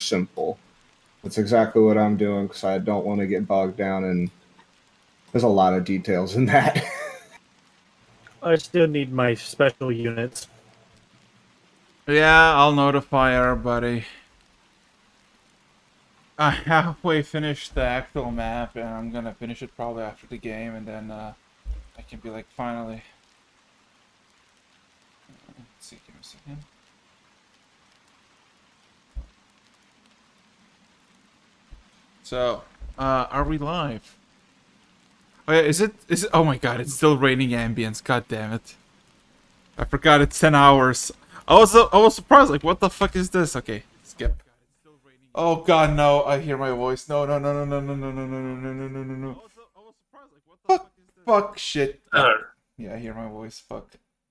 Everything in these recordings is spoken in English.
simple. That's exactly what I'm doing because I don't want to get bogged down in. There's a lot of details in that. I still need my special units. Yeah, I'll notify her, buddy. I halfway finished the actual map, and I'm gonna finish it probably after the game, and then I can be like, finally. Let's see, give me a second. So, are we live? Oh yeah, is it? Oh my god, it's still raining ambience. God damn it! I forgot it's 10 hours. I was surprised. Like, what the fuck is this? Okay, skip. Oh god, no! I hear my voice. No, no, no, no, no, no, no, no, no, no, no, no, no, no. Fuck, shit. Oh. Yeah, I hear my voice. Fuck.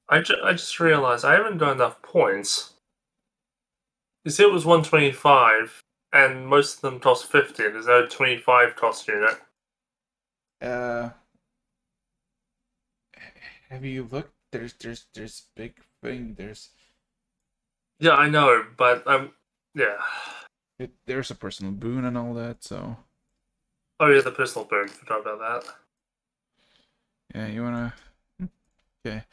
I just realized I haven't got enough points. You see, it was 125, and most of them cost 50. There's no 25 cost unit. Have you looked? There's big thing. There's. Yeah, I know, but yeah. There's a personal boon and all that, so. Oh yeah, the personal boon. Forgot about that. Yeah, you wanna? Okay,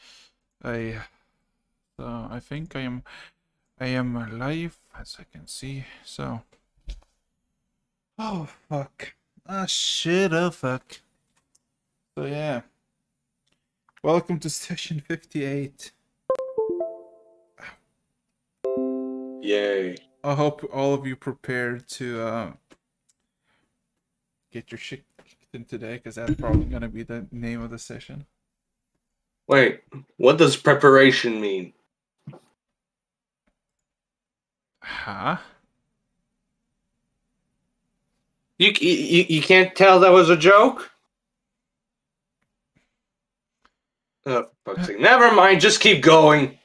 so I think I am live, as I can see. So. Oh fuck! Ah shit! Oh fuck! So yeah. Welcome to session 58. Yay! I hope all of you prepared to get your shit kicked in today, because that's probably gonna be the name of the session. Wait, what does preparation mean? Huh? You can't tell that was a joke? Oh, fuck's sake. Never mind, just keep going.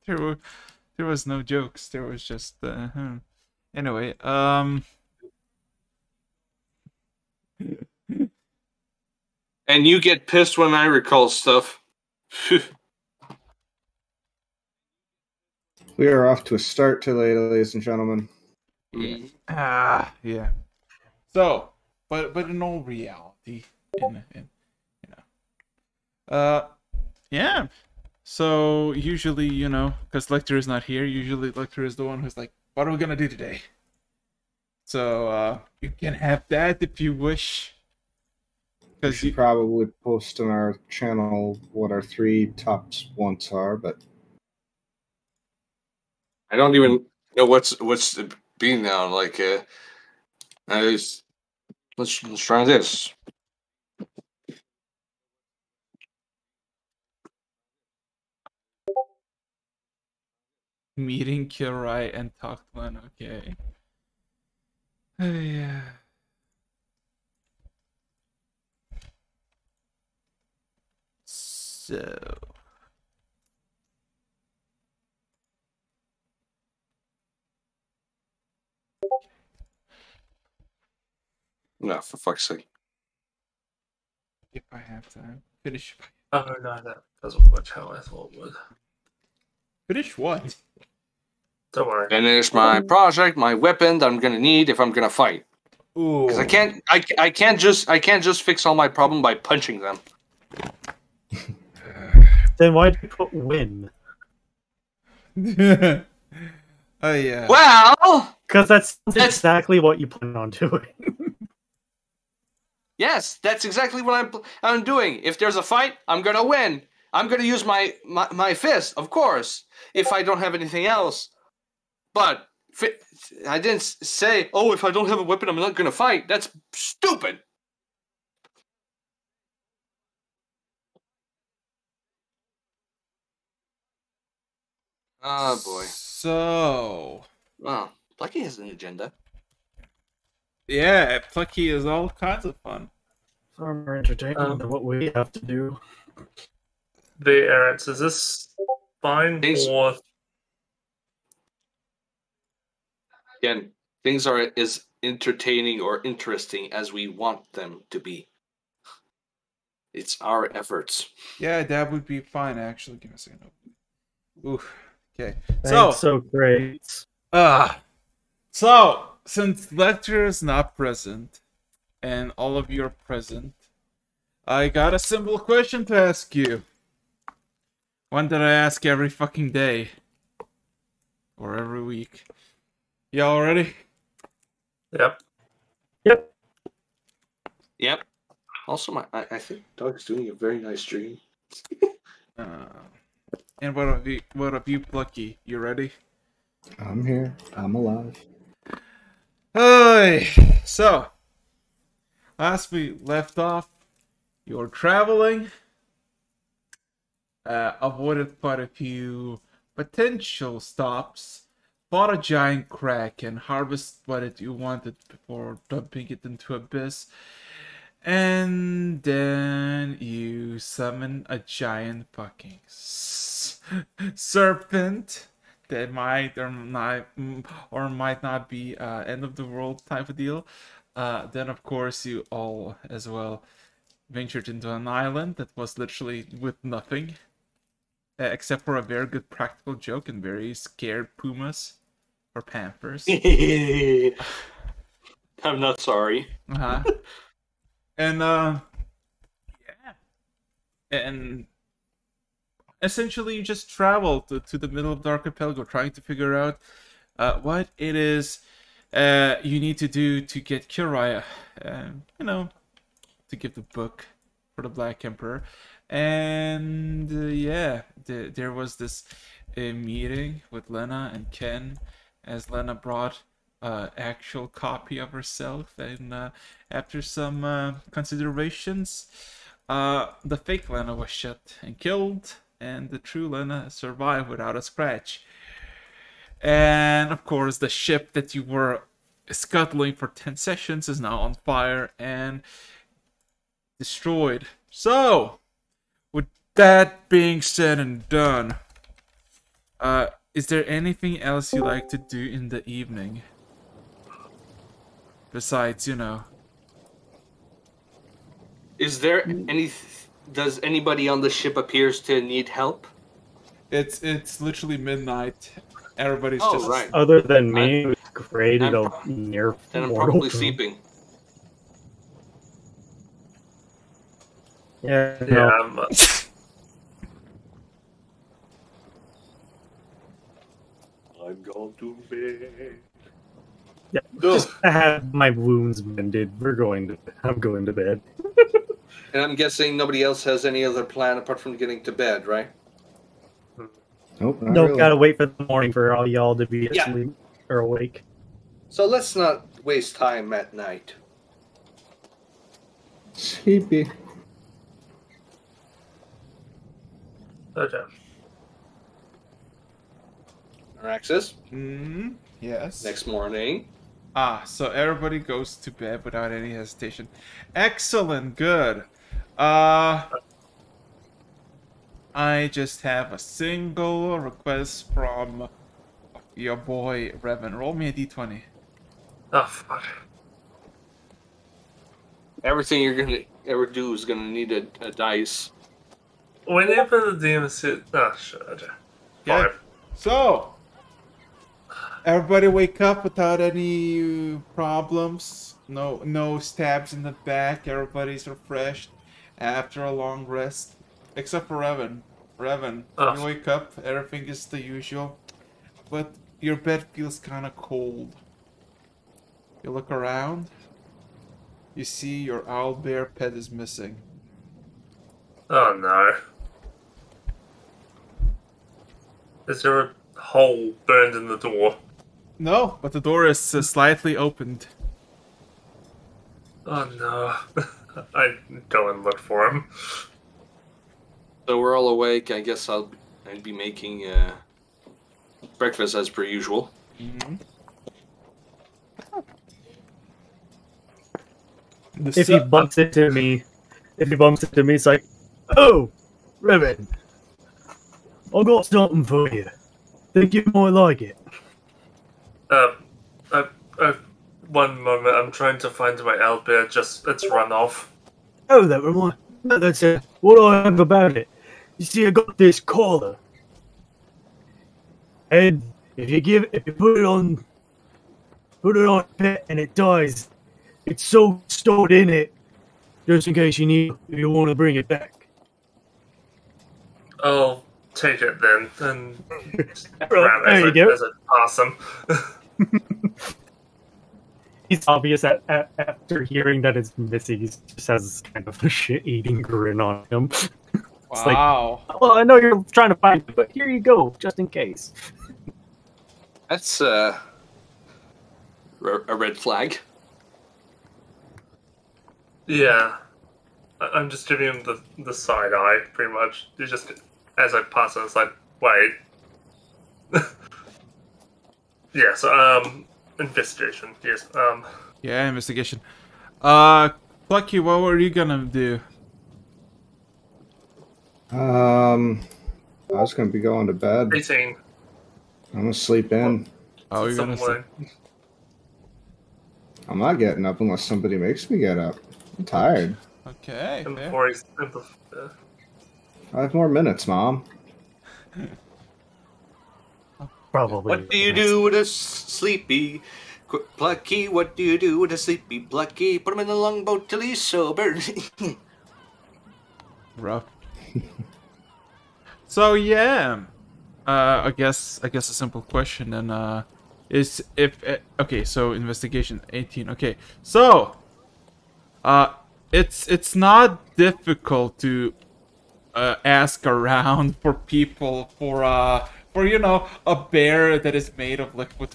There was no jokes. There was just anyway. And you get pissed when I recall stuff. We are off to a start today, ladies and gentlemen. Yeah. So, but in all reality, yeah. So usually, because Lecter is not here, usually Lecter is the one who's like, what are we gonna do today? So you can have that if you wish. We should probably post on our channel what our 3 top wants are, but I don't even know what's being now. Like, let's try this. Meeting Kilrai and Talkman, okay. Yeah. So. No, for fuck's sake. If I have time. Finish. Oh no, that doesn't work how I thought it would. Finish what? Don't worry. Finish my project, my weapon that I'm gonna need if I'm gonna fight. Ooh. Because I can't just fix all my problem by punching them. Then why do you put win? Oh yeah. Well, Because that's exactly what you plan on doing. yes, that's exactly what I'm doing. If there's a fight, I'm gonna win. I'm gonna use my fist, of course, if I don't have anything else. But I didn't say, oh, if I don't have a weapon, I'm not gonna fight. That's stupid. Oh boy. So. Wow, Plucky has an agenda. Yeah, Plucky is all kinds of fun. Far more entertaining than what we have to do. The Errands, is this fine or... Again, things are as entertaining or interesting as we want them to be. It's our efforts. Yeah, that would be fine, actually. Give me a second. Ooh, okay. Thanks, so great. So, since lecture is not present, and all of you are present, I got a simple question to ask you. One that I ask every fucking day. Or every week. Y'all ready? Yep. Yep. Yep. Also, I think Doug's doing a very nice stream. And what of you, Plucky? You ready? I'm here. I'm alive. Hey, so last we left off, you were traveling, avoided quite a few potential stops, fought a giant kraken, harvested what you wanted before dumping it into abyss, and then you summon a giant fucking serpent that might or might not be end of the world type of deal. Then of course you all as well ventured into an island that was literally with nothing except for a very good practical joke and very scared pumas or panthers. I'm not sorry. Uh-huh. And yeah. And essentially you just travel to the middle of the archipelago trying to figure out what it is you need to do to get Kilrai, to give the book for the Black Emperor. And yeah, there was this meeting with Lena and Ken, as Lena brought actual copy of herself, and after some considerations, the fake Lena was shot and killed, and the true Lena survived without a scratch. And of course, the ship that you were scuttling for 10 sessions is now on fire and destroyed. So, with that being said and done, is there anything else you like to do in the evening? Besides, Is there any? Does anybody on the ship appears to need help? It's literally midnight. Everybody's Oh, just right. Other than me, who's created I'm a near Then I'm mortal probably foe. sleeping. Yeah, Yeah, no. I'm, I'm going to bed. Yeah, Ugh. I have my wounds mended. I'm going to bed. And I'm guessing nobody else has any other plan apart from getting to bed, right? Nope, not No, really. gotta wait for the morning for all y'all to be Yeah. asleep or awake. So let's not waste time at night. Sleepy. okay. Araxis, yes. next morning. So everybody goes to bed without any hesitation. Excellent, good. I just have a single request from your boy Revan. Roll me a d20. Oh, fuck. Everything you're gonna ever do is gonna need a dice. Whenever the DM said... Oh, shit, okay. Okay. 5. So, everybody wake up without any problems. No stabs in the back. Everybody's refreshed after a long rest. Except for Revan. Revan, you wake up, everything is the usual. But your bed feels kind of cold. You look around. You see your owlbear pet is missing. Oh, no. Is there a hole burned in the door? No, but the door is slightly opened. Oh, no. I go and look for him. So we're all awake. I guess I'd be making breakfast as per usual. If he bumps into me, it's like, oh, Revan, I got something for you. Think you might like it. One moment, I'm trying to find my owlbear, it's run off. Oh, that reminds. That's what I have about it. You see, I got this collar, and if you put it on put it on a pet and it dies, it's so stored in it, just in case you want to bring it back. I'll take it then, and Right, there you go. as a possum. It's obvious after hearing that it's missing, he just has kind of a shit-eating grin on him. Wow. Like, well, I know you're trying to find it, but here you go, just in case. That's a red flag. Yeah. I'm just giving him the side eye, pretty much. You just, as I pass it, it's like, wait. Yeah, so, investigation, yes. Yeah, investigation. Plucky, what were you gonna do? I was gonna be going to bed. 18. I'm gonna sleep in. Oh, you're gonna Somewhere. I'm not getting up unless somebody makes me get up. I'm tired. Okay. And fair. before he's... 5 more minutes, Mom. Probably. What do you do with a sleepy Plucky? What do you do with a sleepy Plucky? Put him in the longboat till he's sober. Rough. So yeah, I guess a simple question then is if okay, so investigation 18. Okay, so it's not difficult to ask around for people for you know a bear that is made of liquid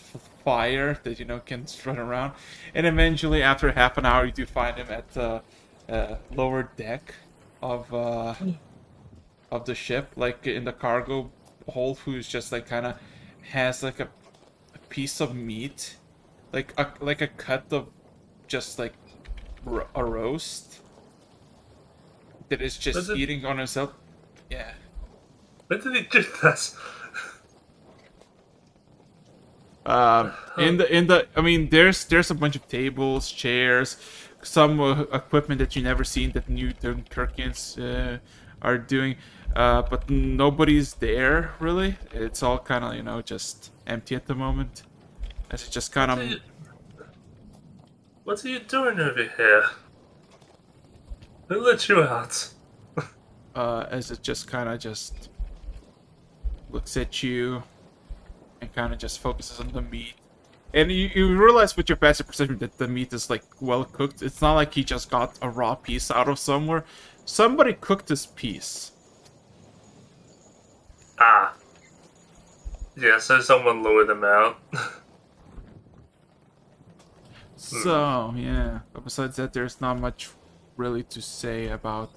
fire that you know can run around, and eventually after half an hour you do find him at the lower deck of the ship, like in the cargo hold, who's just like kind of has like a piece of meat, like a cut of just like a roast that is just eating on himself. Yeah. When did he do this? In the I mean there's a bunch of tables, chairs, some equipment that you never seen that New Dunkirkians are doing, but nobody's there really. It's all kind of, you know, just empty at the moment. It's just kind of. What are you doing over here? Who let you out? As it just kind of just looks at you and kind of just focuses on the meat. And you realize with your passive perception that the meat is like well cooked. It's not like he just got a raw piece out of somewhere. Somebody cooked this piece. Ah. Yeah, so someone lured him out. So, yeah. But besides that, there's not much really to say about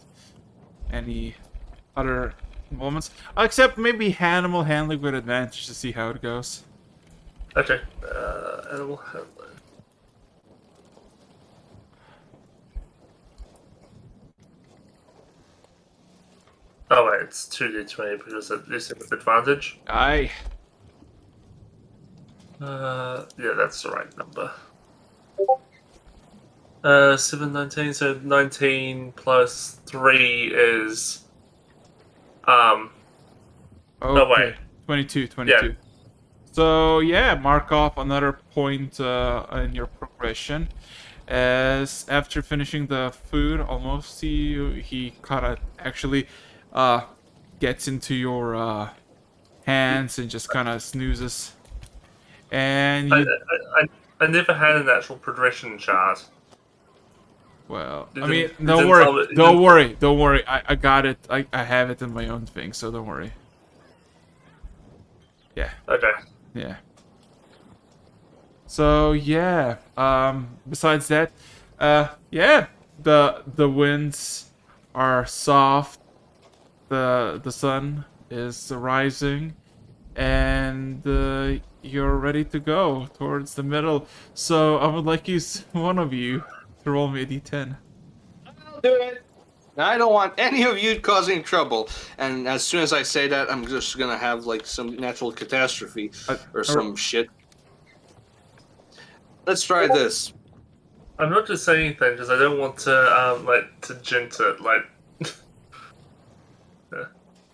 any other moments. Except maybe animal handling with advantage to see how it goes. Okay. Animal handling. Oh wait, it's 2d20 because at least with advantage. Aye. Yeah, that's the right number. 7, 19, so 19 plus 3 is... Okay. Oh wait. 22. Yeah. So, yeah, mark off another point in your progression. As after finishing the food, almost he kind of actually gets into your hands and just kind of snoozes. And you... I never had an actual progression chart. Well, You I mean, didn't don't tell worry, me- don't worry. I got it. I have it in my own thing, so don't worry. Yeah. Okay. Yeah. So yeah. Besides that, yeah, the winds are soft. The sun is rising, and you're ready to go towards the middle. So I would like one of you to roll me a d10. I'll do it. I don't want any of you causing trouble. And as soon as I say that, I'm just gonna have like some natural catastrophe or some shit. Let's try this. I'm not just saying anything because I don't want to to jinx it.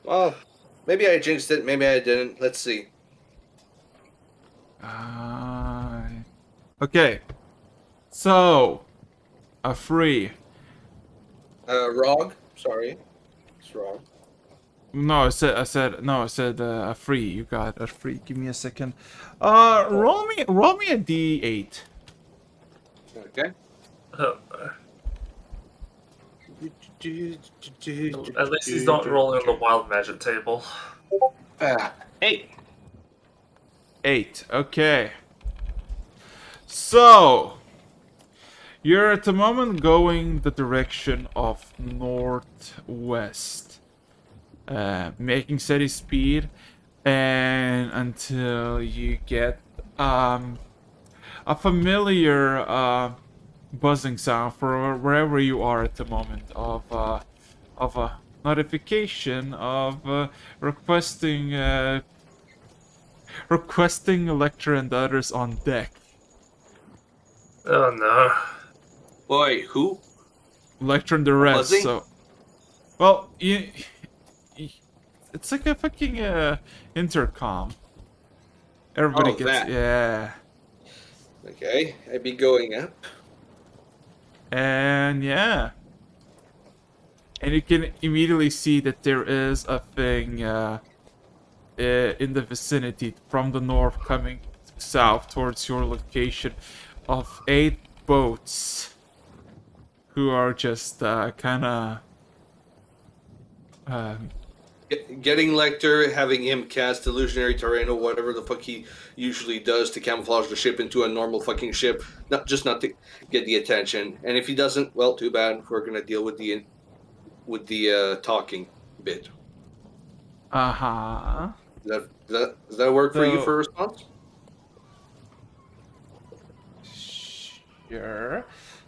Well, maybe I jinxed it, maybe I didn't. Let's see. Okay. So, a free. Rog. Sorry, it's wrong. No, I said a free. You got a free. Give me a second. Roll me a d8. Okay. At least he's not rolling on the wild magic table. 8. 8. Okay. So, you're at the moment going the direction of northwest, making steady speed, and until you get a familiar buzzing sound for wherever you are at the moment of a notification of requesting Electra and the others on deck. Oh no. Boy, who? Electra and the rest. Buzzing? So, well, it's like a fucking intercom. Everybody gets that. yeah. Okay, I'd be going up. And yeah. And you can immediately see that there is a thing in the vicinity from the north coming south towards your location of 8 boats who are just kind of Getting Lecter, having him cast Illusionary Terrain or whatever the fuck he usually does to camouflage the ship into a normal fucking ship, not to get the attention. And if he doesn't, well, too bad. We're gonna deal with the talking bit. Does that work for you for a response? Sure.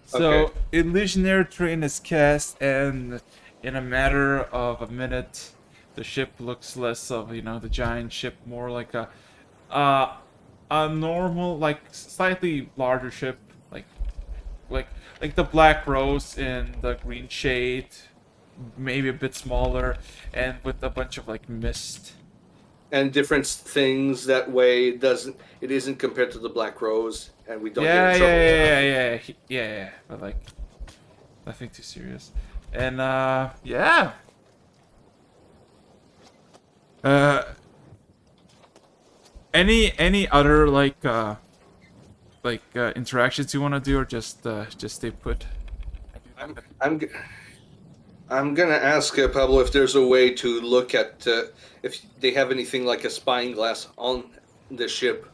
So, Okay. Illusionary Terrain is cast, and in a matter of a minute, the ship looks less of, the giant ship, more like a normal, like, slightly larger ship, like the Black Rose in the Green Shade, maybe a bit smaller, and with a bunch of, like, mist. And different things that way it isn't compared to the Black Rose, and we don't get in trouble. Yeah, but like nothing too serious. And yeah. Any other interactions you want to do, or just stay put? I'm gonna ask Pablo if there's a way to look at if they have anything like a spying glass on the ship.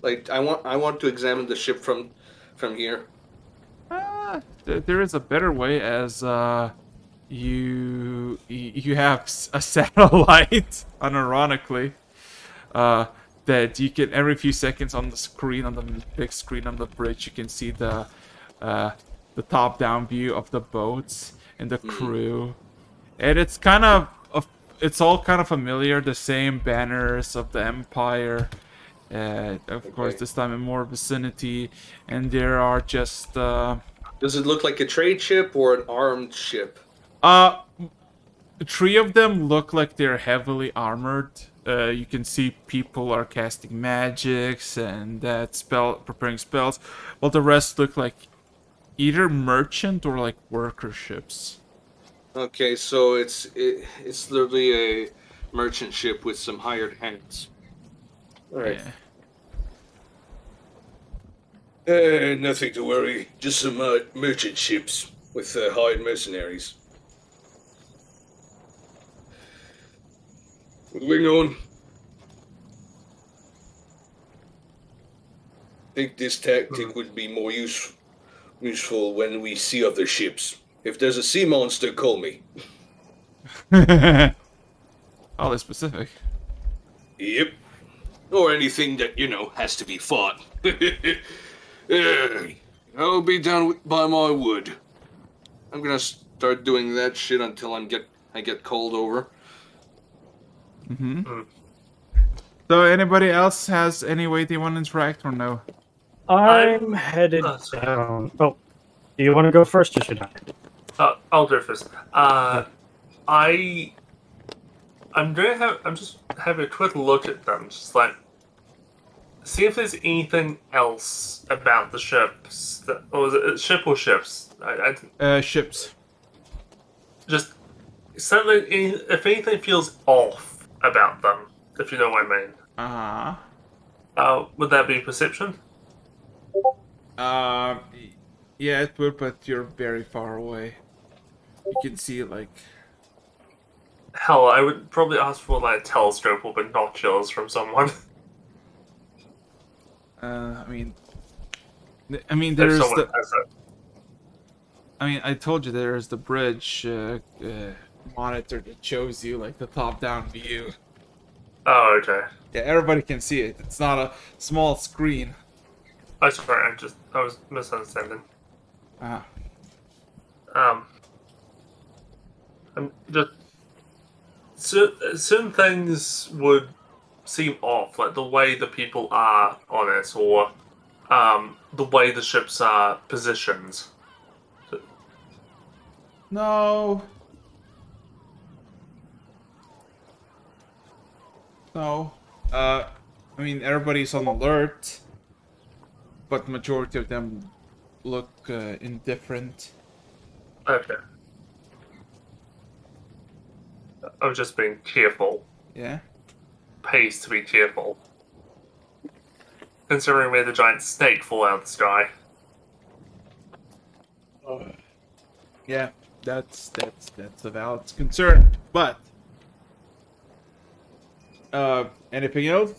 Like I want to examine the ship from here. There is a better way, as you have a satellite, unironically, that you can every few seconds on the screen, on the big screen on the bridge, you can see the top-down view of the boats and the crew, and it's it's all kind of familiar. The same banners of the Empire, of course, this time in more vicinity, and there are just. Does it look like a trade ship or an armed ship? 3 of them look like they're heavily armored. You can see people are casting magics and preparing spells, while the rest look like either merchant or like worker ships. Okay, so it's literally a merchant ship with some hired hands. All right. Yeah. Nothing to worry. Just some merchant ships with hired mercenaries. What's going on? I think this tactic would be more useful when we see other ships. If there's a sea monster, call me. Oh, they're specific. Yep. Or anything that, has to be fought. I'll be down by my wood. I'm gonna start doing that shit until I get called over. So, anybody else has any way they want to interact, or no? I'm headed down. Oh, do you want to go first, or should I? I'll do it first. I'm just having a quick look at them, just like see if there's anything else about the ships. Or was it a ship or ships? Ships. Just something. If anything feels off about them, if you know what I mean. Would that be perception? Yeah, it would, but you're very far away. You can see like. Hell, I would probably ask for like a telescope or binoculars from someone. I mean, there's the. I mean, I told you there's the bridge monitor that shows you like the top-down view. Oh, okay. Yeah, everybody can see it. It's not a small screen. Oh, sorry, I was misunderstanding. Ah. I'm just certain things would seem off, like the way the people are on it, or the way the ships are positioned. No. No. I mean, everybody's on alert, but the majority of them look indifferent. Okay. I was just being careful. Yeah? Pays to be careful. Considering we had the giant snake fall out of the sky. Yeah, that's a valid concern. But anything else?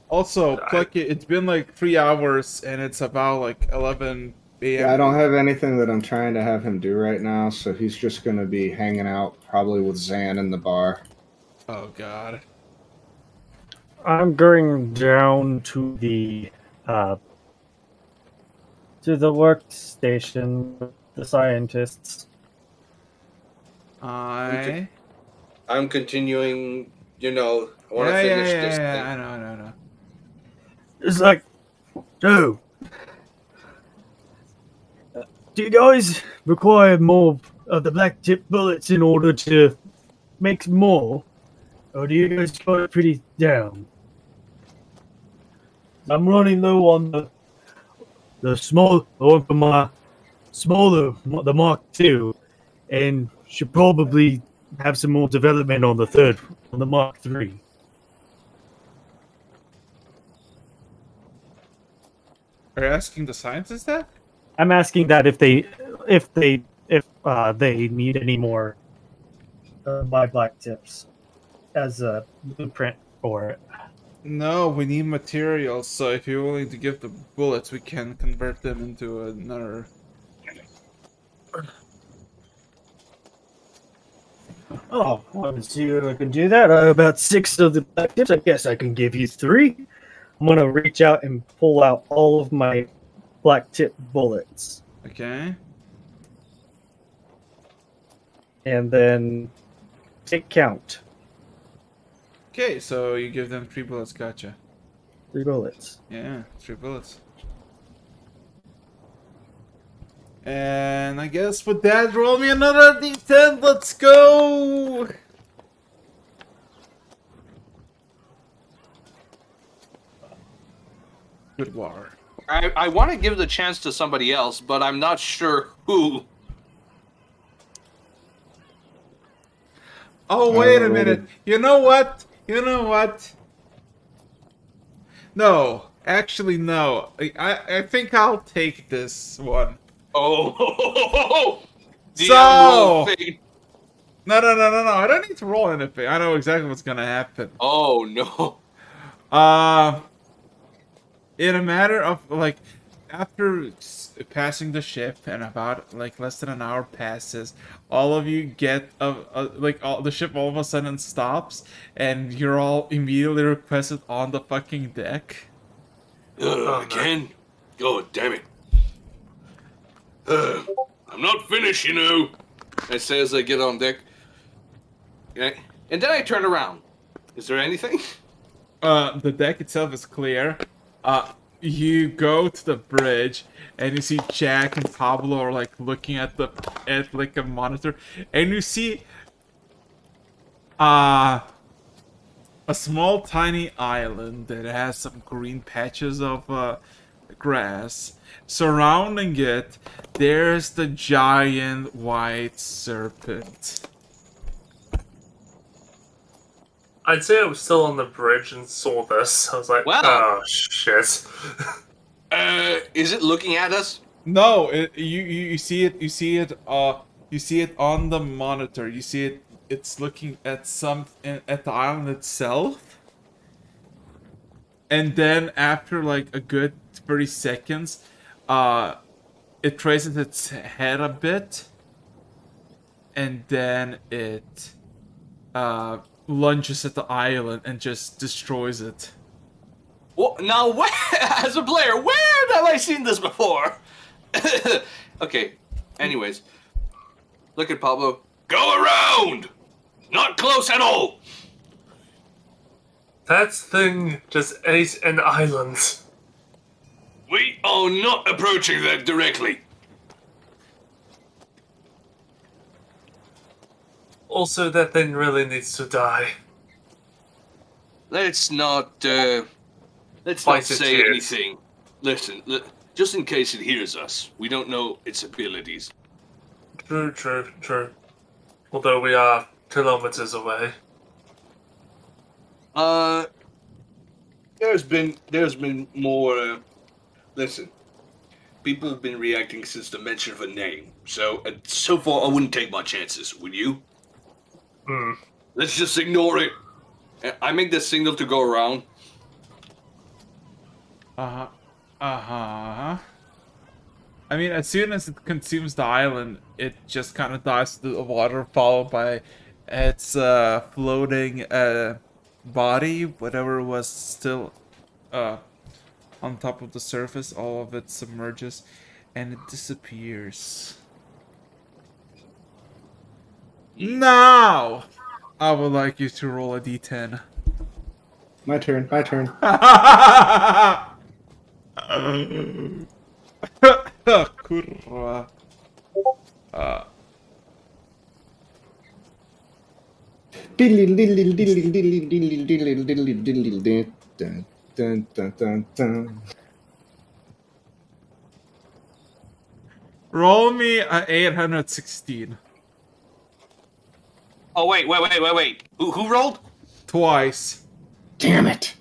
Also, Plucky, it's been like 3 hours and it's about like 11 a.m. Yeah, I don't have anything that I'm trying to have him do right now, so he's just going to be hanging out probably with Zan in the bar. Oh god. I'm going down to the workstation with the scientists. I'm continuing, I want to finish this thing. I know. It's like, do you guys require more of the black tip bullets in order to make more? Or do you guys got it pretty down? I'm running low on the one for my smaller, the Mark II, and should probably have some more development on the Mark III. Are you asking the scientists that? I'm asking that if they need any more my black tips as a blueprint for it. No, we need materials, so if you're willing to give the bullets, we can convert them into another. Oh, let's see if I can do that. About 6 of the black tips. I guess I can give you 3. I'm gonna reach out and pull out all of my black tip bullets. Okay. And then take count. Okay, so you give them 3 bullets, gotcha. 3 bullets. Yeah, 3 bullets. And I guess with that, roll me another d10, let's go! Good war. I want to give the chance to somebody else, but I'm not sure who. Oh, wait a minute. You know what? No. Actually, no. I think I'll take this one. Oh! So... No. I don't need to roll anything. I know exactly what's gonna happen. Oh, no. In a matter of, like, after passing the ship and about, like, less than an hour passes, all of you get, the ship all of a sudden stops, and you're all immediately requested on the fucking deck. Again? God damn it. I'm not finished, I say as I get on deck. Okay. And then I turn around. Is there anything? The deck itself is clear. You go to the bridge and you see Jack and Pablo are like looking at like a monitor, and you see a small tiny island that has some green patches of grass. Surrounding it, there's the giant white serpent. I'd say I was still on the bridge and saw this. I was like, Wow. oh shit. Is it looking at us? No, you see it. You see it. You see it on the monitor. You see it. It's looking at at the island itself. And then after like a good 30 seconds, it traces its head a bit, and then it lunges at the island and just destroys it. Well, now, where, as a player, where have I seen this before? Okay, anyways. Look at Pablo. Go around! Not close at all! That thing just ate an island. We are not approaching that directly. Also, that thing really needs to die. Let's not Fight it say here. anything. Listen, just in case it hears us, we don't know its abilities. True, true, true. Although we are kilometers away. There's been more. Listen, people have been reacting since the mention of a name. So so far, I wouldn't take my chances. Would you? Hmm. Let's just ignore it. I make the signal to go around. I mean, as soon as it consumes the island, it just kind of dives to the water, followed by its floating body, whatever was still on top of the surface. All of it submerges, and it disappears. Now, I would like you to roll a d10. My turn. My turn. Kurwa. Roll me a 816. Oh wait. Who rolled? Twice. Damn it!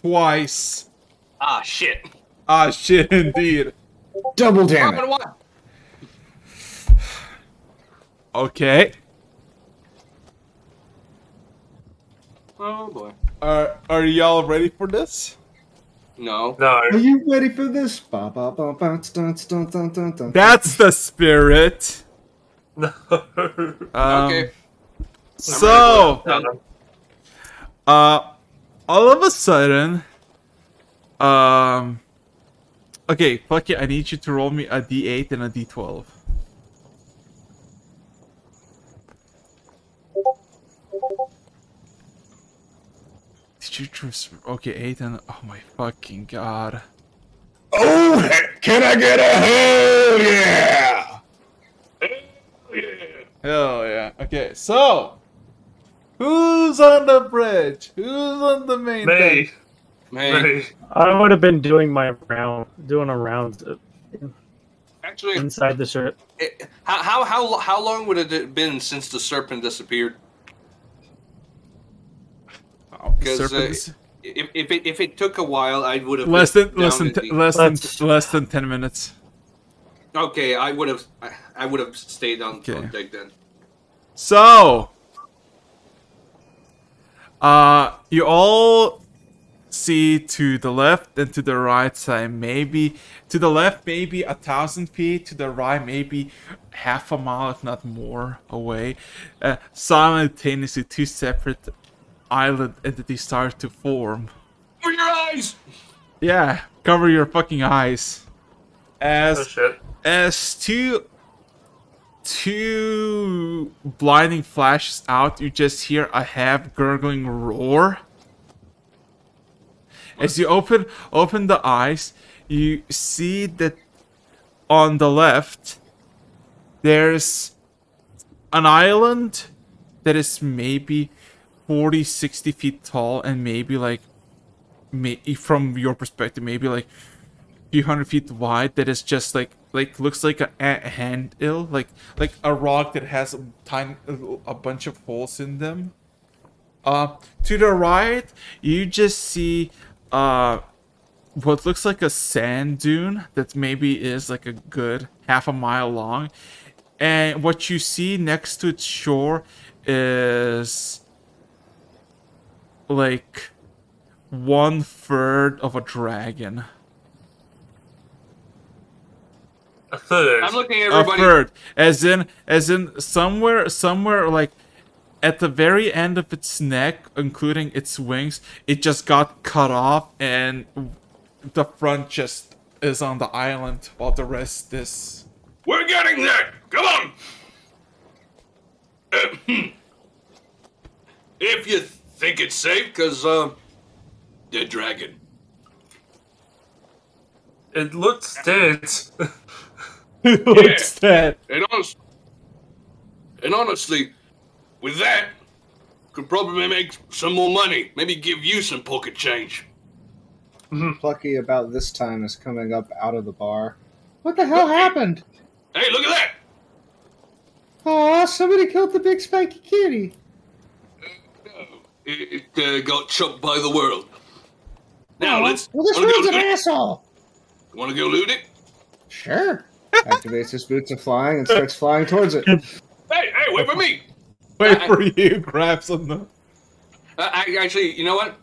Twice. Ah shit. Ah, shit, indeed. Double damn it! What? Okay. Oh boy. Are y'all ready for this? No. No. Are you ready for this? Ba, ba, ba, ba, dun, dun, dun, dun, dun. That's the spirit. No. Okay. So, No. all of a sudden, okay, fuck it, I need you to roll me a d8 and a d12. Did you choose? Okay, 8 and oh my fucking god. Oh, heck, can I get a hell yeah? Hell yeah. Okay, so who's on the bridge? Who's on the main thing? Me. Hey, Me. I would have been doing a round actually, inside the shirt. how long would it have been since the serpent disappeared? Oh, Because serpents. if it took a while, I would have less been than down in the- less than 10 minutes. Okay, I would have stayed on deck then. So, you all see to the left and to the right side, maybe to the left, maybe 1,000 feet, to the right, maybe half a mile, if not more, away. Simultaneously, two separate island entities start to form. Cover your eyes. Yeah, cover your fucking eyes. Oh shit. As two blinding flashes out, you just hear a half gurgling roar. As you open the eyes, you see that on the left there's an island that is maybe 40, 60 feet tall, and maybe like, from your perspective, maybe like a few hundred feet wide. That is just like looks like a handle, like a rock that has a bunch of holes in them. To the right, you just see what looks like a sand dune that maybe is like a good half a mile long, and what you see next to its shore is like 1/3 of a dragon. A third. I'm looking at A everybody. third, as in somewhere like at the very end of its neck, including its wings, it just got cut off, and the front just is on the island, while the rest is. We're getting there. Come on. If you think it's safe, because, the dragon. It looks dead. It looks dead. And honestly, with that, could probably make some more money. Maybe give you some pocket change. Plucky about this time is coming up out of the bar. What the hell happened? Hey, look at that. Aw, somebody killed the big spiky kitty. It got chopped by the world. Now Well, this world's an asshole. Want to go loot it? Sure. Activates his boots of flying and starts flying towards it. Hey, wait for me. Wait for you, grabs on them. I actually, you know what?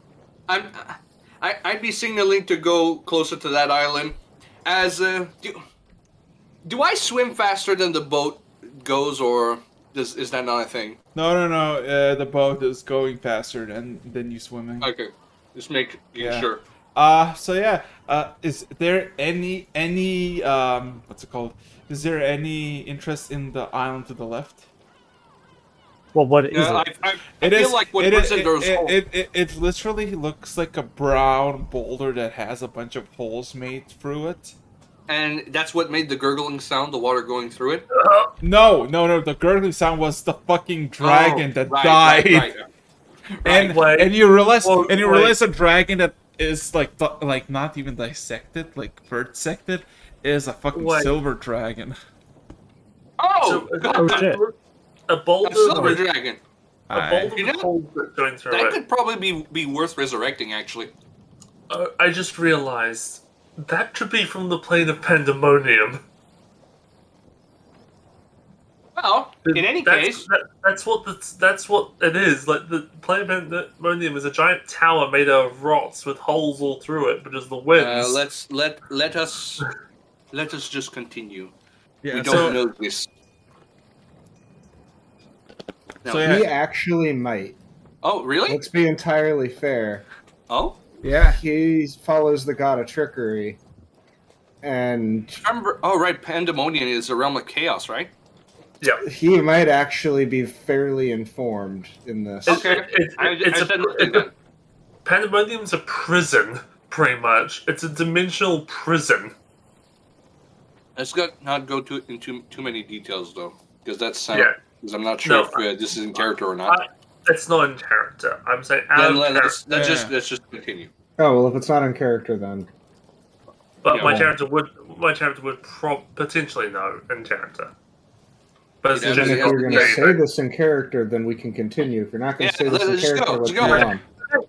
I'd be signaling to go closer to that island. As do I swim faster than the boat goes, or is that not a thing? No. The boat is going faster than you swimming. Okay, just making Yeah. sure. So yeah. Is there any what's it called? Is there any interest in the island to the left? Well, what is Yeah, it? I feel like what puts in those holes. It literally looks like a brown boulder that has a bunch of holes made through it. And that's what made the gurgling sound, the water going through it. No. The gurgling sound was the fucking dragon that died. Right. And you realize Wait. realize a dragon that is like not even dissected, like bird-sected, is a fucking Wait. silver dragon. Oh, Oh shit! A boulder a silver with dragon. a boulder You with know, holes going through That it. could probably be worth resurrecting, actually. I just realized that should be from the plane of Pandemonium. Well, in any case, That's what it is. Like the plane of Pandemonium is a giant tower made out of rocks with holes all through it, but as the winds. let us just continue. Yeah, We don't know this. No. So yeah. He actually might. Oh, really? Let's be entirely fair. Oh, Yeah. He follows the god of trickery. And remember? Oh, right. Pandemonium is a realm of chaos, right? Yeah. he might actually be fairly informed in this. Okay. It's a Pandemonium's a prison, pretty much. It's a dimensional prison. Let's not go into too many details, though, because that's Yeah. because I'm not sure No, if this is in character or not. It's not in character. I'm saying Then out of let's character. just continue. Oh, well, if it's not in character, then. But Yeah, my well- character would potentially know in character. But Yeah, it's Then just if you're going to yeah, say this in character, then we can continue. If you're not going to Yeah, say this in let's go, character, let's let's go. move on. Go.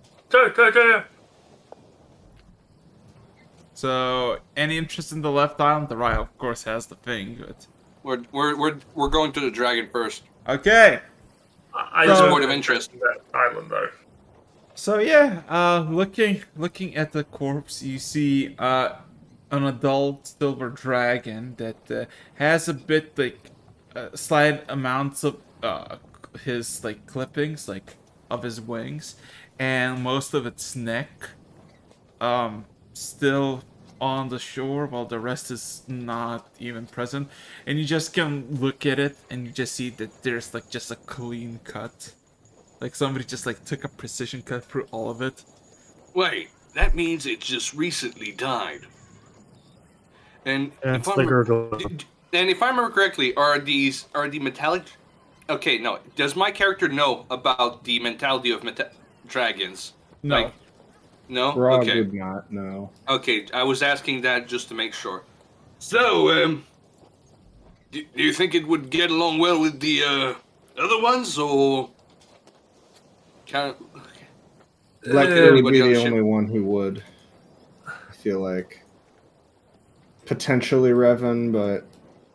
So any interest in the left island? The right, of course, has the thing. But We're going to the dragon first. okay. I So- don't Point of interest. that island though. So yeah, looking at the corpse, you see an adult silver dragon that has a bit like slight amounts of his like clippings like of his wings, and most of its neck still on the shore, while the rest is not even present. And you just can look at it and you just see that there's like just a clean cut. Like somebody just like took a precision cut through all of it. Wait, that means it just recently died. And That's if the I'm- gurgle. and if I remember correctly, are the metallic Okay, no. Does my character know about the mentality of dragons? No. Like, no? Grog Okay. would not know. Okay, I was asking that just to make sure. So, do you think it would get along well with the other ones, or kind of Lecter would be on the the ship? only one who would. I feel like potentially Revan, but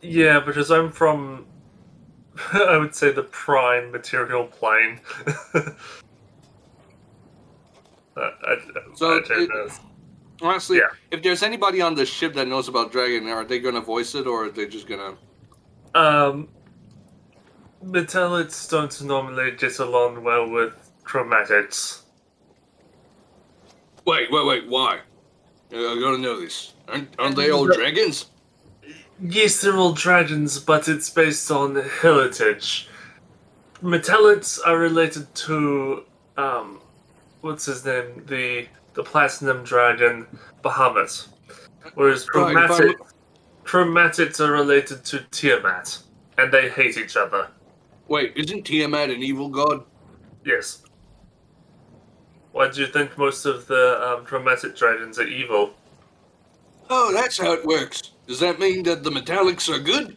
Yeah, because I'm from, I would say, the prime material plane. I don't know. Honestly, Yeah. if there's anybody on the ship that knows about dragon, are they gonna voice it, or are they just gonna? Metallics don't normally get along well with chromatics. Wait, why? I gotta know this. Aren't they all dragons? Yes, they're all dragons, but it's based on heritage. Metallics are related to, what's his name? The Platinum Dragon, Bahamut. Whereas Right, chromatics are related to Tiamat, and they hate each other. Wait, isn't Tiamat an evil god? Yes. Why do you think most of the chromatic dragons are evil? Oh, that's how it works. Does that mean that the metallics are good?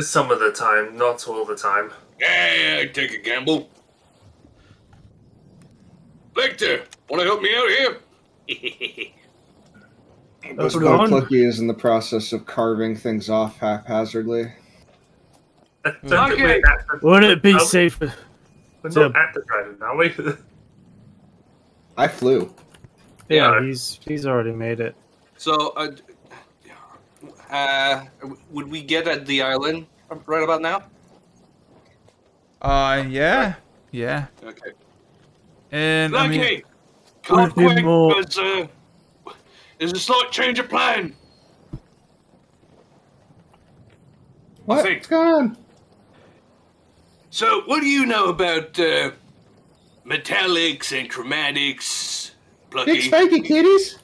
Some of the time, not all the time. Yeah, I'd take a gamble. Lecter, want to help me out here? But Hold on. Plucky is in the process of carving things off haphazardly. I don't think we're at the, Would it be Oh. safer? we're to- not at the dragon, are we? I flew. Yeah, Yeah. he's already made it. So, would we get at the island right about now? Yeah. Okay. And I mean, Lucky! Come Would be quick, more- because there's a slight change of plan. What? think- What's going on? So, what do you know about metallics and chromatics, Plucky? Big spiky kitties?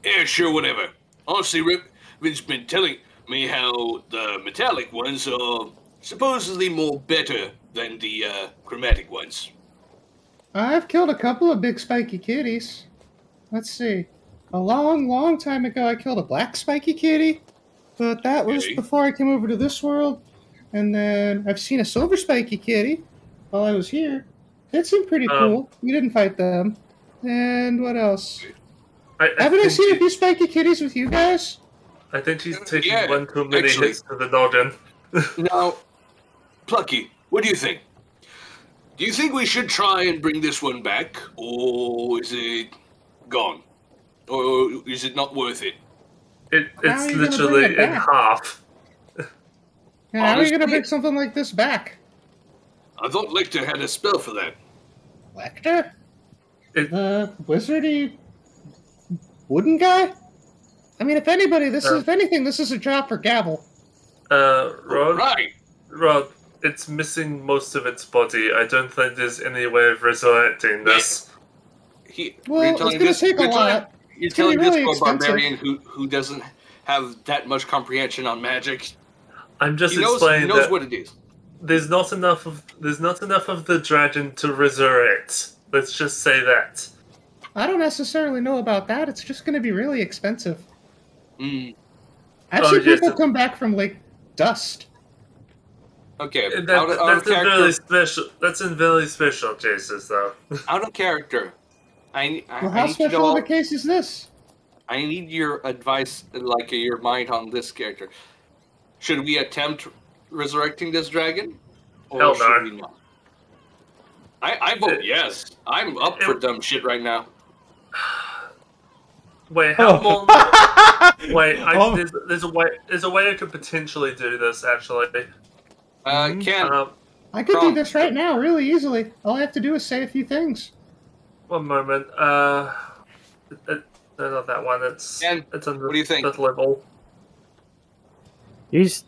Yeah, sure, whatever. Honestly, Riven's been telling me how the metallic ones are supposedly more better than the chromatic ones. I've killed a couple of big spiky kitties. Let's see. A long, long time ago, I killed a black spiky kitty, but that was Okay. before I came over to this world. And then I've seen a silver spiky kitty while I was here. It seemed pretty cool. We didn't fight them. And what else? Haven't I seen a few spiky kitties with you guys? I think he's taking Yeah, one too many actually. hits to the noggin. Now, Plucky, what do you think? Do you think we should try and bring this one back, or is it gone? Or is it not worth it? How are It's you gonna bring literally it in back? half. And how are you going to Honestly- bring something like this back? I thought Lecter had a spell for that. Lecter? It- The wizardy wooden guy? I mean, if anything, this is a job for Gavel. Rod, Right. Rod, it's missing most of its body. I don't think there's any way of resurrecting this. Well, it's going to take a lot. You're It's gonna telling be this really poor expensive. barbarian who doesn't have that much comprehension on magic. I'm just He knows explaining that what it is. there's not enough of the dragon to resurrect. Let's just say that. I don't necessarily know about that. It's just going to be really expensive. Mm. I've Oh, seen yes, people come back from Lake Dust. Okay, That, out of that's in character. very special. That's in very special cases, though. Out of character. I Well, how need to special know. of a case is this? I need your advice, like your mind on this character. Should we attempt resurrecting this dragon, or Hell no. should we not? I vote yes. I'm up for dumb shit right now. Wait, how long? Wait, Oh. there's a way I could potentially do this. Actually, Ken, I could do Wrong. this right now really easily. All I have to do is say a few things. one moment. No, not that one. It's Ken, under what do you think? that level. He's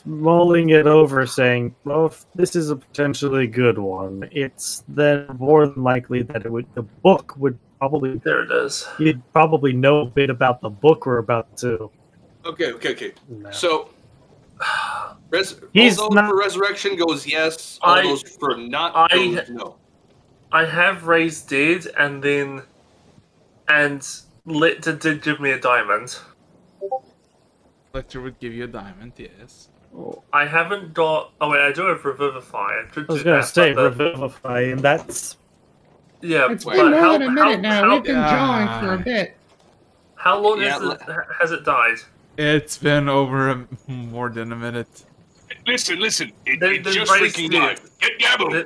mulling it over, saying, "Well, if this is a potentially good one, it's then more than likely that the book would probably There it is. you'd probably know a bit about the book we're about to." Okay. No. So, All those for resurrection goes yes. All those for not goes no. I have raised dead, and Lecter did give me a diamond. Lecter would give you a diamond, yes. I haven't got. Oh wait, I do have revivify. I was gonna say revivify, and that's. Yeah, it's been more than a minute now. We've been jawing for a bit. How long has it died? It's been over more than a minute. Listen. It just freaking died. Get Gabble.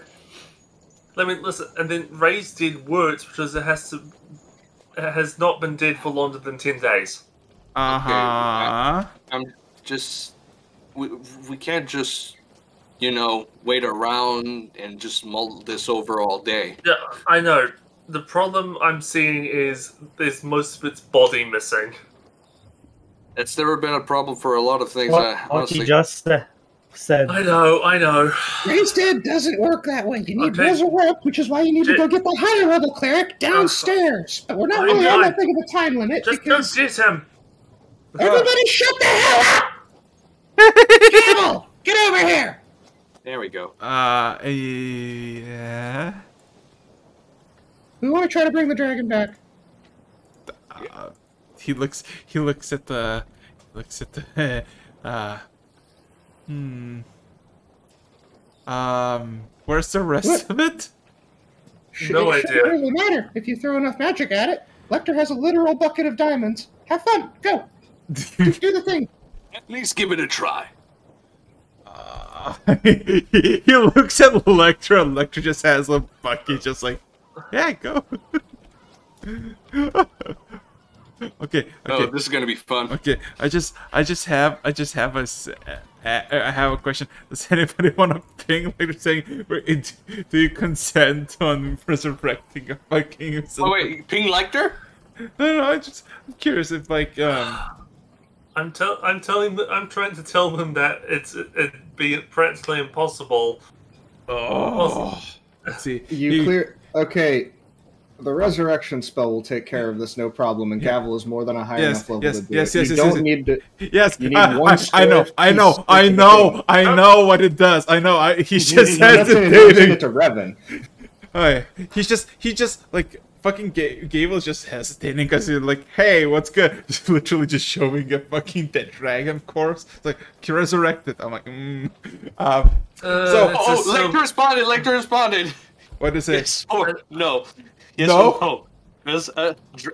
Let me listen. And then raised dead works because it has not been dead for longer than 10 days. I'm just. We can't just, wait around and just mull this over all day. Yeah, I know. The problem I'm seeing is there's most of its body missing. It's never been a problem for a lot of things. What he just said. I know. Raised dead doesn't work that way. You need resurrect, which is why you need to go get the higher level cleric downstairs. But we're not really on that big of a time limit. Just go get him. Everybody shut the hell up! Gabble, get over here! There we go. Yeah. We want to try to bring the dragon back. He looks at the. Where's the rest of it? No idea. It doesn't really matter if you throw enough magic at it. Lecter has a literal bucket of diamonds. Have fun. Go. Just do the thing. At least give it a try. He looks at Lecter, and Lecter just has a bucket, just like, yeah, go. Okay. Oh, this is gonna be fun. Okay, I have a question. Does anybody want to ping Lecter saying, do you consent on resurrecting a fucking? Oh wait, ping Lecter? No, I'm curious if I'm trying to tell them that it'd be practically impossible. Let's see. Okay, the resurrection spell will take care of this, no problem. And Gavel is more than a high enough level to do it. You don't need to. Yes, you need one. I know what it does. I know. He's just hesitating. It to Revan. Alright, he just like. Fucking Gable is just hesitating because he's like, hey, what's good? Just literally just showing a fucking dead dragon corpse. It's like, he resurrected. I'm like, Lecter responded. What is it? Yes or no. Yes no? Or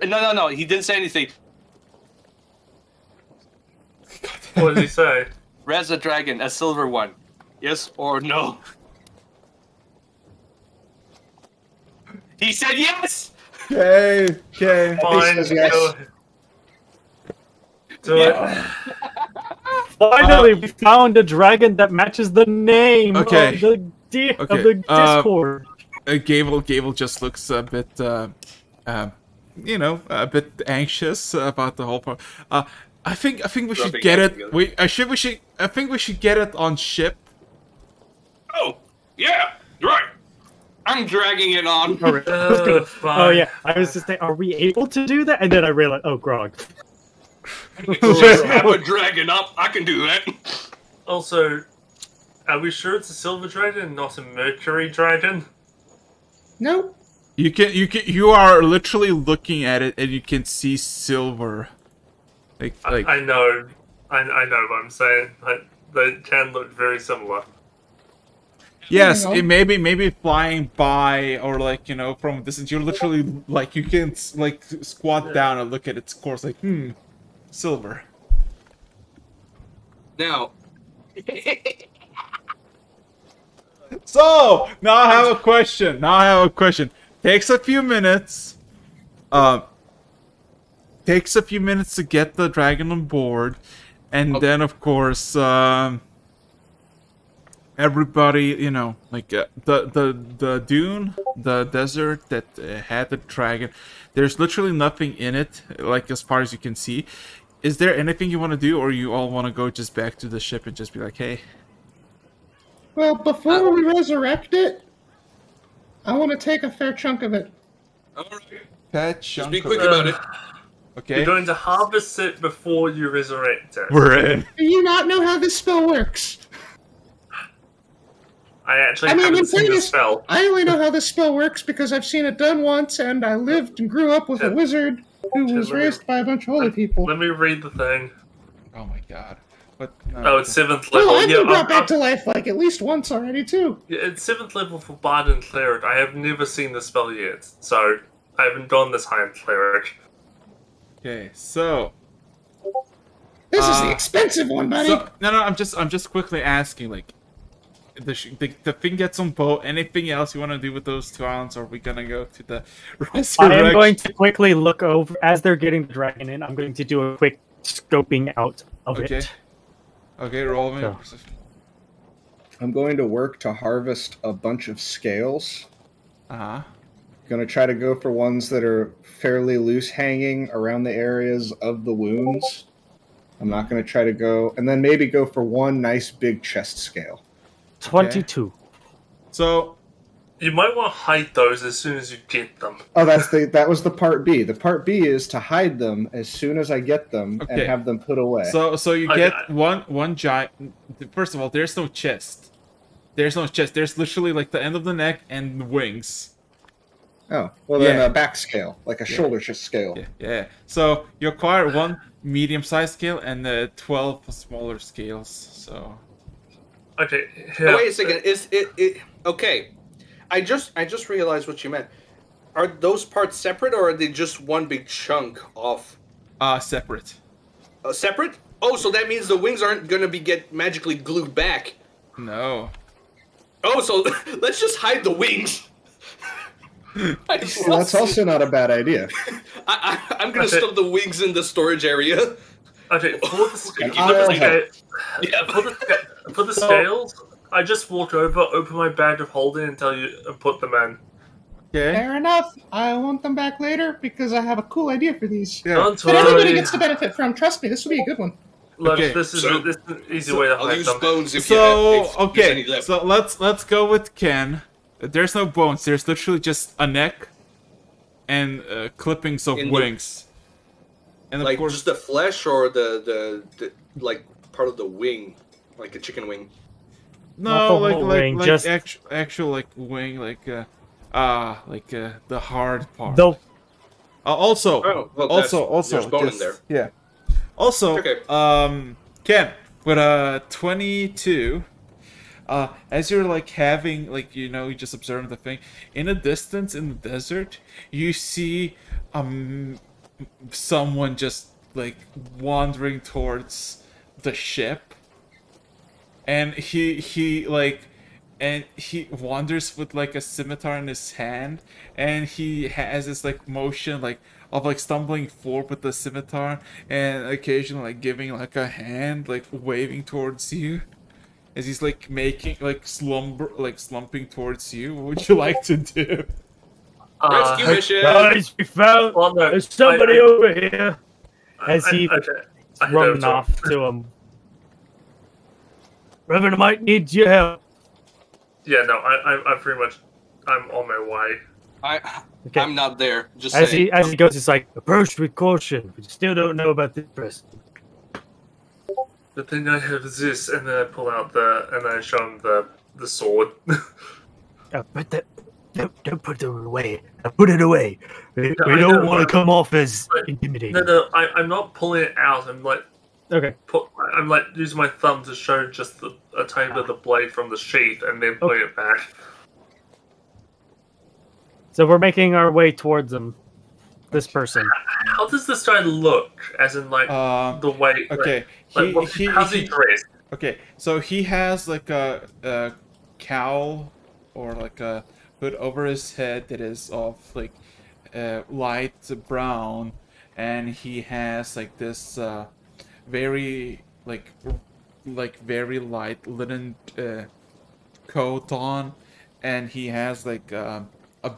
no. No. He didn't say anything. What did he say? Res a dragon, a silver one. Yes or no? He said yes! Okay. Fine, yes. Do it. Finally, we found a dragon that matches the name of the Discord. Gable just looks a bit, a bit anxious about the whole part. I think we should get it. I think we should get it on ship. Oh, yeah, right. I'm dragging it on. Oh yeah, I was just saying, are we able to do that? And then I realized, oh, Grog. Just have a dragon up. I can do that. Also, are we sure it's a silver dragon and not a mercury dragon? Nope. You are literally looking at it and you can see silver. Like I know what I'm saying. They can look very similar. Yes, it maybe flying by or from a distance. You're literally you can squat down and look at its course silver. Now. So now I have a question. Takes a few minutes. Takes a few minutes to get the dragon on board, and then of course. Everybody, the dune, the desert that had the dragon, there's literally nothing in it, as far as you can see. Is there anything you want to do, or you all want to go just back to the ship and just be like, hey? Well, before we resurrect it, I want to take a fair chunk of it. All right. That chunk. Just be quick about it. Okay. You're going to harvest it before you resurrect it. We're in. Do you not know how this spell works? I haven't seen the spell. I only know how this spell works because I've seen it done once, and I lived and grew up with a wizard who was raised by a bunch of holy people. Let me read the thing. Oh my god. What? No. Oh, it's 7th level. Oh, I've been brought back to life like at least once already, too. Yeah, it's 7th level for Bard and Cleric. I have never seen the spell yet, so I haven't gone this high in Cleric. Okay, so... This is the expensive one, buddy. So, no, I'm just quickly asking, like, the thing gets on boat. Anything else you want to do with those 2 islands, or are we gonna go to the resurrection? I am going to quickly look over as they're getting the dragon in. I'm going to do a quick scoping out of it. Okay, roll me. So. I'm going to work to harvest a bunch of scales. Uh-huh. Going to try to go for ones that are fairly loose hanging around the areas of the wounds. I'm not going to try to go... And then maybe go for one nice big chest scale. 22. Okay. So... You might want to hide those as soon as you get them. Oh, that was the part B. The part B is to hide them as soon as I get them and have them put away. So you get one giant... First of all, there's no chest. There's no chest. There's literally like the end of the neck and the wings. Oh, well then a back scale, like a shoulder scale. Yeah. So you acquire one medium-sized scale and 12 smaller scales. So. Okay. Oh, wait a second. Is it okay? I just realized what you meant. Are those parts separate, or are they just one big chunk of? Separate. Separate? Oh, so that means the wings aren't gonna get magically glued back. No. Oh, so let's just hide the wings. Well, that's also not a bad idea. I'm gonna stuff the wings in the storage area. Okay, for the scales, I just walk over, open my bag of holding, and tell you and put them in. Okay. Fair enough. I want them back later because I have a cool idea for these. Yeah. That everybody gets to benefit from. Trust me, this will be a good one. Look, this is an easy way to hide I'll use them. bones if okay, so let's go with Ken. There's no bones. There's literally just a neck and clippings of wings. And like of course, just the flesh or the like part of the wing, like a chicken wing. No, like just actual like wing, like the hard part. Though. Also, there's bone in there. Yeah. Also, okay. Ken, with 22, as you're like having like you just observe the thing in the distance in the desert, you see someone just like wandering towards the ship, and he wanders with like a scimitar in his hand, and he has this like motion like of like stumbling forward with the scimitar and occasionally like giving like a hand, like waving towards you as he's like making like slumping towards you. What would you like to do? Rescue mission! Guys, we found there's somebody over here. As he running off to him. Reverend, I might need your help. Yeah, no, I pretty much, I'm on my way. I'm not there. Just as he goes, it's like approach with caution. We still don't know about this person. The thing I have is this, and then I pull out and I show him the sword. Don't put it away. Put it away. We don't want to come off as intimidating. No, I'm not pulling it out. I'm like, okay. I'm like using my thumb to show just a tiny bit of the blade from the sheath, and then putting it back. So we're making our way towards him. This person. How does this guy look? As in, like the way. Okay. How's he dressed? Okay, so he has like a cowl or like a hood over his head that is of like light brown, and he has like this very very light linen coat on, and he has like a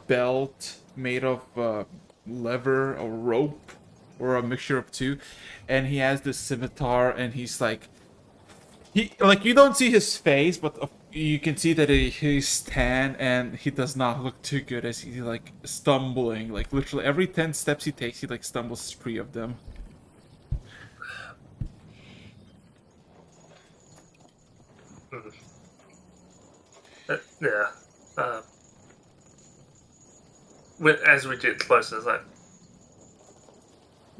belt made of leather or rope or a mixture of two, and he has this scimitar, and he's like you don't see his face, but you can see that he's tan and he does not look too good as he's like stumbling. Like literally every 10 steps he takes, he like stumbles 3 of them. Yeah. As we get closer, it's like,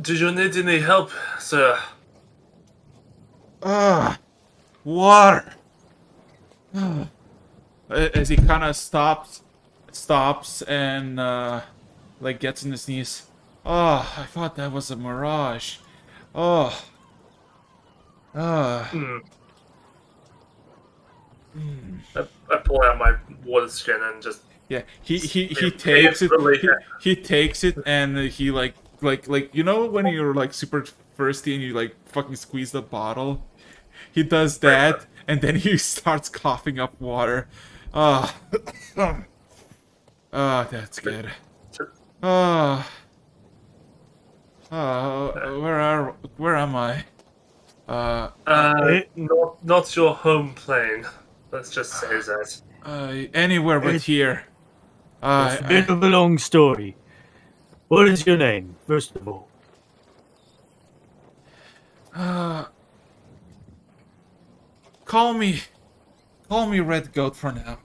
do you need any help, sir? Water. As he kind of stops and like gets on his knees. Oh, I thought that was a mirage. Oh. I pull out my water skin and just he takes it. He takes it and he like you know when you're like super thirsty and you like fucking squeeze the bottle. He does that and then he starts coughing up water. Oh, that's good. Where am I? Not your home plane. Let's just say that. Anywhere but here. It's a bit of a long story. What is your name, first of all? Call me Red Goat for now.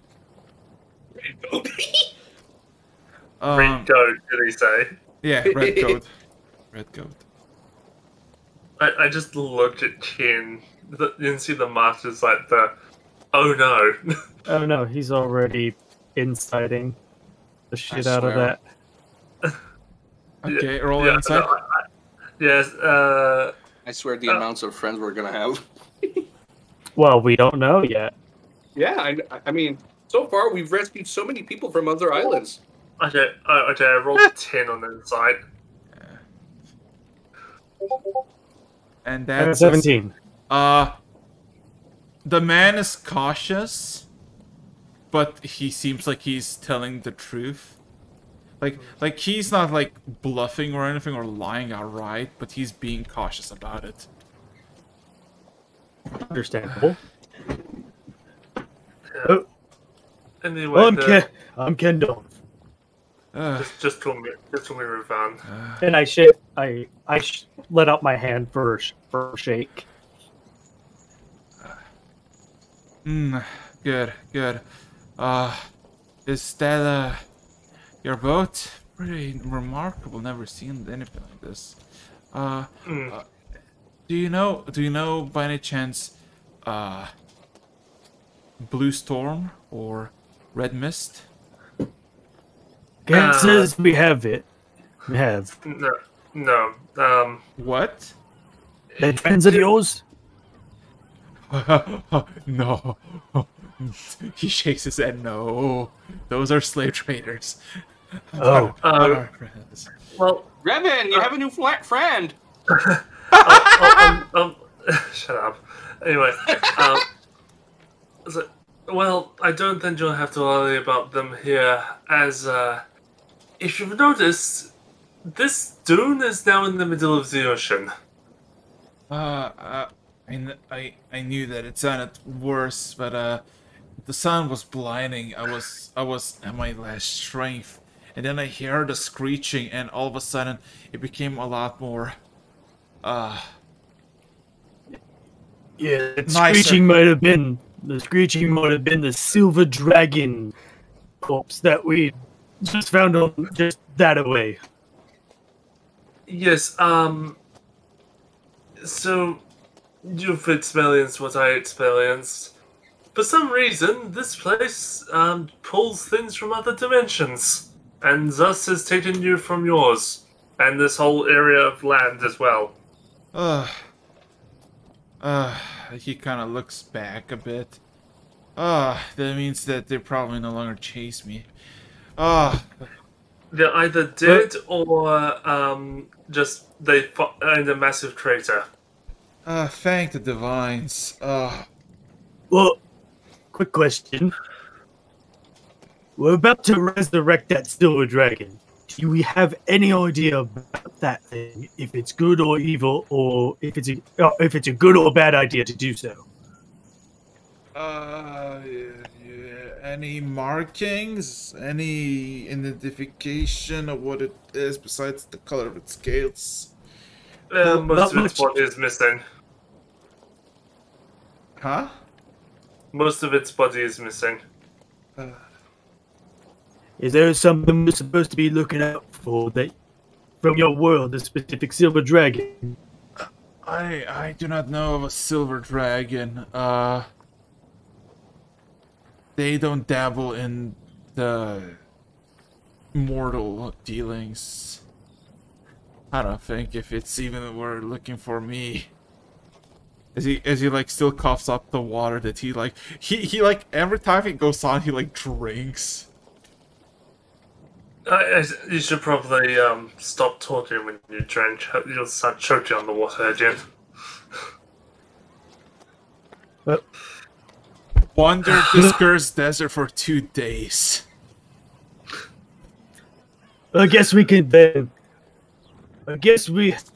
Red Goat? Red Goat, did he say? Yeah, Red Goat. Red Goat. I just looked at Ken. You can see the master's like the, oh no. Oh no, he's already inciting the shit out of that. Okay, roll inside. No, yes, I swear the amounts of friends we're gonna have. Well, we don't know yet. Yeah, I mean, so far we've rescued so many people from other islands. Okay, I rolled 10 on the inside. And that's 17. The man is cautious, but he seems like he's telling the truth. Like he's not like bluffing or anything or lying outright, but he's being cautious about it. Understandable. Yeah. Oh. Anyway, I'm Kendall. Just call me Ravan. And I let out my hand for a shake. Good. Is that your boat? Pretty remarkable. Never seen anything like this. Do you know by any chance Blue Storm or Red Mist? Ken says we have it. We have. No. What? They're friends of yours? No. He shakes his head. No. Those are slave traders. Oh. Our friends. Well, Revan, you have a new friend. Shut up. Anyway, well, I don't think you'll have to worry about them here, as if you've noticed, this dune is now in the middle of the ocean. I knew that it sounded worse, but the sun was blinding. I was at my last strength, and then I heard the screeching, and all of a sudden it became a lot more. Yeah, the screeching might have been the silver dragon corpse that we just found on just that away. Yes, so you've experienced what I experienced. For some reason, this place pulls things from other dimensions, and thus has taken you from yours, and this whole area of land as well. He kind of looks back a bit. That means that they probably no longer chase me. They either did, or just they find a massive crater. Thank the divines. Well, quick question. We're about to resurrect that silver dragon. Do we have any idea about that thing? If it's good or evil, or if it's a good or bad idea to do so? Any markings? Any identification of what it is besides the color of its scales? Most of its body is missing. Huh? Most of its body is missing. Is there something we're supposed to be looking out for that, from your world, a specific silver dragon? I do not know of a silver dragon. They don't dabble in the mortal dealings. I don't think if it's even were looking for me. As he like still coughs up the water that he like every time it goes on he like drinks. You should probably stop talking when you drink. You'll start choking on the water again. Wandered this cursed desert for 2 days. I guess we can then. If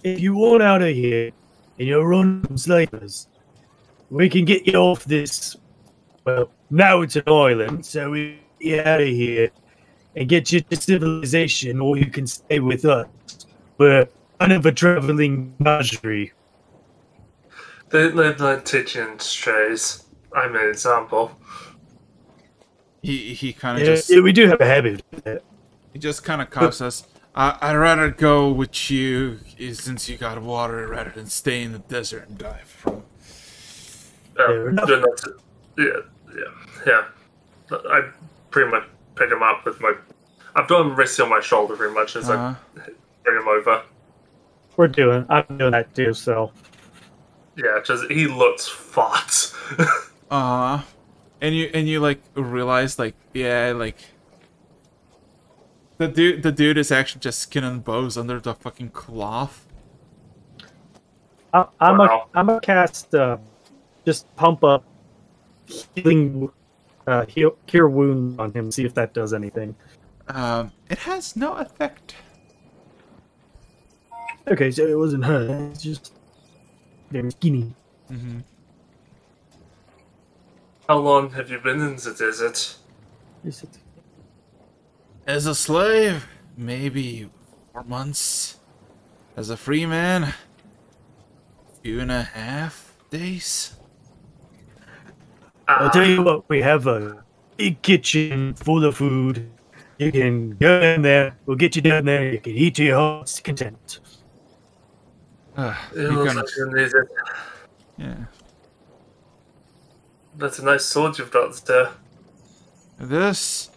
you want out of here and you're running slavers, we can get you off this. Well, now it's an island, so we get out of here and get you to civilization, or you can stay with us. We're kind of a traveling menagerie. They live like teaching strays. I'm an example. He kind of we do have a habit of that. He just kind of coughs us. I'd rather go with you since you got water rather than stay in the desert and die from. Yeah. I pretty much pick him up with my. I've got him resting on my shoulder pretty much as I bring him over. I'm doing that too, so. Yeah, just he looks fat. And you like realize like the dude is actually just skin and bones under the fucking cloth. I'm a cast just pump up healing cure wound on him, see if that does anything. It has no effect. Okay, so it wasn't her. It's just very skinny. Mm-hmm. How long have you been in the desert? As a slave, maybe 4 months. As a free man, 2.5 days. I'll tell you what, we have a big kitchen full of food. You can go in there, we'll get you down there, you can eat to your heart's content. It looks like you need it. Yeah. That's a nice sword you've got there. This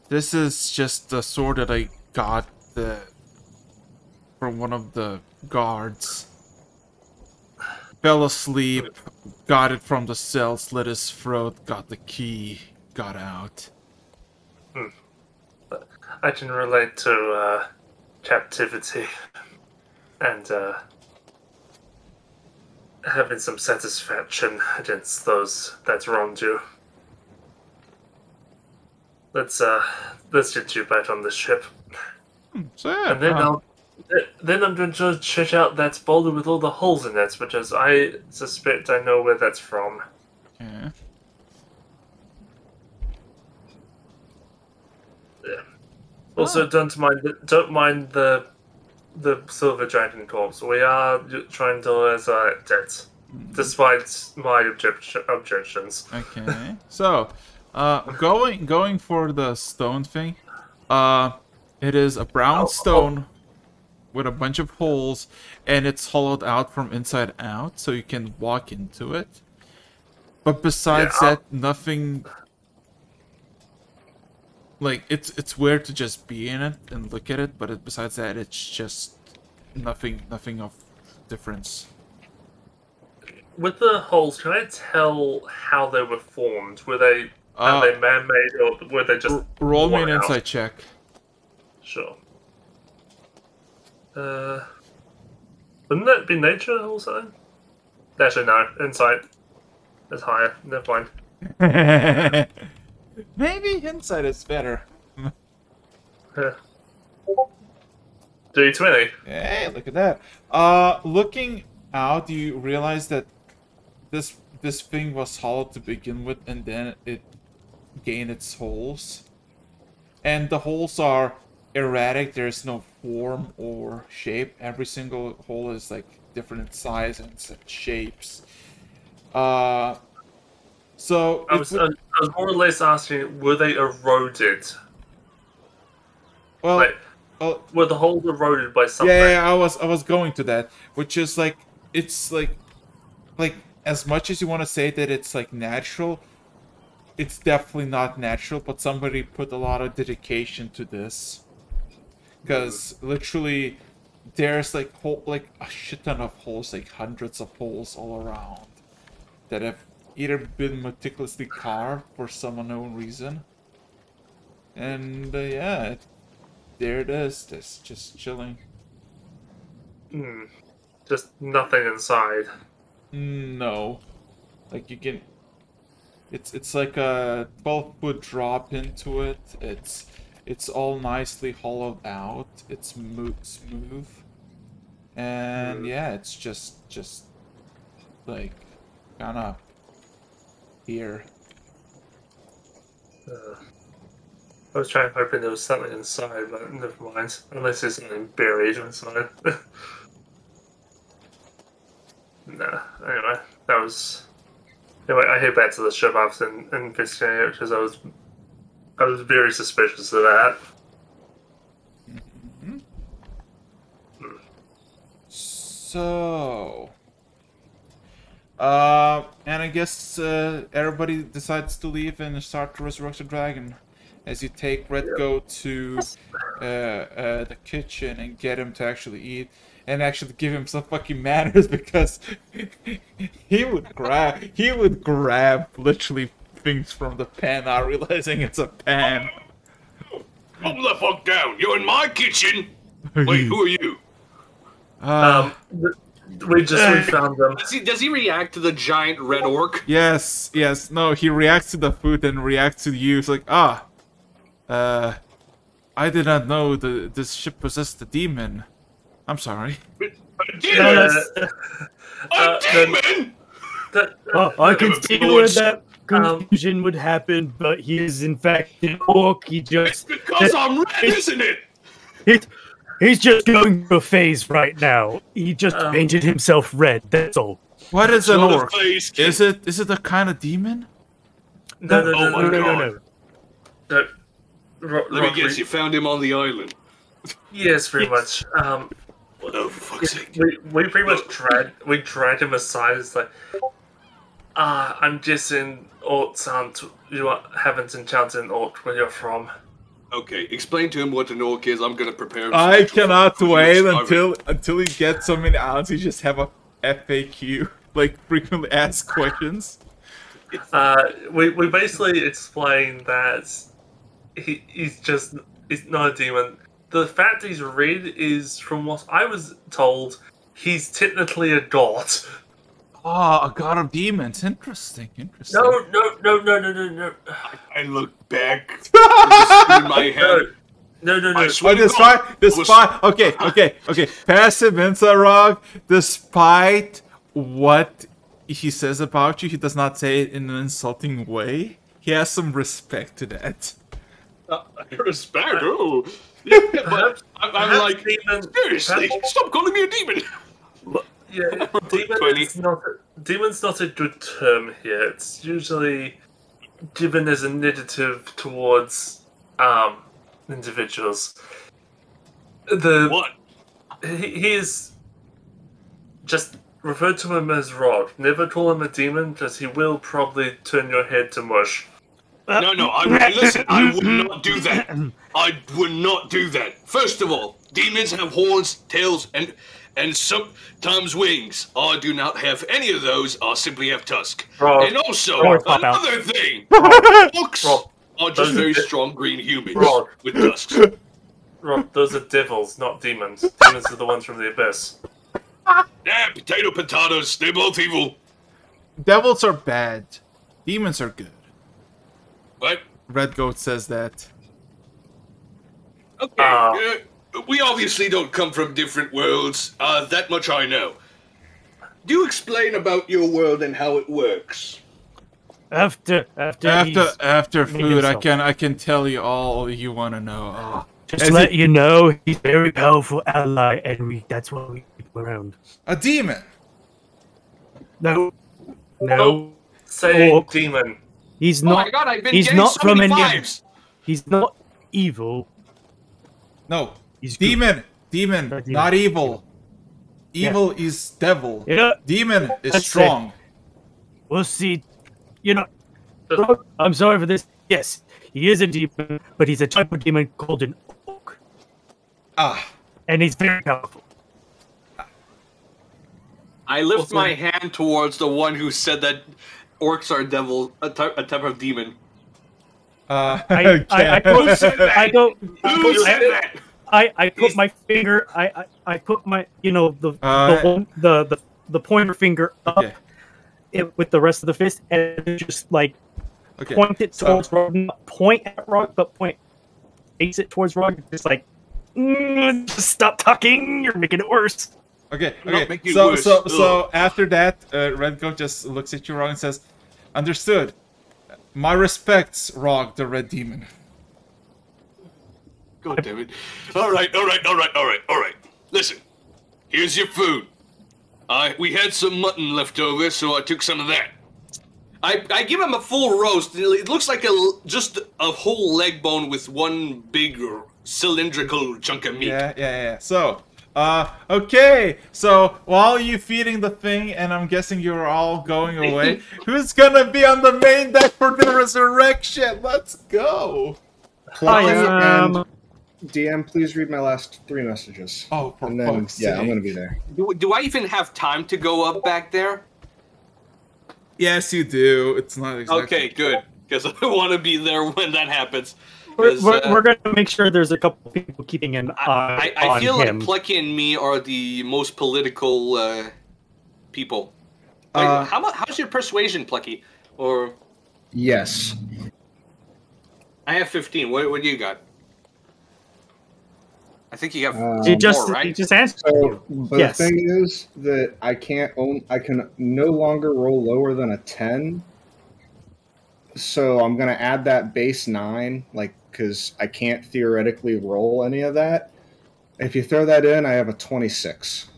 is just the sword that I got from one of the guards. Fell asleep, got it from the cell, slit his throat, got the key, got out. I can relate to captivity and having some satisfaction against those that wronged you. Let's get you back on the ship. So yeah, and then I'm going to check out that boulder with all the holes in it, because I suspect I know where that's from. Yeah. Yeah. Also, don't mind the silver dragon corpse. We are trying to resurrect it, despite my objections. Okay. So, going for the stone thing. It is a brown stone with a bunch of holes, and it's hollowed out from inside out, so you can walk into it. But besides that, nothing. Like it's weird to just be in it and look at it, but besides that, it's just nothing of difference. With the holes, can I tell how they were formed? Were they man-made, or were they just roll me an insight check? Sure. Wouldn't that be nature also? Actually, no. Insight is higher. Never mind. Maybe insight is better. Yeah. D20. Hey, look at that. Looking out, you realize that this thing was hollow to begin with, and then it gained its holes. And the holes are erratic. There's no form or shape. Every single hole is like different size and shapes. So I was more or less asking, were they eroded? Well, like, were the holes eroded by something? Yeah, I was going to that, which is like, it's like as much as you want to say that it's like natural, it's definitely not natural. But somebody put a lot of dedication to this, because literally there's like a shit ton of holes, like hundreds of holes all around that have either been meticulously carved for some unknown reason, and yeah, there it is. It's just chilling. Just nothing inside. No, like you can. It's like a 12-foot drop into it. It's all nicely hollowed out. It's smooth, and yeah, it's just like kind of here. I was hoping there was something inside, but never mind. Unless there's something buried inside. Nah. Anyway, that was. Anyway, I head back to the ship after investigating it because I was very suspicious of that. So, and I guess everybody decides to leave and start to resurrect the dragon. As you take Red Goat to the kitchen and get him to actually eat, and actually give him some fucking manners, because he would grab literally things from the pan, not realizing it's a pan. Calm the fuck down! You're in my kitchen. Wait, who are you? We found them. Does he react to the giant red orc? Yes. No, he reacts to the food and reacts to you. It's like, I did not know this ship possessed a demon. I'm sorry. A demon? A demon? I can see where that confusion would happen, but he is in fact an orc. It's because I'm red, isn't it? He's just going through a phase right now. He just painted himself red, that's all. What is an orc? Is it a kind of demon? No. Let me guess, you found him on the island. Yes, pretty much. Oh, for fuck's sake. We pretty much dragged him aside. It's like, I'm guessing orcs you haven't encountered an orc where you're from. Okay, explain to him what an orc is. I'm gonna prepare him. I cannot wait until he gets so many ounces. You just have a FAQ, like frequently asked questions. We basically explained that he's not a demon. The fact he's red is, from what I was told, he's technically a god. Oh, a god of demons. Interesting. No. I look back in my head. No. Despite okay. Passive Insarog, despite what he says about you, he does not say it in an insulting way. He has some respect to that. Respect? Oh. Yeah, but I'm like, seriously, stop calling me a demon. Yeah, demon's not a good term here. It's usually given as a negative towards individuals. What? He is just refer to him as Rod. Never call him a demon, because he will probably turn your head to mush. No, listen, I would not do that. I would not do that. First of all, demons have horns, tails, and sometimes wings. I do not have any of those. I simply have tusk. And also, another thing, orcs are just very strong green humans with tusks. Rob, those are devils, not demons. Demons are the ones from the abyss. Yeah, potatoes, they're both evil. Devils are bad. Demons are good. What? Red Goat says that. Okay, we obviously don't come from different worlds. That much I know. do explain about your world and how it works. After food, I can tell you all you want to know. Oh. Just let you know, he's a very powerful ally, and that's why we keep him around. A demon? No. Say demon. He's not. Oh my god! I've been he's getting not so from many any. vibes. He's not evil. No, he's demon. Demon, not evil. Evil is devil. Yeah. Demon is strong. We'll see. You know, I'm sorry for this. Yes, he is a demon, but he's a type of demon called an orc. And he's very powerful. I lift my hand towards the one who said that orcs are devil, a type of demon. I put my finger. I put my the pointer finger up with the rest of the fist and just like point it towards Rog. Not point at Rog, but face it towards Rog. Just like just stop talking. You're making it worse. Okay. So after that, Red Goat just looks at you, Rog, and says, "Understood. My respects, Rog, the Red Demon." God damn it. All right. Listen, here's your food. We had some mutton left over, so I took some of that. I give him a full roast. It looks like just a whole leg bone with one big cylindrical chunk of meat. Yeah. So, okay. So, while you feeding the thing, and I'm guessing you're all going away, who's gonna be on the main deck for the resurrection? Let's go. I am. DM, please read my last 3 messages. Oh, and then, I'm gonna be there. Do I even have time to go up back there? Yes, you do. It's not exactly... Okay, good. Because I want to be there when that happens. We're going to make sure there's a couple people keeping an eye on him. I feel like Plucky and me are the most political people. How's your persuasion, Plucky? Or yes. I have 15. What do you got? I think you have right? So, but the thing is that I can no longer roll lower than a 10. So I'm gonna add that base 9, because I can't theoretically roll any of that. If you throw that in, I have a 26.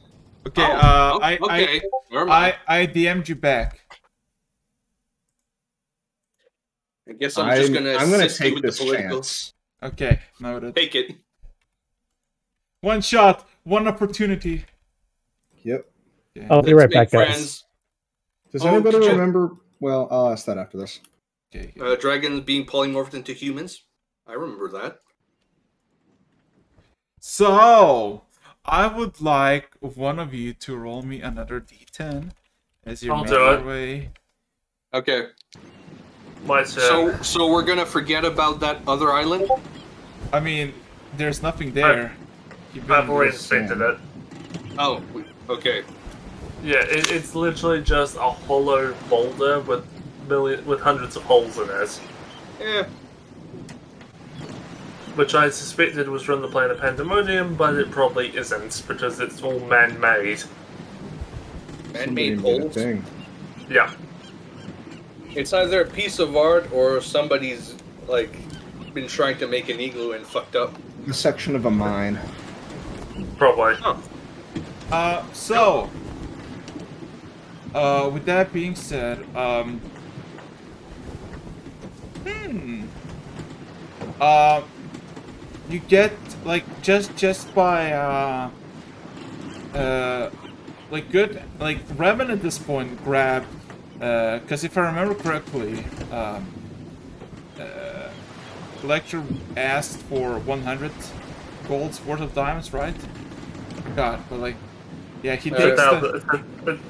Okay. Okay. I DM'd you back. I guess I'm just gonna. I'm gonna take this chance. Okay, noted. Take it. One shot, one opportunity. Yep. Okay. I'll be right back, guys. Does anybody remember? Well, I'll ask that after this. Okay. Dragons being polymorphed into humans. I remember that. So, I would like one of you to roll me another D10 as you make your way. Okay. My turn. So we're gonna forget about that other island? I mean, there's nothing there. I've already inspected it. Oh, okay. Yeah, it's literally just a hollow boulder with hundreds of holes in it. Yeah. Which I suspected was from the planet Pandemonium, but it probably isn't, because it's all man-made. Man-made holes? Yeah. It's either a piece of art or somebody's, been trying to make an igloo and fucked up. A section of a mine. Probably. Huh. With that being said, you get, just by, good, Revan at this point grabbed, because if I remember correctly, Lecture asked for 100 gold's worth of diamonds, right? God, but yeah, he takes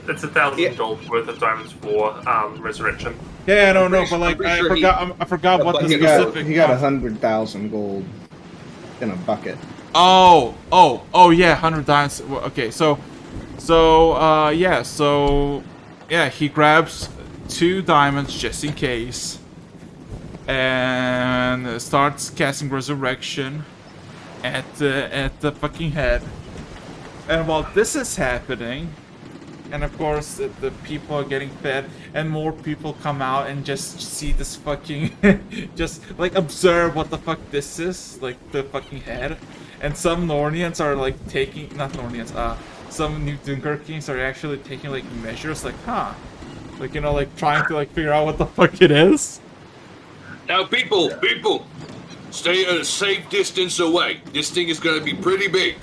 it's 1,000 gold worth of diamonds for resurrection. Yeah, no, but I forgot what the specific. He got 100,000 gold in a bucket. Oh, yeah, 100 diamonds. Okay, yeah, he grabs 2 diamonds just in case, and starts casting resurrection at the fucking head. And while this is happening, And of course, the people are getting fed, and more people come out and just see this fucking, just like observe what the fuck this is, like the fucking head. And some Nornians are like taking, not Nornians, some New Dunkirkings are actually taking like measures, like, like, you know, like trying to like figure out what the fuck it is. Now, people, stay at a safe distance away. This thing is gonna be pretty big.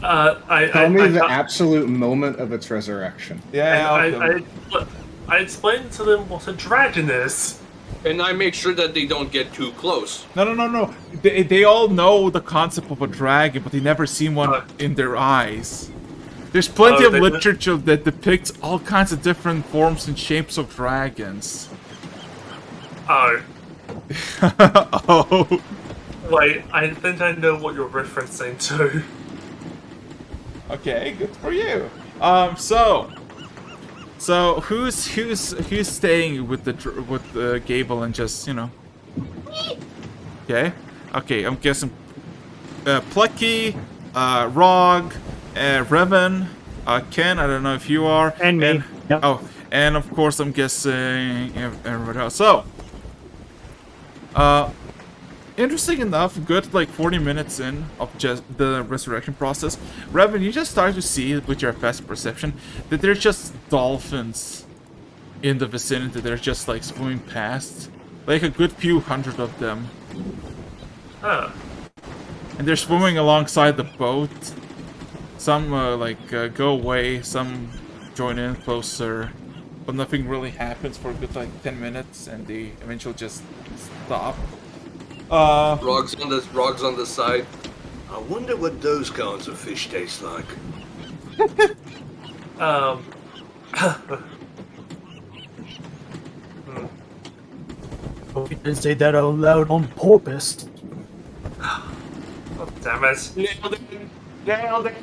Tell me the absolute moment of its resurrection. Yeah, I explained to them what a dragon is. And I make sure that they don't get too close. No. They all know the concept of a dragon, but they never seen one in their eyes. There's plenty of literature that depicts all kinds of different forms and shapes of dragons. Oh. Oh. Wait, I think I know what you're referencing to. Okay, good for you. So who's staying with the Gable and just, you know? Okay, I'm guessing Plucky, Rog, Revan, Ken. I don't know if you are, and me. Yep. Oh, and of course I'm guessing everybody else. So, interesting enough, good like 40 minutes in of just the resurrection process, Revan, you just start to see with your fast perception that there's just dolphins in the vicinity. They're just like swimming past, like a good few hundred of them. And they're swimming alongside the boat. Some go away, some join in closer, but nothing really happens for a good like 10 minutes, and they eventually just stop. Rog's on the side. I wonder what those kinds of fish taste like. Oh, you didn't say that out loud on purpose. Oh, damn it. Nailed it.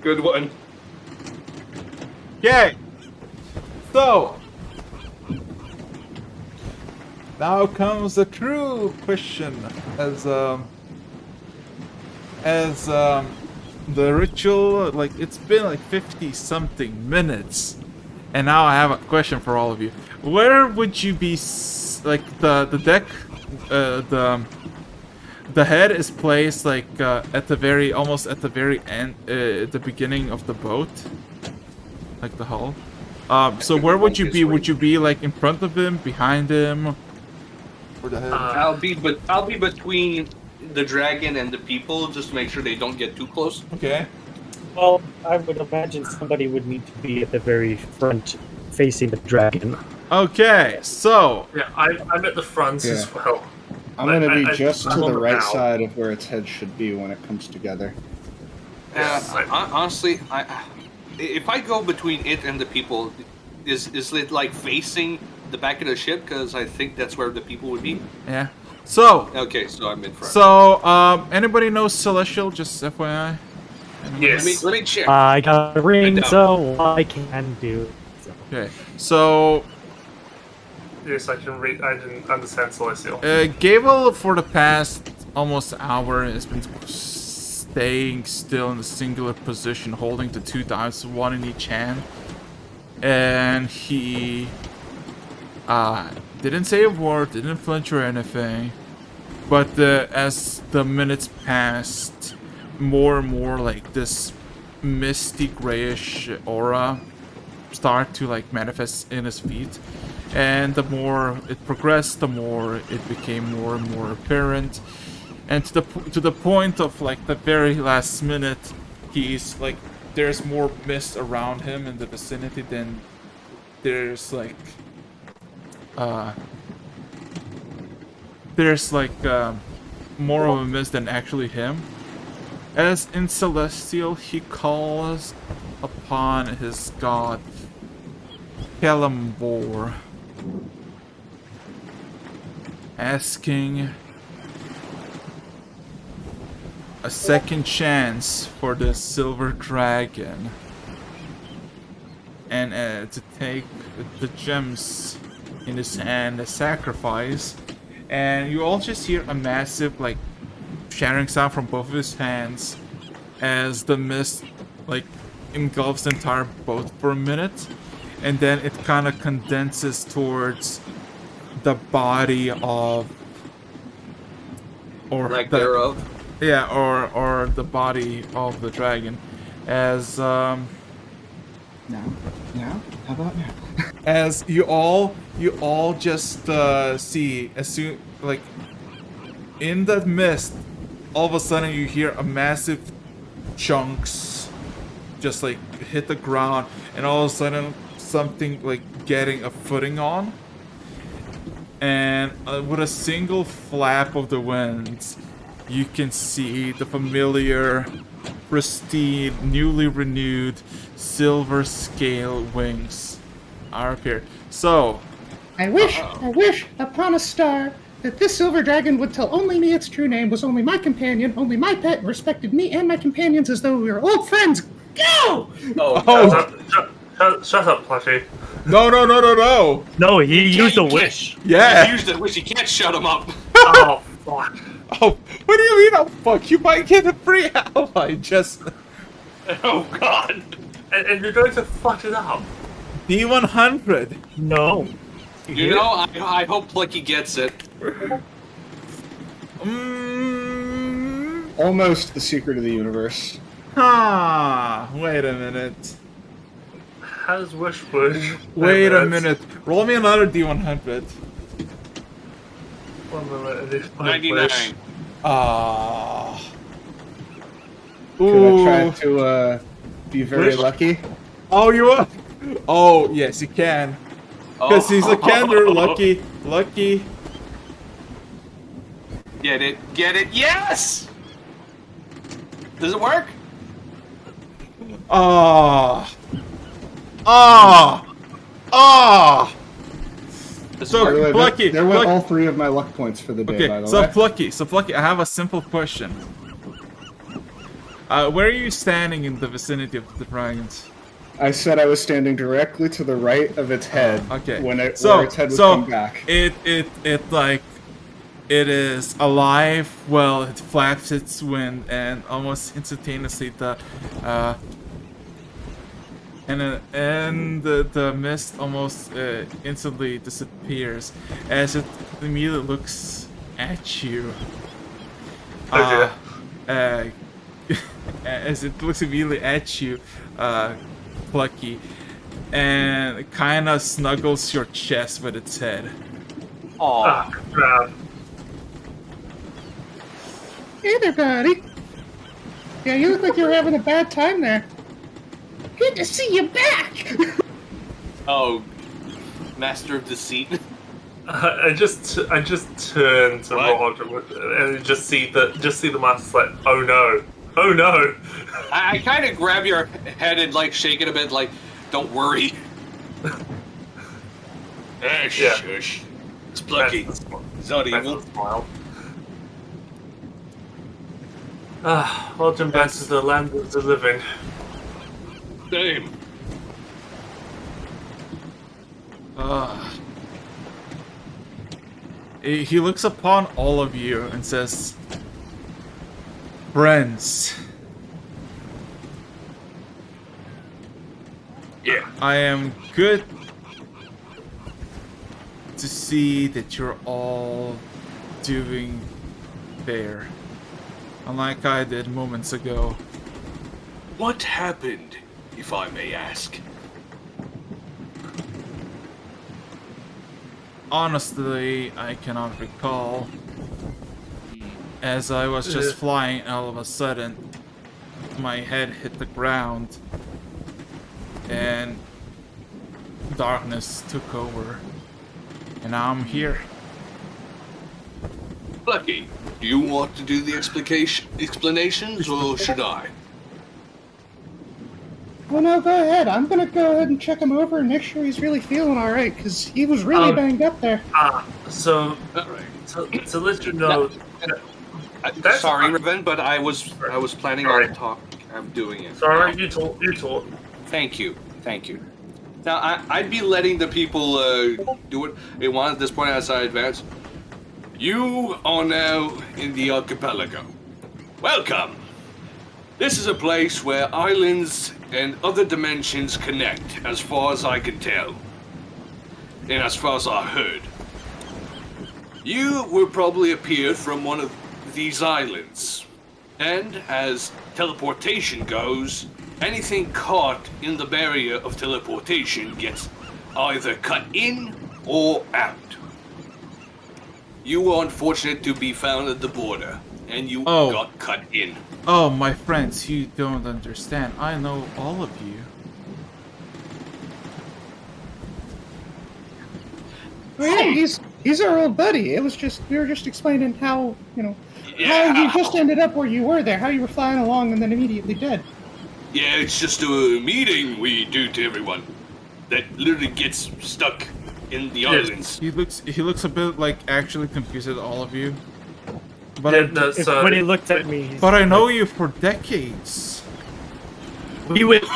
Good one. Yay! So, now comes the true question, as the ritual, like, it's been like 50-something minutes, and now I have a question for all of you. Where would you be, like, the deck, the head is placed, like, almost at the very end, at the beginning of the boat, like the hull. So where would you be? Would you be, like, in front of him, behind him? I'll be between the dragon and the people, just to make sure they don't get too close. Okay. Well, I would imagine somebody would need to be at the very front, facing the dragon. Okay, so yeah, I'm at the front as well. I'm gonna be just to the right side of where its head should be when it comes together. Honestly, if I go between it and the people, is it like facing the back of the ship? Because I think that's where the people would be. Yeah. So. Okay, so I'm in front. So, anybody knows Celestial? Just FYI. Yes. Let me check. I got a ring, so I can do. Okay. So. Yes, I can read. I didn't understand Celestial. Gable, for the past almost hour, has been staying still in a singular position, holding the two dice, one in each hand, and he didn't say a word, didn't flinch or anything. But as the minutes passed, more and more like this misty grayish aura started to like manifest in his feet. And the more it progressed, the more it became more and more apparent. And to the point of like the very last minute, he's like, there's more mist around him in the vicinity than there's like more of a mist than actually him. As in Celestial, he calls upon his god Kalambor, asking a second chance for the silver dragon, and to take the gems in his hand as sacrifice. And you all just hear a massive like shattering sound from both of his hands as the mist like engulfs the entire boat for a minute, and then it kind of condenses towards the body of, or Like thereof. yeah, or the body of the dragon, as Now, how about now? as you all just see, as soon, like, in that mist, all of a sudden you hear a massive chunks just like hit the ground, and all of a sudden something like getting a footing on, and with a single flap of the winds, you can see the familiar, pristine, newly renewed silver scale wings are appeared. So, I wish upon a star that this silver dragon would tell only me its true name, was only my companion, only my pet, and respected me and my companions as though we were old friends. Go! Shut up, Plushie. No. No, he used a wish. Yeah. He used a wish. You can't shut him up. Oh, fuck. Oh, what do you mean? Oh, fuck! You might get a free ally. Just Oh God. And you're going to fuck it up. D100. No. You know, I hope Plucky gets it. Almost the secret of the universe. Wait a minute. How's Wish? Wait a minute. Roll me another D100. 1 minute. It is my 99. wish. Could I try to be very lucky? Oh, you are? Oh, yes, you can. Because he's a Kender. Lucky. Get it. Yes! Does it work? So, Plucky. There went all 3 of my luck points for the day, by the way. Plucky, I have a simple question. Where are you standing in the vicinity of the dragons? I said I was standing directly to the right of its head. Okay. Where its head would come back. It is alive. Well, it flaps its wing, and almost instantaneously the mist almost instantly disappears as it immediately looks at you. As it looks immediately at you, Plucky, and it kind of snuggles your chest with its head. Aw. Crap. Hey there, buddy. Yeah, you look like you're having a bad time there. Good to see you back! Oh, master of deceit. I just turn to Roger and just see the master like, oh no. I kind of grab your head and like shake it a bit, like, don't worry. Shush. It's Plucky. It's not evil. Welcome back to the land of the living. Same. He looks upon all of you and says, friends. Yeah. I am good to see that you're all doing fair. Unlike I did moments ago. What happened, if I may ask? Honestly, I cannot recall. As I was just flying, and all of a sudden, my head hit the ground, and darkness took over, and now I'm here. Lucky, do you want to do the explanations, or should I? Well, no, go ahead. I'm gonna go ahead and check him over and make sure he's really feeling alright, because he was really banged up there. So, to let you know... Sorry, Raven, but I was planning on I'm doing it. Sorry, you talk. Thank you. Now, I'd be letting the people do what they want at this point as I advance. You are now in the archipelago. Welcome. This is a place where islands and other dimensions connect, as far as I can tell. And as far as I heard. You will probably appear from one of these islands. And as teleportation goes, anything caught in the barrier of teleportation gets either cut in or out. You were unfortunate to be found at the border, and you got cut in. Oh, my friends, you don't understand. I know all of you. Well, yeah, he's our old buddy. It was just we were just explaining how how you just ended up where you were there, how you were flying along and then immediately dead. Yeah, it's just a meeting we do to everyone that literally gets stuck in the islands. He looks a bit like actually confused at all of you. But when he looked at me, but I know you for decades. We went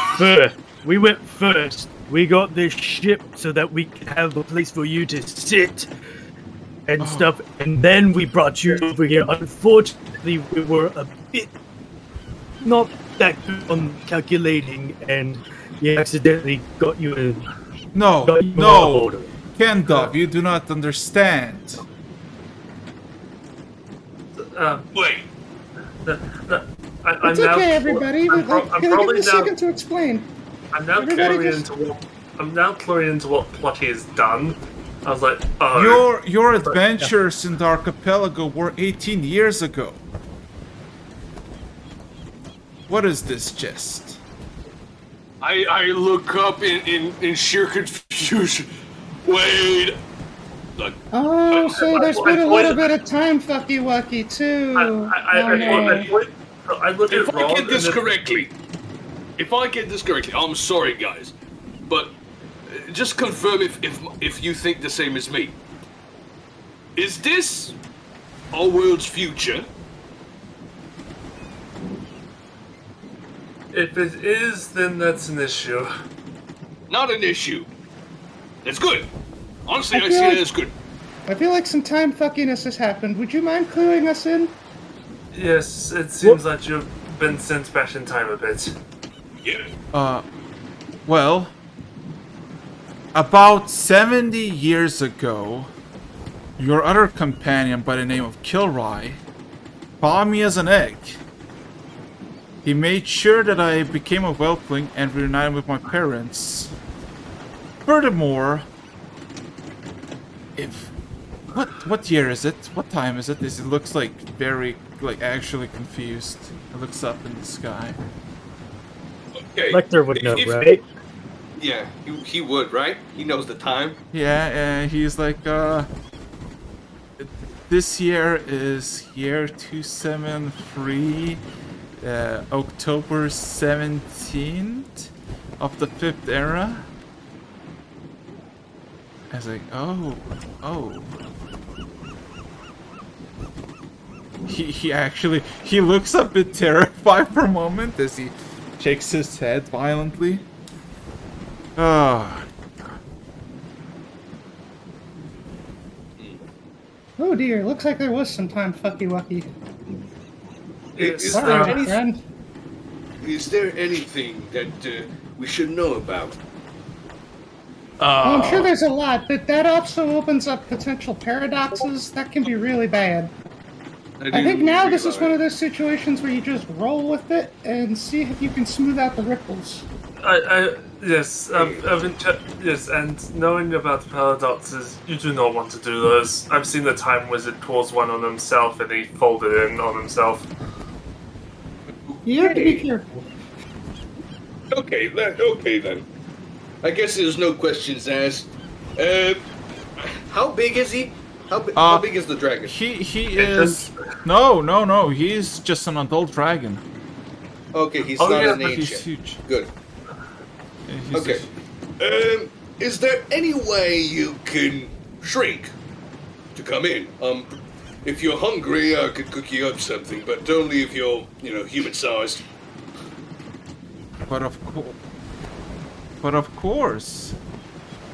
first. We got this ship so that we could have a place for you to sit and stuff, and then we brought you over here. Unfortunately, we were a bit not that good on calculating, and we accidentally got you in. No, Kendov, you do not understand. Wait. It's okay, everybody. Can I give you a second to explain? I'm now cluing into what Plucky has done. I was like, oh. Your adventures in the archipelago were 18 years ago. What is this just? I look up in sheer confusion. Wait. Look. Oh, so there's been a little bit of time fucky-wucky, too. I look at If I get this correctly, I'm sorry, guys, but just confirm if you think the same as me. Is this our world's future? If it is, then that's an issue. Not an issue. It's good. Honestly, I see it as good. I feel like some time fuckiness has happened. Would you mind cluing us in? Yes, it seems like you've been sent back in time a bit. Yeah. Well, about 70 years ago, your other companion by the name of Kilrai bought me as an egg. He made sure that I became a whelpling and reunited with my parents. Furthermore, what year is it? What time is it? It looks like very actually confused. It looks up in the sky. Okay. Lecter would know, right? Yeah, he would, right? He knows the time. Yeah, he's like, this year is year 273, October 17th of the 5th era. I was like, oh. He looks a bit terrified for a moment as he shakes his head violently. Oh dear, looks like there was some time fucky-wucky. Is there anything that we should know about? Well, I'm sure there's a lot, but that also opens up potential paradoxes that can be really bad. I think now this is one of those situations where you just roll with it and see if you can smooth out the ripples. Yes, yes, and knowing about the paradoxes, you do not want to do those. I've seen the Time Wizard pause one on himself and he folded in on himself. You have to be careful. Okay then. I guess there's no questions asked. How big is he? How big is the dragon? He is... No, he's just an adult dragon. Okay, he's not an ancient. He's huge. Good. Yeah, okay. Is there any way you can shrink to come in? If you're hungry, I could cook you up something, but only if you're, human-sized. But of course.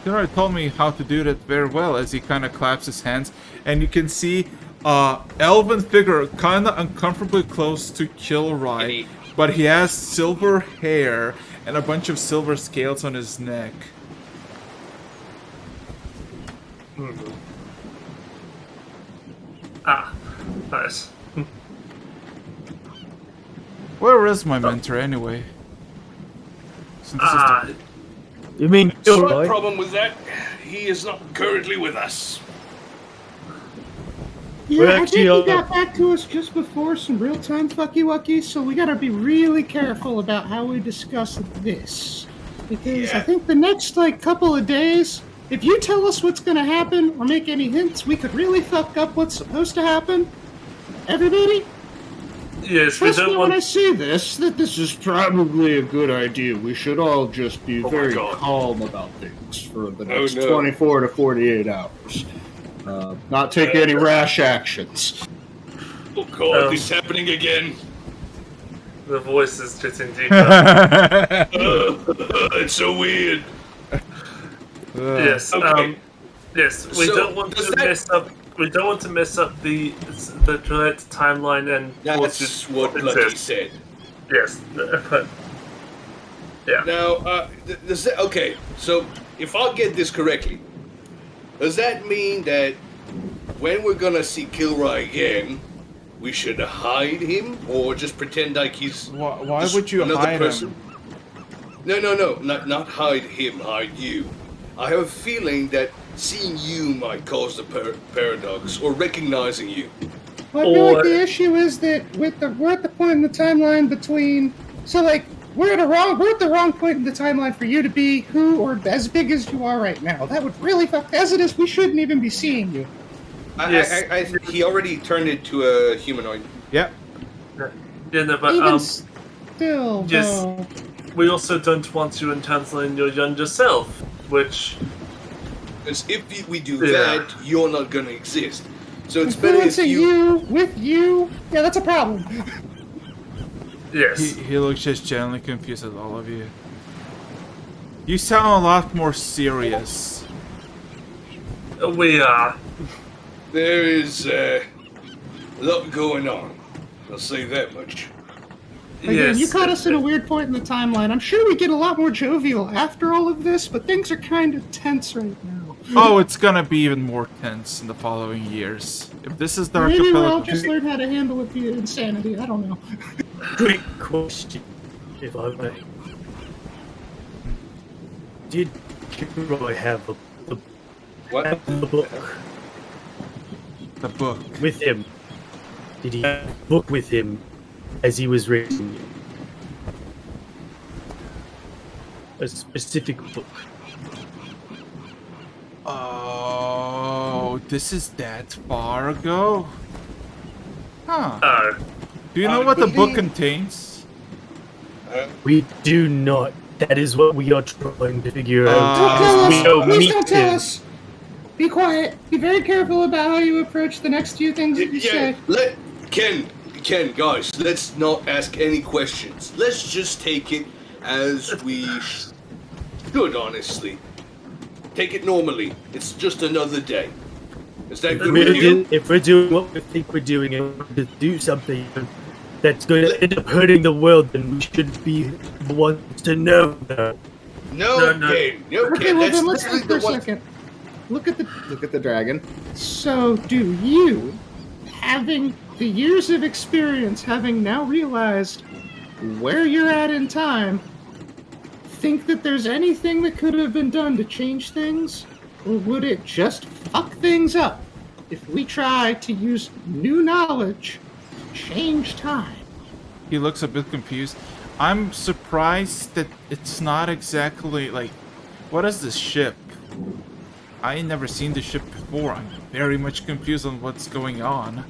Kilrai told me how to do that very well as he kind of claps his hands, and you can see elven figure kind of uncomfortably close to Kilrai, but he has silver hair and a bunch of silver scales on his neck. Ah, nice. Where is my mentor anyway? Since this is the... You mean Slight problem with that. He is not currently with us. Yeah, I think he got back to us just before some real-time fucky-wucky, so we gotta be really careful about how we discuss this. Because I think the next, couple of days, if you tell us what's gonna happen or make any hints, we could really fuck up what's supposed to happen. Everybody? Yes, trust me when I say this, that this is probably a good idea. We should all just be very calm about things for the next 24 to 48 hours. Not take any rash actions. Oh god, this is happening again. The voice is getting deeper. It's so weird. Yes. Okay. Yes. We don't want to mess up. We don't want to mess up the correct timeline and. That's what Lucky said. Yes, but yeah. Now, okay. So, if I get this correctly, does that mean that when we're gonna see Kilrai again, we should hide him or just pretend like he's why would you another hide person? him? No, not hide him, hide you. I have a feeling that seeing you might cause the paradox, or recognizing you. Well, I feel like the issue is that we're at the point in the timeline between. So, we're at the wrong point in the timeline for you to be who or as big as you are right now. That would really fuck. As it is, we shouldn't even be seeing you. I he already turned into a humanoid. Yep. Yeah, no, but even still, yes. though. We also don't want you encountering your younger self, which. Because if we do that, you're not gonna exist. So it's better if with you. Yeah, that's a problem. Yes. He looks just generally confused at all of you. You sound a lot more serious. We are. There is a lot going on. I'll say that much. Again, you caught us in a weird point in the timeline. I'm sure we get a lot more jovial after all of this, but things are kind of tense right now. Oh, it's gonna be even more tense in the following years. If this is the Archipelago... Maybe we'll just learn how to handle with the insanity. I don't know. Great question, if I may. Did Kilrai have the book? The book. With him? Did he have the book with him as he was reading it? A specific book. Oh, this is that far ago? Huh. Do you know what the book contains? We do not. That is what we are trying to figure out. Don't tell us! We don't Please meet don't tell him. us! Be quiet. Be very careful about how you approach the next few things that you say. Ken, guys, let's not ask any questions. Let's just take it as we should, honestly. Take it normally. It's just another day. Is that good with you? If we're doing what we think we're doing and we're to do something that's going to end up hurting the world, then we should be the ones to know that. No. Okay, well then let's think for a second. Look at the dragon. So, do you, having the years of experience, having now realized where you're at in time, think that there's anything that could have been done to change things? Or would it just fuck things up if we try to use new knowledge to change time? He looks a bit confused. I'm surprised that it's not exactly what is this ship? I ain't never seen the ship before. I'm very much confused on what's going on.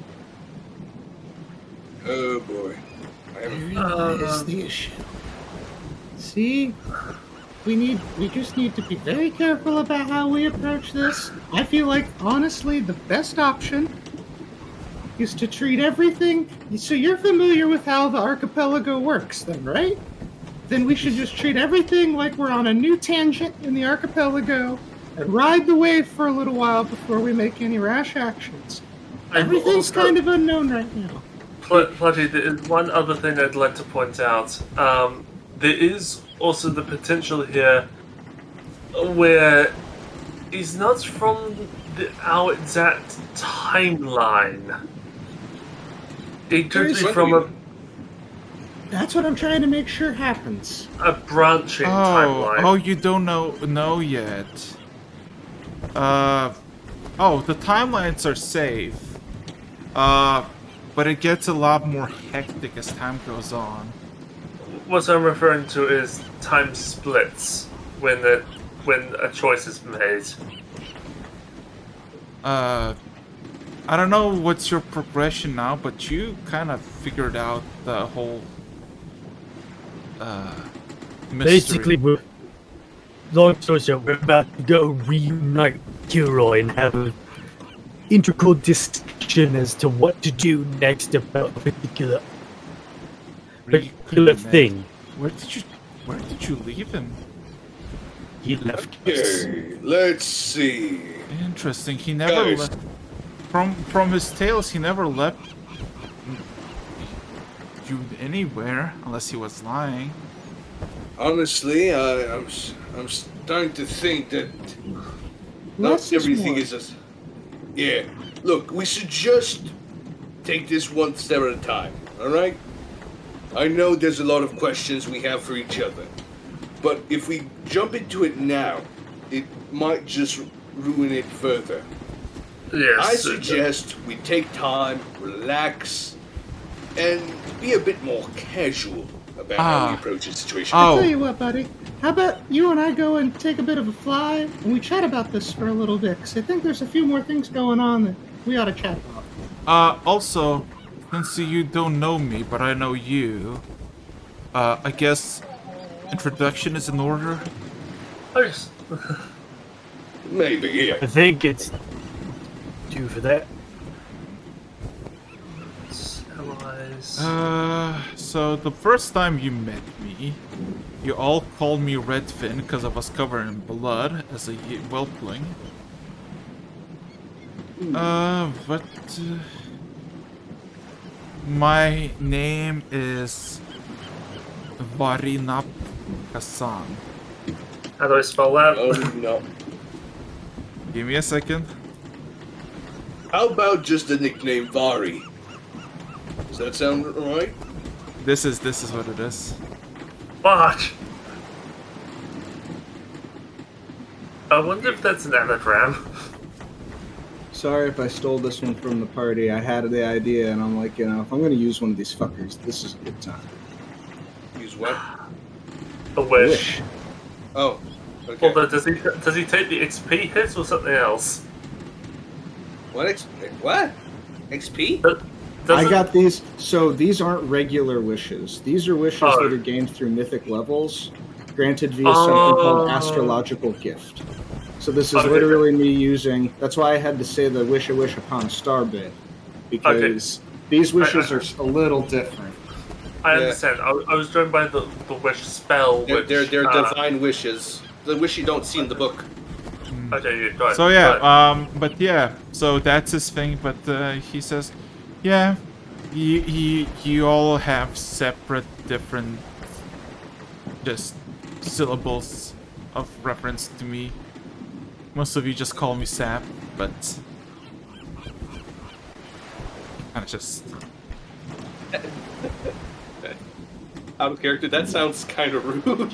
Oh boy. That is the issue. See? We just need to be very careful about how we approach this. I feel like, honestly, the best option is to treat everything... So you're familiar with how the archipelago works, then, right? Then we should just treat everything like we're on a new tangent in the archipelago and ride the wave for a little while before we make any rash actions. Everything's kind of unknown right now. Plucky, there is one other thing I'd like to point out. There is also the potential here where he's not from our exact timeline. It could be from That's what I'm trying to make sure happens. a branching timeline. Oh, you don't know yet. The timelines are safe. But it gets a lot more hectic as time goes on. What I'm referring to is time splits when a choice is made. I don't know what's your progression now, but you kind of figured out the whole mystery. Basically, long story short, we're about to go reunite Kilrai and have an integral discussion as to what to do next about a particular thing. Where did you leave him? He left us. Okay, let's see. Interesting. He never left. From his tales, he never left you anywhere, unless he was lying. Honestly, I'm starting to think that not everything is as... Yeah, look, we should just take this one step at a time, alright? I know there's a lot of questions we have for each other, but if we jump into it now, it might just ruin it further. Yes. I suggest we take time, relax, and be a bit more casual about how we approach the situation. I'll tell you what, buddy. How about you and I go and take a bit of a fly, and we chat about this for a little bit, because I think there's a few more things going on that we ought to chat about. Also, since you don't know me, but I know you, I guess introduction is in order? Oh, yes. Maybe, yeah. I think it's due for that. So the first time you met me, you all called me Redfin because I was covered in blood as a whelpling. My name is Varinap Kasan. How do I spell that? Oh, no. Give me a second. How about just the nickname Vari? Does that sound right? This is what it is. Fuck! I wonder if that's an anagram. Sorry if I stole this one from the party. I had the idea, and I'm like, if I'm going to use one of these fuckers, this is a good time. Use what? A wish. Oh, okay. Well, does he take the XP hits or something else? What XP? I got these. So these aren't regular wishes. These are wishes that are gained through mythic levels, granted via something called astrological gift. So this is literally me using. That's why I had to say the wish a wish upon a star bit, because these wishes are a little different. I understand. I was going by the wish spell. They're divine wishes. The wish you don't see in the book. Okay, go ahead. So yeah, but yeah, so that's his thing. But he says, yeah, you all have separate, different, just syllables of reference to me. Most of you just call me Sap, but kind of just Out of character. That sounds kind of rude.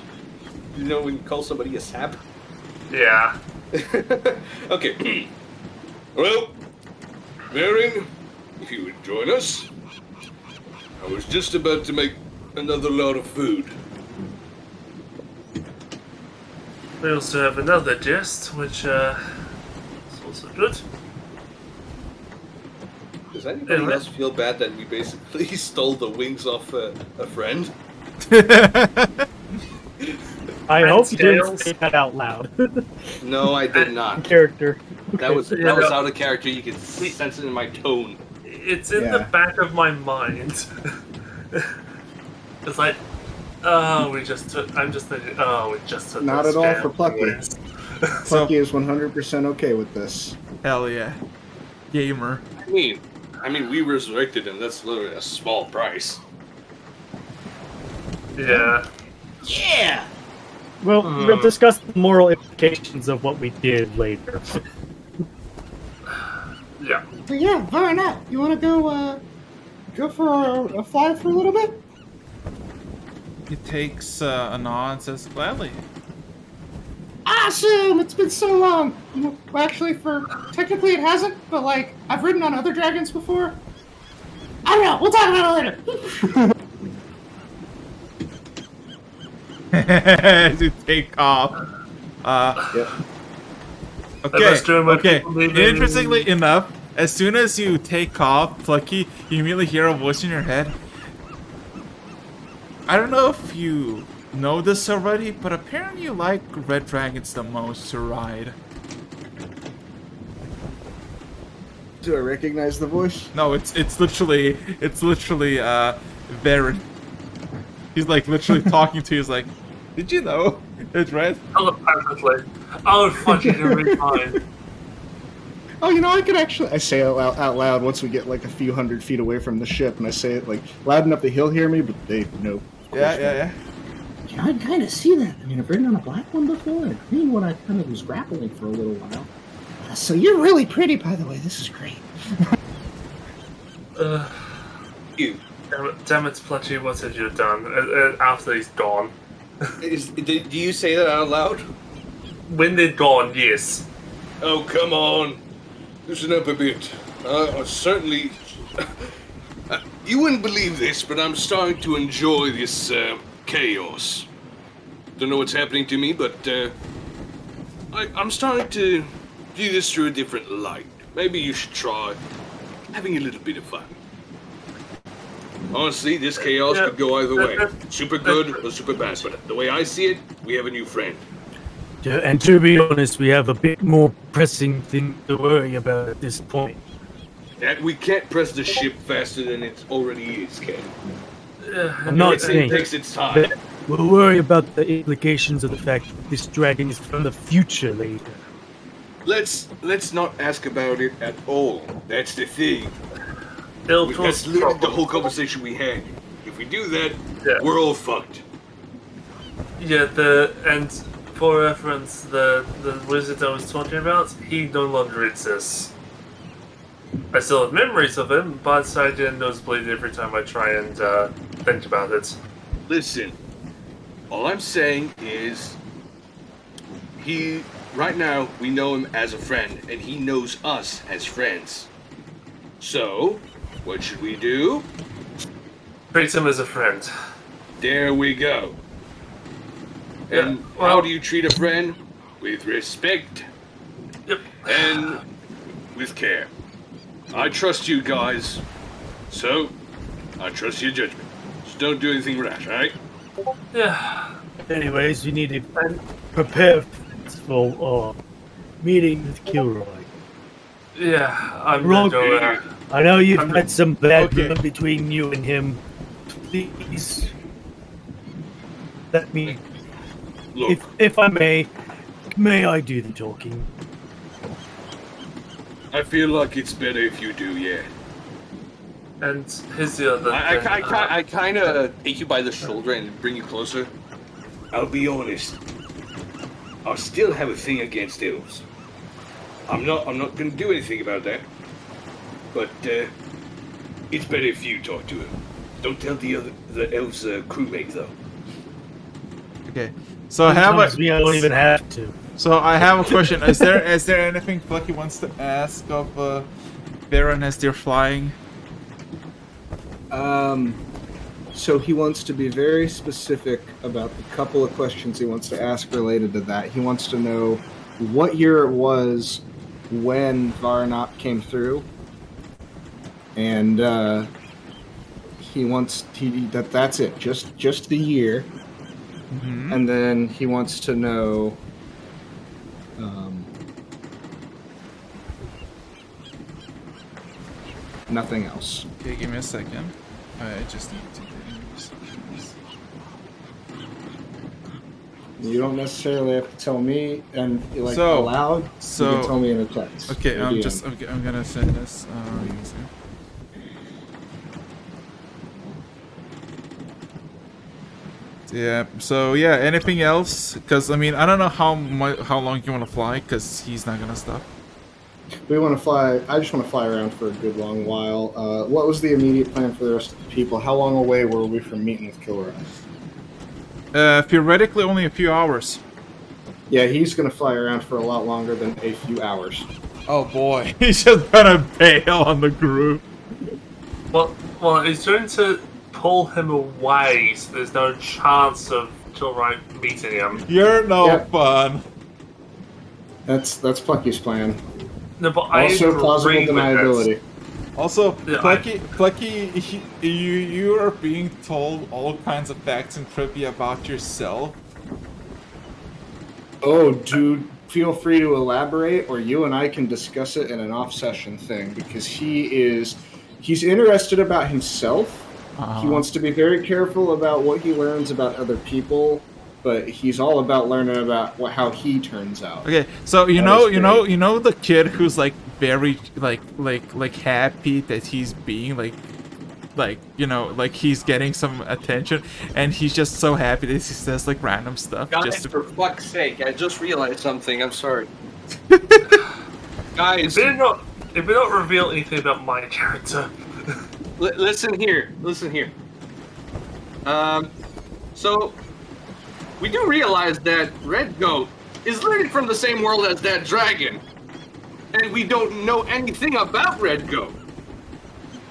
You know when you call somebody a Sap? Yeah. Okay. Well, Varin, if you would join us. I was just about to make another lot of food. We also have another gist, which is also good. Does anybody else feel bad that we basically stole the wings off a friend? I hope you didn't say that out loud. No, I did not. Character. That was out of character. You could sense it in my tone. It's in the back of my mind. It's like, oh, we just took. I'm just thinking, oh, we just took. Not at all for Plucky. So, Plucky is 100% okay with this. hell yeah, gamer. I mean, I mean, we resurrected him. That's literally a small price. Yeah. Yeah. Well, we'll discuss the moral implications of what we did later. Yeah. But yeah, Varna, you want to go for a fly for a little bit? He takes a nod and says, gladly. Awesome! It's been so long. Well, actually, technically it hasn't, but like I've ridden on other dragons before. I don't know. We'll talk about it later. To take off. Yep. Okay. Interestingly enough, as soon as you take off, Plucky, you immediately hear a voice in your head. I don't know if you know this already, but apparently you like red dragons the most to ride. Do I recognize the voice? No, it's literally Varen. He's like literally talking to you. He's like, did you know it's red? Telepathically. Oh, fucking every time. Oh, you know, I could actually... I say it out loud once we get like a few hundred feet away from the ship, and I say it like loud enough that he'll hear me, but they know. Yeah. Yeah, I kind of see that. I mean, I've ridden on a black one before, and green one I kind of was grappling for a little while. So you're really pretty, by the way. This is great. You. Damn it, Pletchy, what have you done after he's gone? Do you say that out loud? When they're gone, yes. Oh, come on. Listen up a bit. Certainly... you wouldn't believe this, but I'm starting to enjoy this chaos. Don't know what's happening to me, but I'm starting to view this through a different light. Maybe you should try having a little bit of fun. Honestly, this chaos could go either way. Super good or super bad, but the way I see it, we have a new friend. And to be honest, we have a bit more pressing thing to worry about at this point. And we can't press the ship faster than it already is, Ken. I'm not saying it takes its time. We'll worry about the implications of the fact that this dragon is from the future later. Let's not ask about it at all. That's the thing. That's literally the whole conversation we had. If we do that, we're all fucked. Yeah, and for reference, the wizard I was talking about, he no longer exists. I still have memories of him, but I get nosebleed every time I try and think about it. Listen, all I'm saying is, right now, we know him as a friend, and he knows us as friends. So, what should we do? Treat him as a friend. There we go. And how do you treat a friend? With respect. Yep. And with care. I trust you guys, so I trust your judgment. Just don't do anything rash, alright? Yeah. Anyways, we need to prepare for our meeting with Kilrai. Yeah, I'm gonna go there. I know you've had some bad blood between you and him. Please, let me. Look. If I may I do the talking? I feel like it's better if you do, yeah. And here's the other thing. I kind of take you by the shoulder and bring you closer. I'll be honest. I still have a thing against elves. I'm not going to do anything about that. But it's better if you talk to him. Don't tell the elves' crewmate though. Okay. So I have we don't even have to. So I have a question. Is there anything Plucky wants to ask of Varen as they're flying? So he wants to be very specific about the couple of questions he wants to ask related to that. He wants to know what year it was when Varnop came through, and he wants that's it, just the year, and then he wants to know. Nothing else. Okay, give me a second. I just need to. You don't necessarily have to tell me and aloud. So you can tell me in a text. Okay, I'm gonna send this user. Yeah. So yeah. Anything else? Because I mean, I don't know how long you want to fly. Because he's not gonna stop. We want to fly. I just want to fly around for a good long while. What was the immediate plan for the rest of the people? How long away were we from meeting with Kilrai? Theoretically, only a few hours. Yeah, he's going to fly around for a lot longer than a few hours. Oh boy, he's just gonna bail on the group. Well, he's going to pull him away, so there's no chance of Kilrai meeting him. You're no fun. That's Plucky's plan. No, but also plausible deniability. Also, Plucky, you are being told all kinds of facts and trivia about yourself. Oh, dude, feel free to elaborate, or you and I can discuss it in an off-session thing, because he's interested about himself. He wants to be very careful about what he learns about other people, but he's all about learning about how he turns out. Okay, so you know the kid who's like very like happy that he's being like he's getting some attention, and he's just so happy that he says like random stuff. Guys, just for fuck's sake, I just realized something. I'm sorry. Guys, if we don't reveal anything about my character. Listen here. So we do realize that Red Goat is literally from the same world as that dragon, and we don't know anything about Red Goat.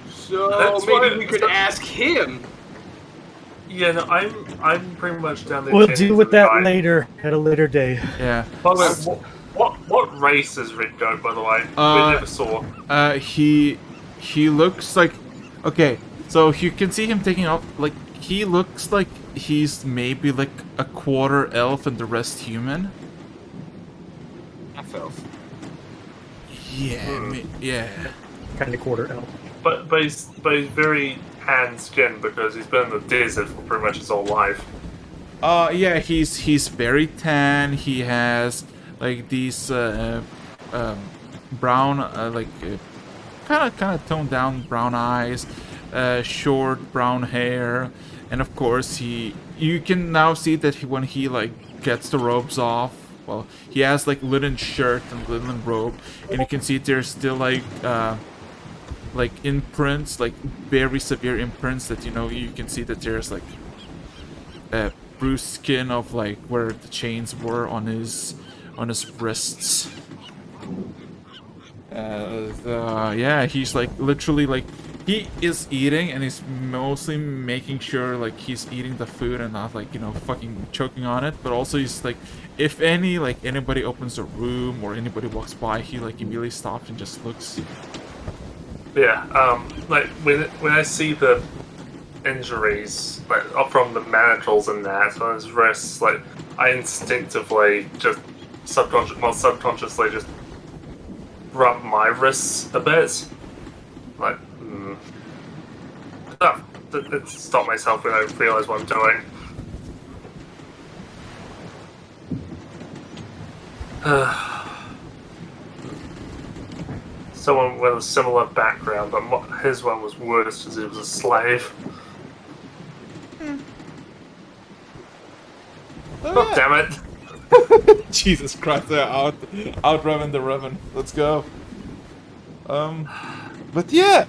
So maybe we could ask him. Yeah, no, I'm pretty much down there. We'll deal with that later, at a later day. Yeah. By the way, what race is Red Goat, by the way? We never saw. He looks like... Okay, so you can see him taking off, like, he looks like he's maybe like a quarter elf and the rest human. Half elf. Yeah, yeah. Kind of quarter elf. But he's very tan-skinned because he's been in the desert for pretty much his whole life. Yeah, he's very tan. He has like these brown, kind of toned down brown eyes, short brown hair, and of course you can now see that when he like gets the robes off, well, he has like linen shirt and linen robe, and you can see there's still like imprints, like very severe imprints that you can see that there's like bruised skin of like where the chains were on his wrists. Yeah, he's like literally like he is eating, and he's mostly making sure like he's eating the food and not like fucking choking on it. But also he's like, if anybody opens a room or anybody walks by, he like immediately stops and just looks. Yeah, like when I see the injuries like up from the manacles and that on his wrists, like I instinctively just subconsciously just rub my wrists a bit, like to stop myself when I realize what I'm doing. Someone with a similar background, but his one was worse because he was a slave. Oh, damn it! Jesus Christ, they're outrunning the Revan. Let's go. But yeah,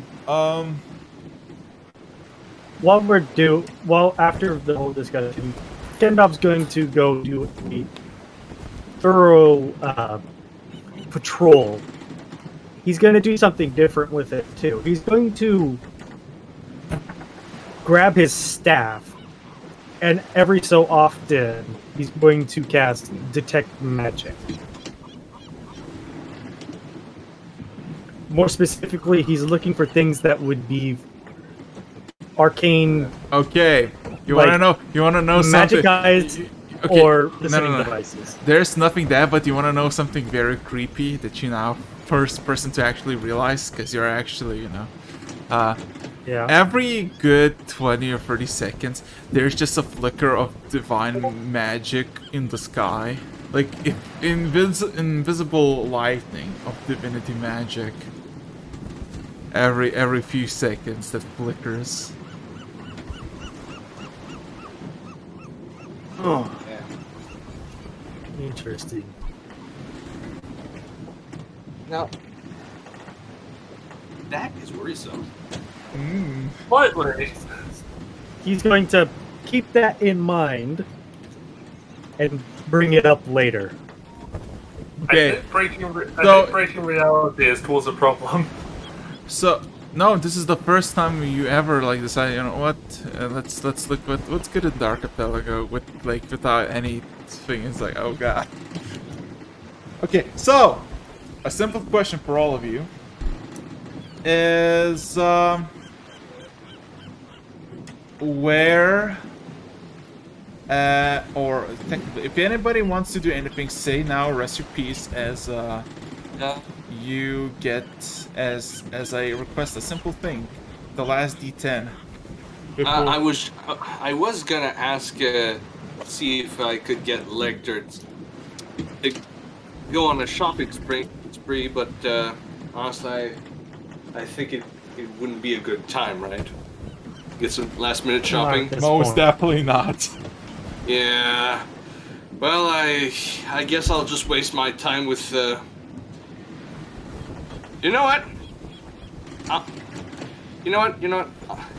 after the whole discussion, Kendov's going to go do a thorough patrol. He's going to do something different with it too. He's going to grab his staff, and every so often he's going to cast Detect Magic. More specifically, he's looking for things that would be arcane. Okay, you want to know magic something? Eyes or listening devices. There's nothing there, but you want to know something very creepy that you now first person to actually realize, because you're actually yeah. Every good 20 or 30 seconds, there's just a flicker of divine magic in the sky. Like invisible lightning of divinity magic. Every few seconds that flickers. Oh, Yeah. interesting. Now, that is worrisome. What? Larry? He's going to keep that in mind and bring it up later. Okay. I think breaking reality is towards a problem. So no, this is the first time you ever like decide. You know what? Let's look what's good in the archipelago with like without anything. It's like, oh god. Okay, so a simple question for all of you is where or technically, if anybody wants to do anything, say now. Rest your peace as you get as I request a simple thing, the last D10. I was gonna ask, see if I could get Lecter to go on a shopping spree, but honestly, I think it wouldn't be a good time, right? Get some last minute shopping. Most definitely not. Yeah. Well, I guess I'll just waste my time with. You know what? You know what?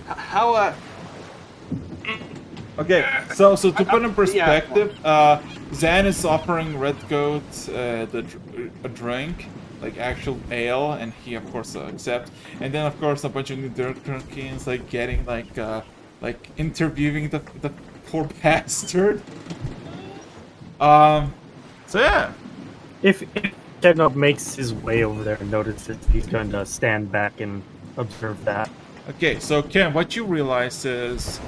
How Okay, so to put in perspective, Zan is offering Red Goat a drink, like actual ale, and he of course accepts. And then of course a bunch of new Durkins like getting like interviewing the poor bastard. So yeah. If Kevin makes his way over there and notices, he's going to stand back and observe that. Okay, so Ken, what you realize is,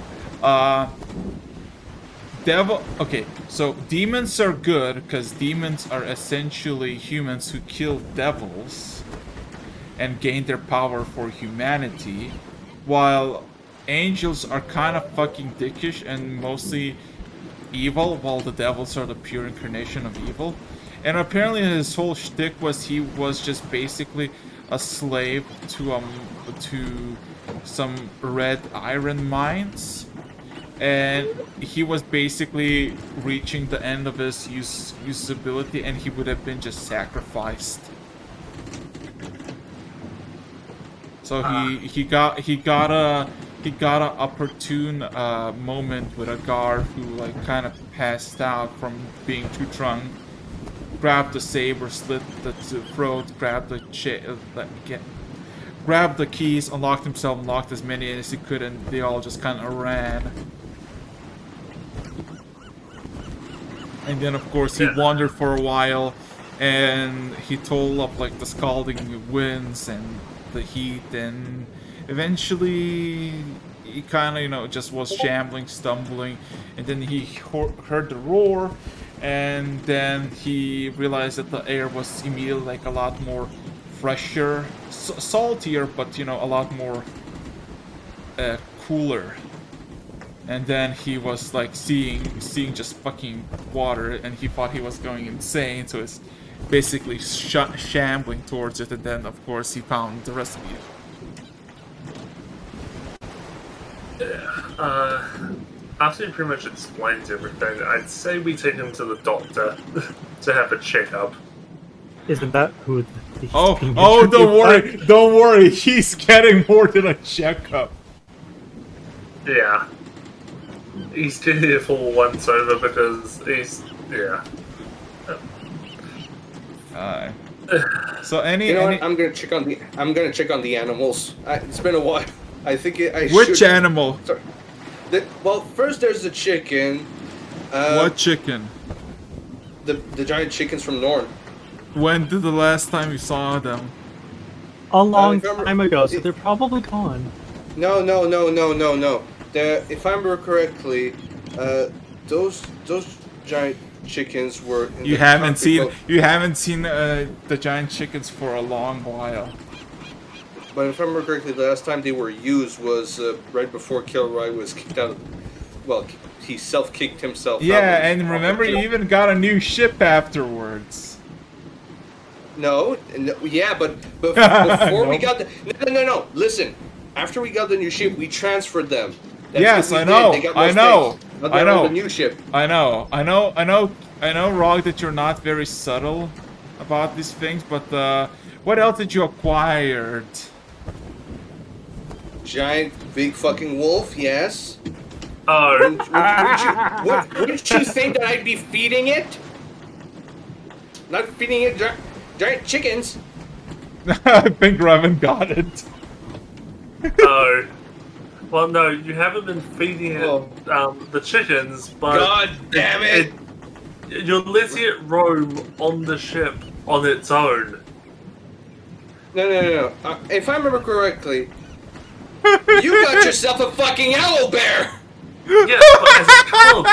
okay, so demons are good because demons are essentially humans who kill devils and gain their power for humanity, while angels are kind of fucking dickish and mostly evil, while the devils are the pure incarnation of evil. And apparently his whole shtick was he was just basically a slave to some red iron mines, and he was basically reaching the end of his usability, and he would have been just sacrificed. So he got a opportune moment with a guard who like kind of passed out from being too drunk. Grabbed the saber, slit the throat, grabbed the grabbed the keys, unlocked himself, unlocked as many as he could, and they all just kind of ran. And then, of course, he wandered for a while, and he told of like the scalding winds and the heat, and eventually he kind of, just was shambling, stumbling, and then he heard the roar. And then he realized that the air was immediately like a lot more fresher, saltier, but a lot more cooler. And then he was like seeing just fucking water, and he thought he was going insane, so it's basically shambling towards it. And then of course he found the rest of you. Yeah. After you pretty much explained everything, I'd say we take him to the doctor to have a checkup. Isn't that who? Oh! Don't worry. He's getting more than a checkup. Yeah, he's here for once over because So what? I'm gonna check on the animals. It's been a while. I think Which animal? Sorry. Well, first there's the chicken. What chicken? The giant chickens from Norn. When did the last time you saw them? A long time ago, so they're probably gone. No. If I remember correctly, those giant chickens were. You haven't seen the giant chickens for a long while. But if I remember correctly, the last time they were used was right before Kilrai was kicked out of. Well, he self-kicked himself out. Yeah, and remember, he even got a new ship afterwards. No, yeah, but before we got the... No. Listen, after we got the new ship, we transferred them. Yes, I know. I know. The new ship. I know, Rog, that you're not very subtle about these things, but what else did you acquire? Giant, big fucking wolf, yes. Oh. Wouldn't you think that I'd be feeding it? Not feeding it giant chickens. I think Revan got it. Oh. Well, no, you haven't been feeding it the chickens, but... God damn it! You're letting it roam on the ship on its own. No. If I remember correctly, you got yourself a fucking owl bear! Yeah, but as a cub.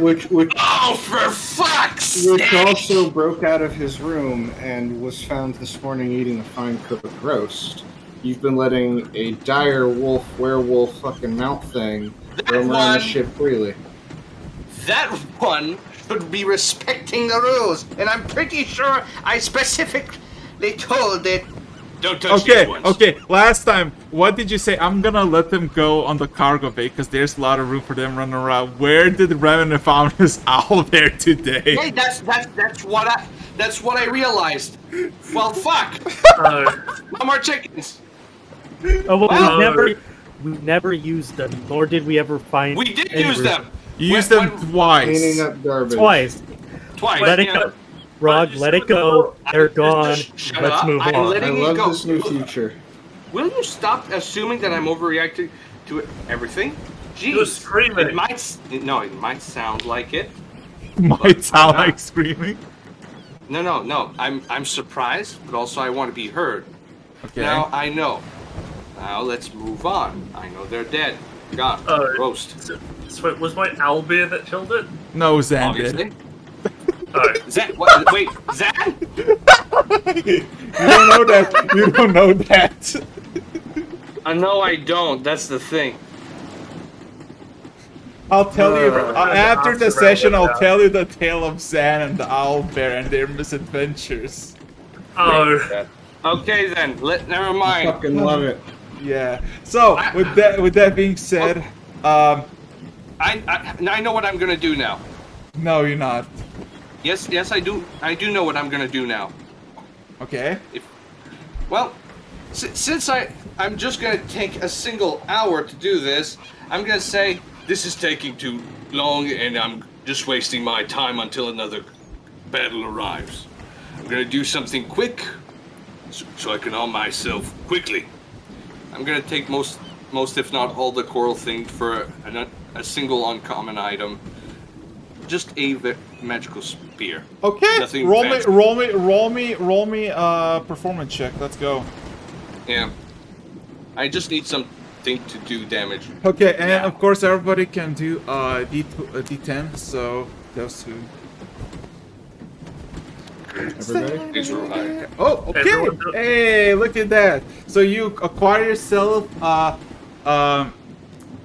Which Oh, for fuck's sake! which also broke out of his room and was found this morning eating a fine cooked roast. You've been letting a dire wolf, werewolf fucking mount thing roam around the ship freely. That one should be respecting the rules, and I'm pretty sure I specifically told it. Don't touch these ones. Okay, last time, what did you say? I'm gonna let them go on the cargo bay because there's a lot of room for them running around. Where did Revan found his owl there today? Hey, that's what I realized. Well, fuck. No more chickens. Oh, well, we never used them, nor did we ever find. We did use them. You used them twice. Cleaning up garbage. Twice. Let it go. Rod, let it go. They're gone. Let's move on. I love this new future. Will you stop assuming that I'm overreacting to everything? Jeez. You're screaming. It might sound like it. Might sound like screaming. No. I'm surprised, but also I want to be heard. Okay. Now I know. Now let's move on. I know they're dead. Gone. Roast. So was my owlbear that killed it? No, Zan did. Zan? What? Wait, Zan? You don't know that. You don't know that. No, I don't. That's the thing. I'll tell you after the session. I'll tell you the tale of Zan and the owlbear and their misadventures. Oh. Okay then. Never mind. I fucking love it. Yeah. So with that being said, I know what I'm gonna do now. No, you're not. Yes, I do. I do know what I'm gonna do now. Okay. Since I'm just gonna take a single hour to do this, I'm gonna say this is taking too long, and I'm just wasting my time until another battle arrives. I'm gonna do something quick, so I can arm myself quickly. I'm gonna take most if not all the coral things for a single uncommon item. Just a magical spear. Okay. Nothing roll fancy. me performance check. Let's go. Yeah. I just need something to do damage. Okay, and of course everybody can do D10. So those two. Everybody? Oh, okay. Hey, look at that. So you acquire yourself a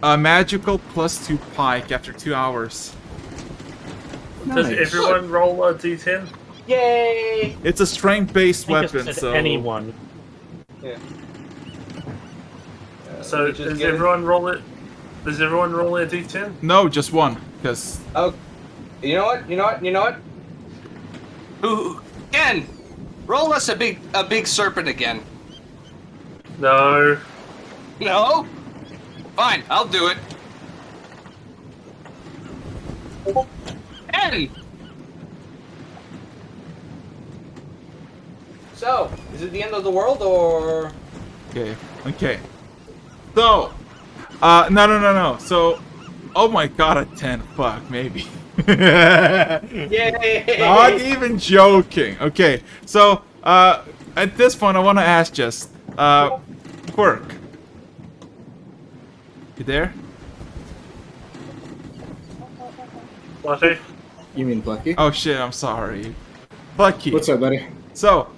magical +2 pike after 2 hours. Does everyone roll a d10? Yay! It's a strength-based weapon, so anyone. Yeah. So does everyone roll it? Does everyone roll a d10? No, just one, because. Oh, you know what? Who? Again, roll us a big serpent again. No. No? Fine, I'll do it. 10! So, is it the end of the world, or...? Okay. So, no. So, oh my god, a 10. Fuck, maybe. Yay! Not even joking. Okay, so, at this point, I want to ask just, Quirk. You there? Plucky? You mean Plucky? Oh shit, I'm sorry. Plucky. What's up, buddy? So,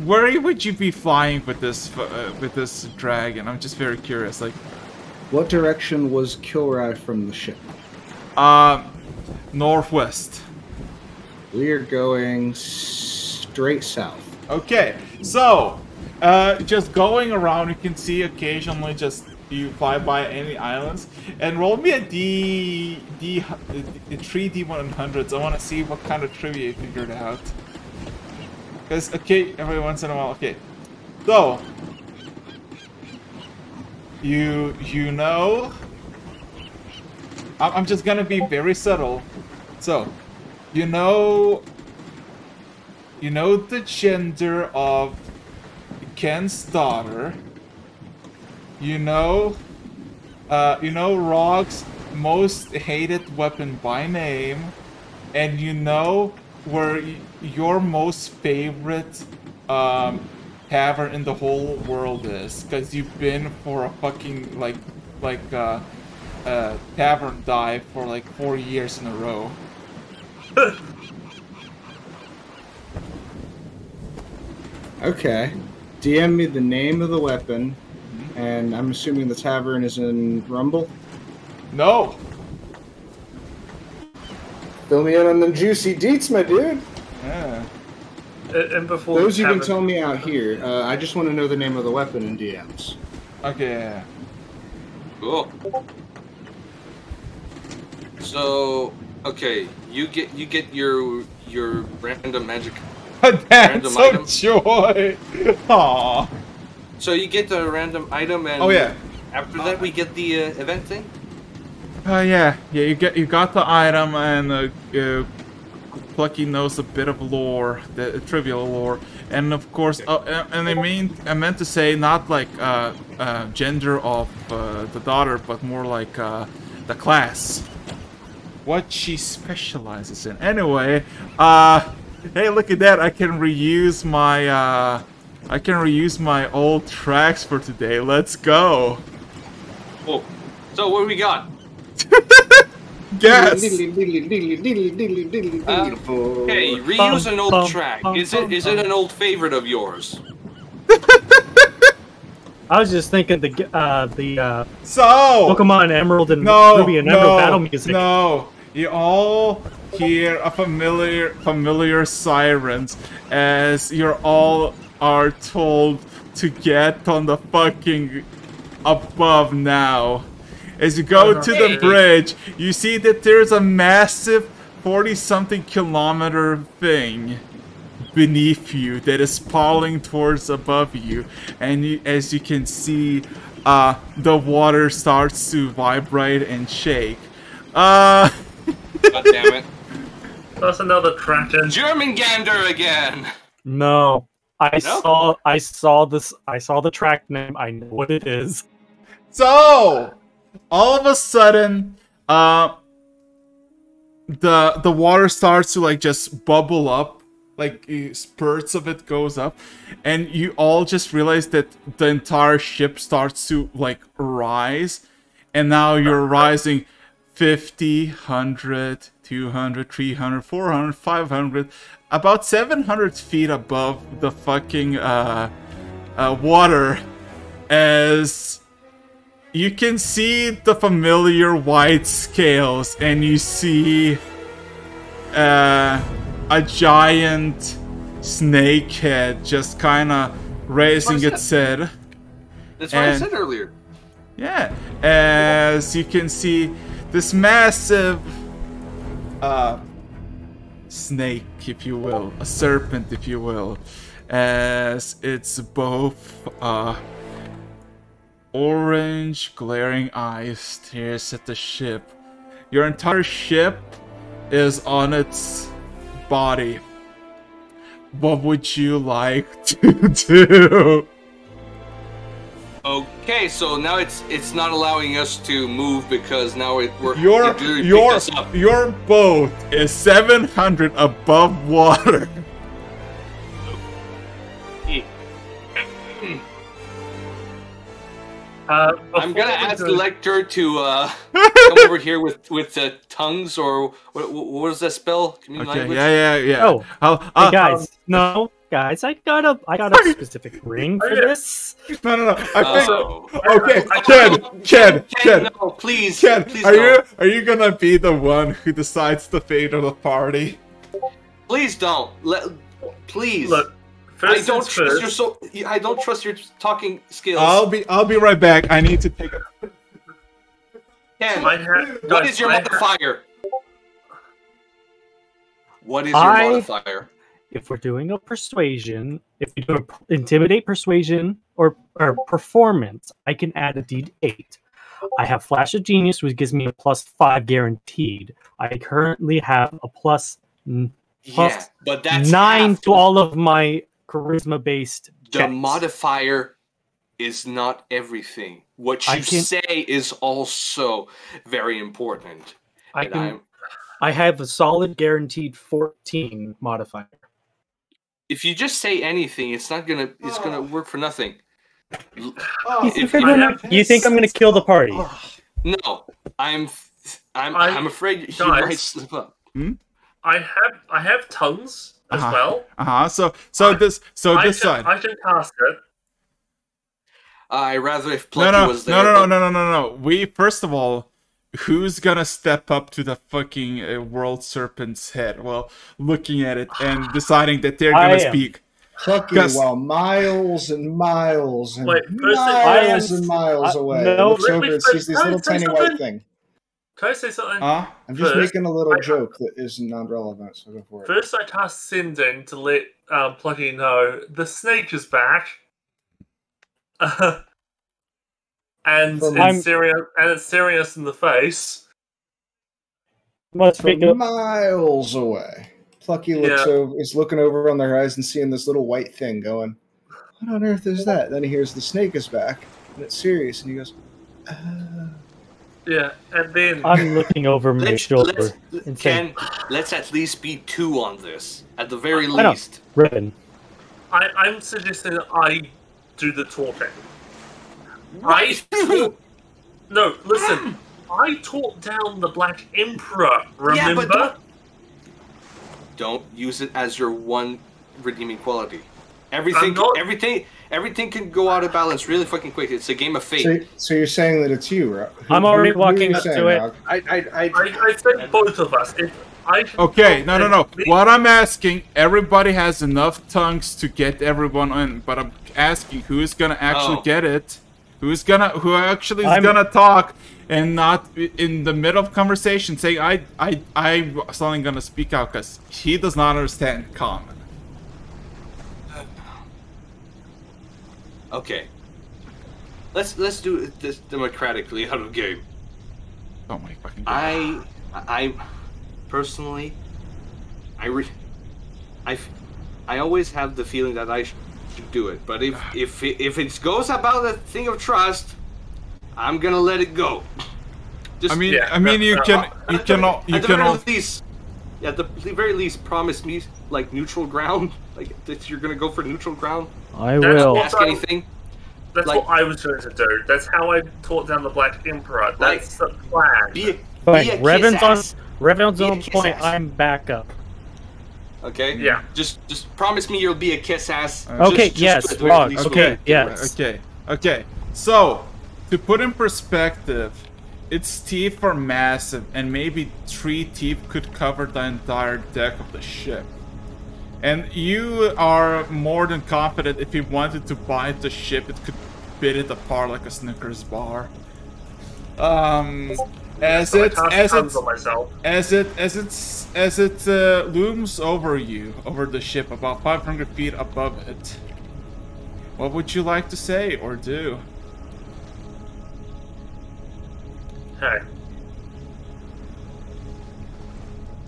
where would you be flying with this dragon? I'm just very curious. Like, what direction was Kilrai from the ship? Northwest. We're going straight south. Okay, so, just going around, you can see occasionally just you fly by any islands, and roll me a 3 D100s. I want to see what kind of trivia you figured out. Because, okay, every once in a while, okay. So, you know, I'm just gonna be very subtle. So, you know the gender of Ken's daughter. You know Rog's most hated weapon by name, and you know where your most favorite tavern in the whole world is, because you've been for a fucking tavern dive for like 4 years in a row. Okay. DM me the name of the weapon, and I'm assuming the tavern is in Rumble? No! Fill me in on the juicy deets, my dude! Yeah. And before those you can tell me out here. I just want to know the name of the weapon in DMs. Okay. Cool. So, okay, you get your random magic. That's so joy. Aww. So you get the random item, and after that we get the event thing. Yeah. You got the item, and Plucky knows a bit of lore, the trivial lore, and of course, and I meant to say not like gender of the daughter, but more like the class, what she specializes in. Anyway, hey, look at that! I can reuse my old tracks for today. Let's go. Oh, so what do we got? Guess. Okay, reuse an old track. Is it an old favorite of yours? I was just thinking the Pokemon Emerald and Ruby and Emerald battle music. No, you all hear a familiar sirens as you're all are told to get on the fucking above now. As you go to the bridge, you see that there's a massive 40-something kilometer thing beneath you that is falling towards above you, and as you can see, the water starts to vibrate and shake. God damn it! That's another Kraken. German gander again. No, I saw the track name. I know what it is. So, all of a sudden, the water starts to like just bubble up, like spurts of it goes up, and you all just realize that the entire ship starts to like rise, and now you're rising 50, 100, 200, 300, 400, 500, about 700 feet above the fucking water, as you can see the familiar white scales, and you see a giant snake head just kind of raising its head. That's what I said earlier. Yeah, as you can see this massive snake, if you will, a serpent, if you will, as it's both orange glaring eyes stares at the ship. Your entire ship is on its body. What would you like to do? Okay, so now it's not allowing us to move because now your boat is 700 above water. I'm gonna ask the lector to come over here with tongues, or what is that spell? Community language? Yeah. Oh, hey guys, no, guys, I got a specific ring for this. No. Okay, Ken. No, please, Ken, please. Are you gonna be the one who decides the fate of the party? Please don't. Please. Look, I don't trust your talking skills. I'll be right back. I need to take a. Ken, what is your modifier? What is your modifier? If we're doing a persuasion, if you do an intimidate, persuasion, or performance, I can add a d8. I have Flash of Genius, which gives me a +5 guaranteed. I currently have a plus but that's 9 to all of my charisma-based checks. The modifier is not everything. What you say is also very important. I have a solid guaranteed 14 modifier. If you just say anything, it's gonna work for nothing. You think I'm gonna kill the party? No, I'm afraid you might slip up. I have tongues as well. This side. I can cast it. I rather if Plucky was there. No. We first of all, who's gonna step up to the fucking world serpent's head? Well, looking at it and deciding that they're gonna speak. Plucky, while miles and miles and miles away, looks over and sees this little tiny white thing. Can I say something? I'm just making a little joke that is non-relevant, so go for it. First, I cast Sinding to let Plucky know the snake is back. And it's serious in the face. From miles away. Plucky is looking over on the horizon, seeing this little white thing going, what on earth is that? Then he hears the snake is back, and it's serious, and he goes, Yeah, and then... I'm looking over my shoulder. Ken, let's at least be 2 on this, at the very least. Ribbon. I'm suggesting I do the talking. No, listen. I talked down the Black Emperor, remember? Yeah, but don't use it as your one redeeming quality. Everything can go out of balance really fucking quick. It's a game of fate. So you're saying that it's you, right? I'm already walking up to it. I said both of us. Okay, no. What I'm asking, everybody has enough tongues to get everyone in, but I'm asking who's gonna actually get it? Who actually is gonna talk and not in the middle of conversation saying I'm suddenly gonna speak out because he does not understand common. Okay. Let's do this democratically out of game. Oh my fucking God. I personally, I always have the feeling that I should do it, but if it goes about a thing of trust, I'm gonna let it go. Just, you can at the very least promise me like neutral ground, like that you're gonna go for neutral ground. I will. Ask anything. That's what I was going to do. That's how I taught down the Black Emperor. That's the plan. Revan's on point. I'm back up. Okay. Yeah. Just promise me you'll be a kiss ass. Okay. Yes. Wrong. Okay. Yes. Okay. So, to put in perspective, its teeth are massive, and maybe 3 teeth could cover the entire deck of the ship. And you are more than confident if you wanted to bite the ship, it could bit it apart like a Snickers bar. As it looms over you, over the ship, about 500 feet above it, what would you like to say or do? Hey.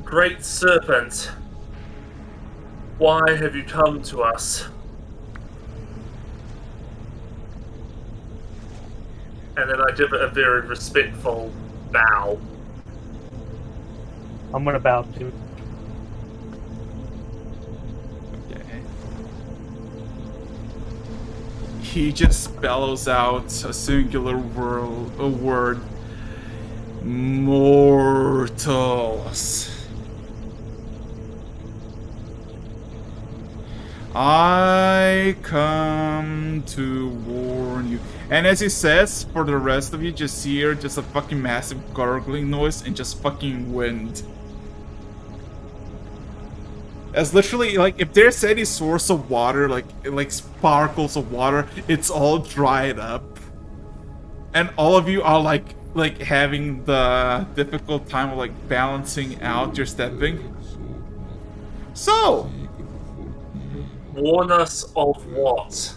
Great serpent, why have you come to us? And then I give it a very respectful bow. I'm gonna bow too. Okay. He just bellows out a singular word. Mortals. I come to warn you. And as he says, for the rest of you, just hear just a fucking massive gargling noise and just fucking wind. As literally, like, if there's any source of water, like sparkles of water, it's all dried up. And all of you are like having the difficult time of like balancing out your stepping. So, warn us of what?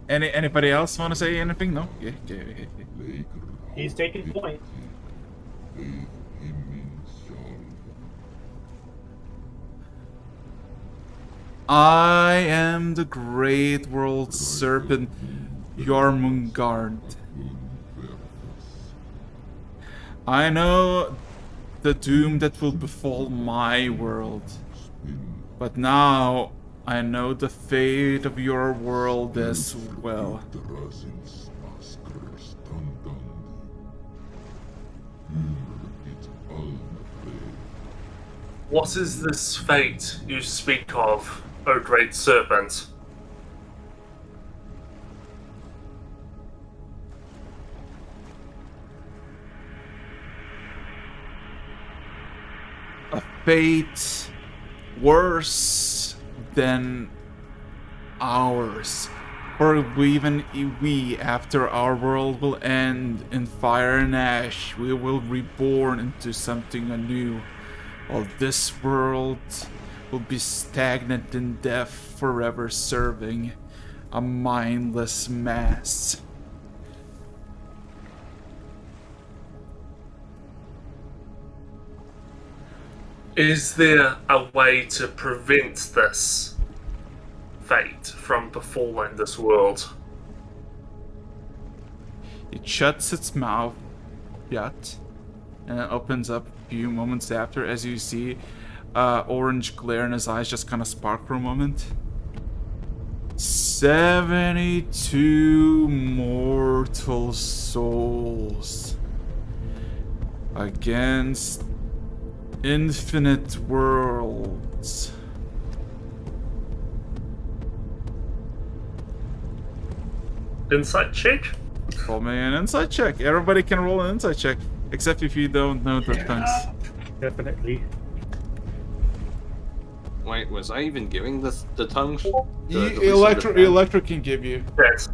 Anybody else want to say anything? No? Yeah. He's taking point. I am the great world serpent, Jormungand. I know the doom that will befall my world, but now I know the fate of your world as well. What is this fate you speak of, O great serpent? A fate worse than ours. For even we, after our world will end in fire and ash, we will reborn into something anew. While this world will be stagnant in death, forever serving a mindless mass. Is there a way to prevent this fate from befalling this world? It shuts its mouth shut and it opens up a few moments after as you see orange glare in his eyes just kind of spark for a moment. 72 mortal souls against infinite worlds. Insight check? Roll me an insight check. Everybody can roll an insight check, except if you don't know the tongues. Definitely. Wait, was I even giving the tongues? Electro can give you. Yes.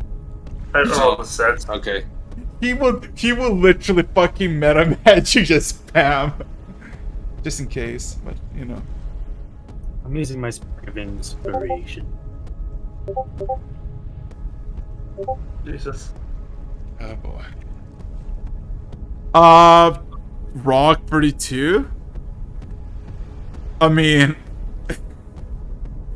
That's all the sets. Okay. He will literally fucking meta magic just spam. Just in case, but you know. I'm using my spark of inspiration. Jesus. Oh boy. Rock 32? I mean,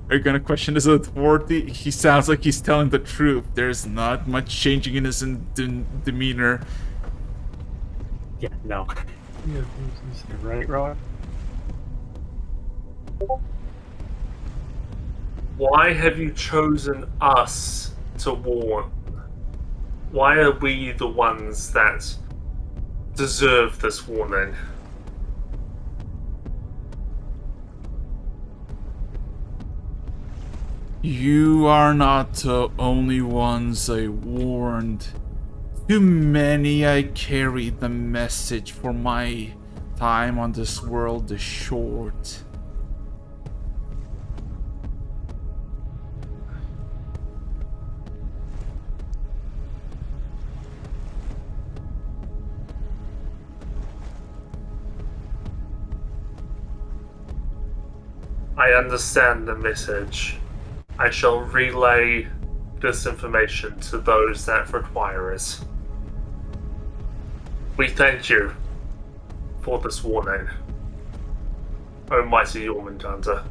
are you gonna question his authority? He sounds like he's telling the truth. There's not much changing in his demeanor. Yeah, no. Right, Rock? Why have you chosen us to warn? Why are we the ones that deserve this warning? You are not the only ones I warned. Too many I carried the message, for my time on this world is short. I understand the message. I shall relay this information to those that require it. We thank you for this warning, O mighty Jormungandr.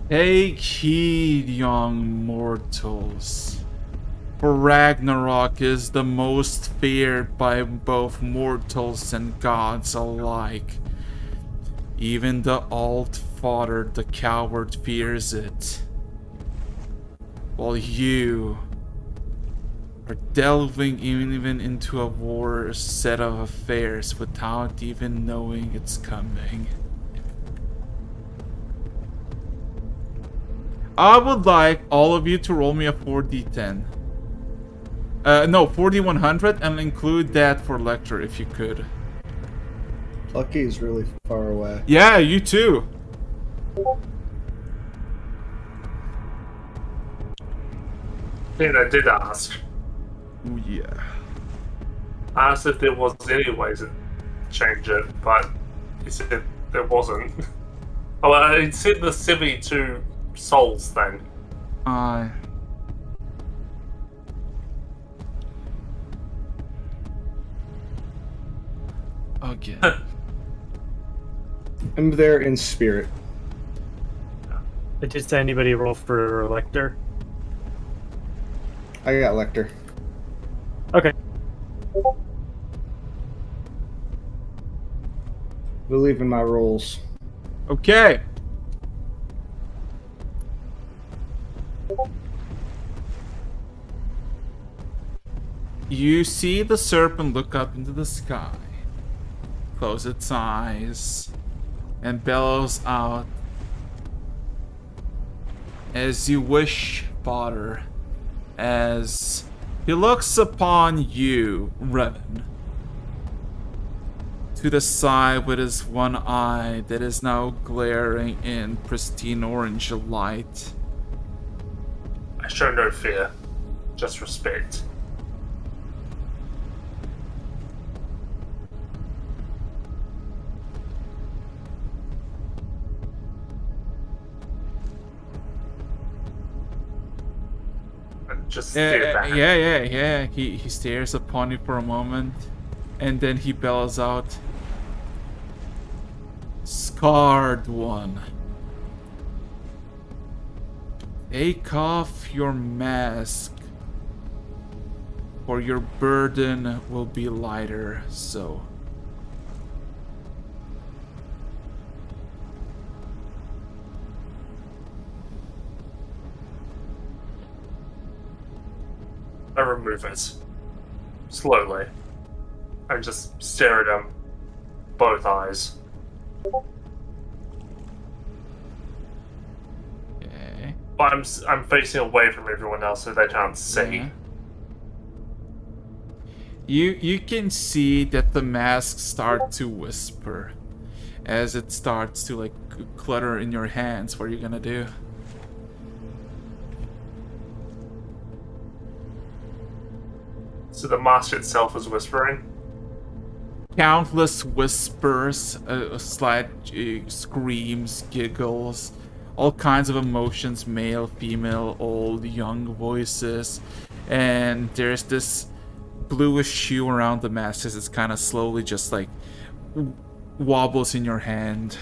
Take heed, young mortals. For Ragnarok is the most feared by both mortals and gods alike. Even the Alt-Father, the coward, fears it. While you are delving even into a war set of affairs without even knowing it's coming. I would like all of you to roll me a 4d10. No, 4d100, and include that for lecture if you could. Lucky is really far away. Yeah, you too. I did ask. Oh yeah. I asked if there was any way to change it, but he said there wasn't. Oh, well, he said the Civi 2 souls thing. Okay. I'm there in spirit. Did anybody roll for Lecter? I got Lecter. Okay. Believe in my rolls. Okay. You see the serpent look up into the sky, close its eyes, and bellows out, "As you wish, Father," as he looks upon you, Revan, to the side with his one eye that is now glaring in pristine orange light. I show no fear, just respect. Just stare back. Yeah. He stares upon you for a moment, and then he bellows out, "Scarred one, take off your mask, for your burden will be lighter so." I remove it. Slowly. And just stare at him. Both eyes. Okay. But I'm facing away from everyone else so they can't see. Yeah. You can see that the masks start to whisper as it starts to like clutter in your hands. What are you gonna do? So the mask itself is whispering? Countless whispers, slight screams, giggles, all kinds of emotions, male, female, old, young voices. And there's this bluish hue around the mask as it's kind of slowly just like wobbles in your hand.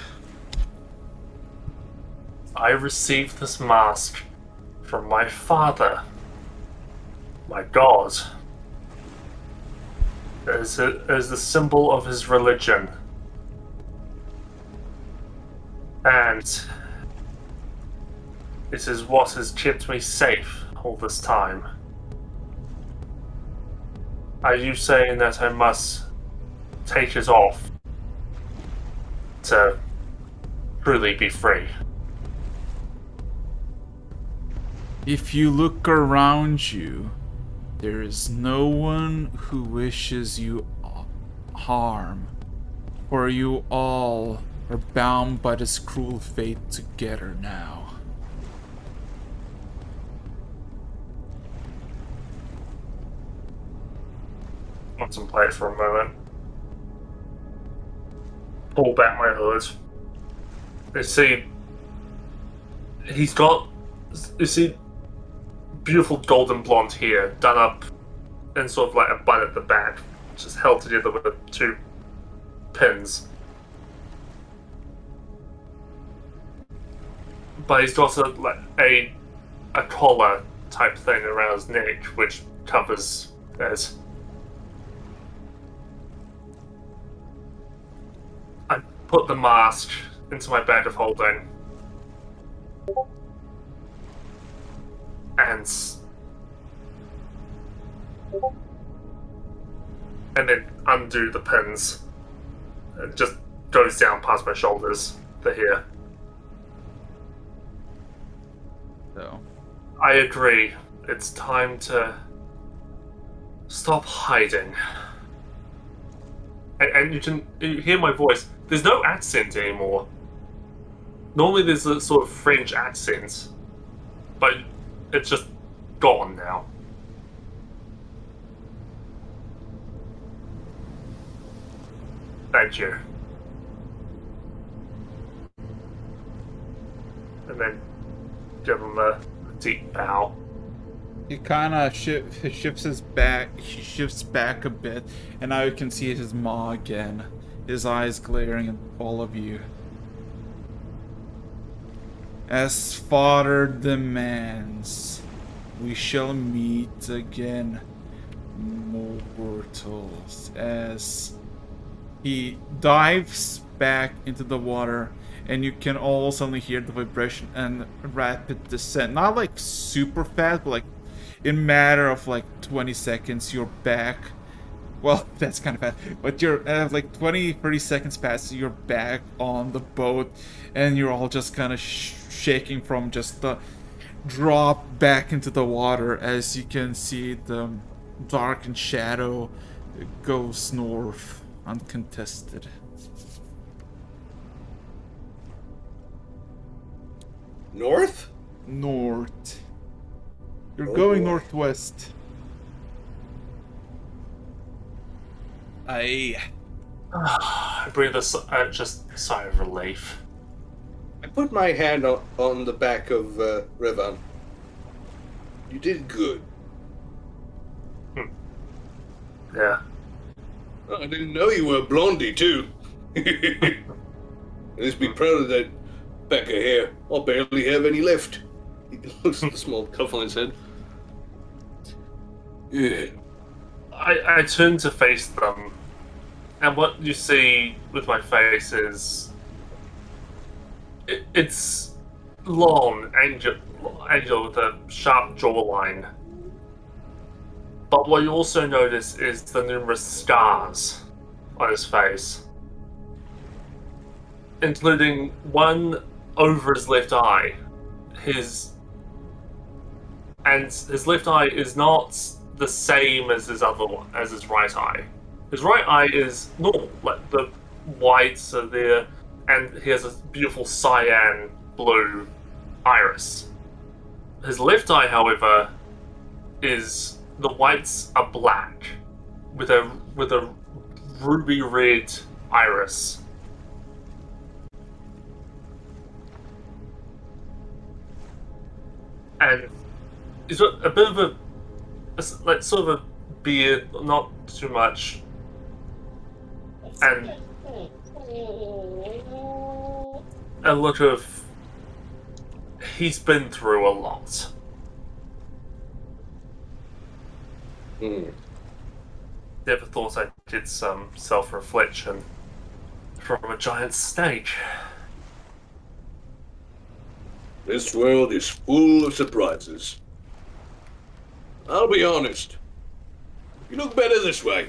I received this mask from my father. My god. As the symbol of his religion. And this is what has kept me safe all this time. Are you saying that I must take it off to truly be free? If you look around you, there is no one who wishes you harm, for you all are bound by this cruel fate together now. Contemplate for a moment. Pull back my hood. You see, beautiful golden blonde hair done up in sort of like a bun at the back, just held together with 2 pins. But he's got a collar type thing around his neck which covers it. I put the mask into my bag of holding. And then undo the pins. It just goes down past my shoulders, the hair. So. I agree. It's time to stop hiding. And you hear my voice. There's no accent anymore. Normally there's a sort of French accent, but it's just gone now. Thank you. And then give him a deep bow. He kind of shifts his back. He shifts back a bit, and now you can see his maw again. His eyes glaring at all of you. As Father demands, we shall meet again, mortals. As he dives back into the water, and you can all suddenly hear the vibration and rapid descent. Not like super fast, but like in a matter of like 20 seconds, you're back. Well, that's kind of fast, but you're like 20-30 seconds past, you're back on the boat, and you're all just kind of shaking from just the drop back into the water as you can see the darkened shadow goes north, uncontested. North? North. You're going northwest. I breathe just a sigh of relief. I put my hand on the back of Revan. You did good. Yeah. Oh, I didn't know you were a blondie, too. Let's be proud of that back of hair. I'll barely have any left. He looks at the small cuff on his head. Yeah. I turn to face them, and what you see with my face is it's long, angel with a sharp jawline. But what you also notice is the numerous scars on his face, including one over his left eye. His left eye is not the same as his right eye. His right eye is normal, like the whites are there, and he has a beautiful cyan blue iris. His left eye, however, is the whites are black with a ruby red iris. And he's got a bit of a like sort of a beard, not too much, and a look of he's been through a lot. Never thought I did some self-reflection from a giant snake. This world is full of surprises. I'll be honest. You look better this way.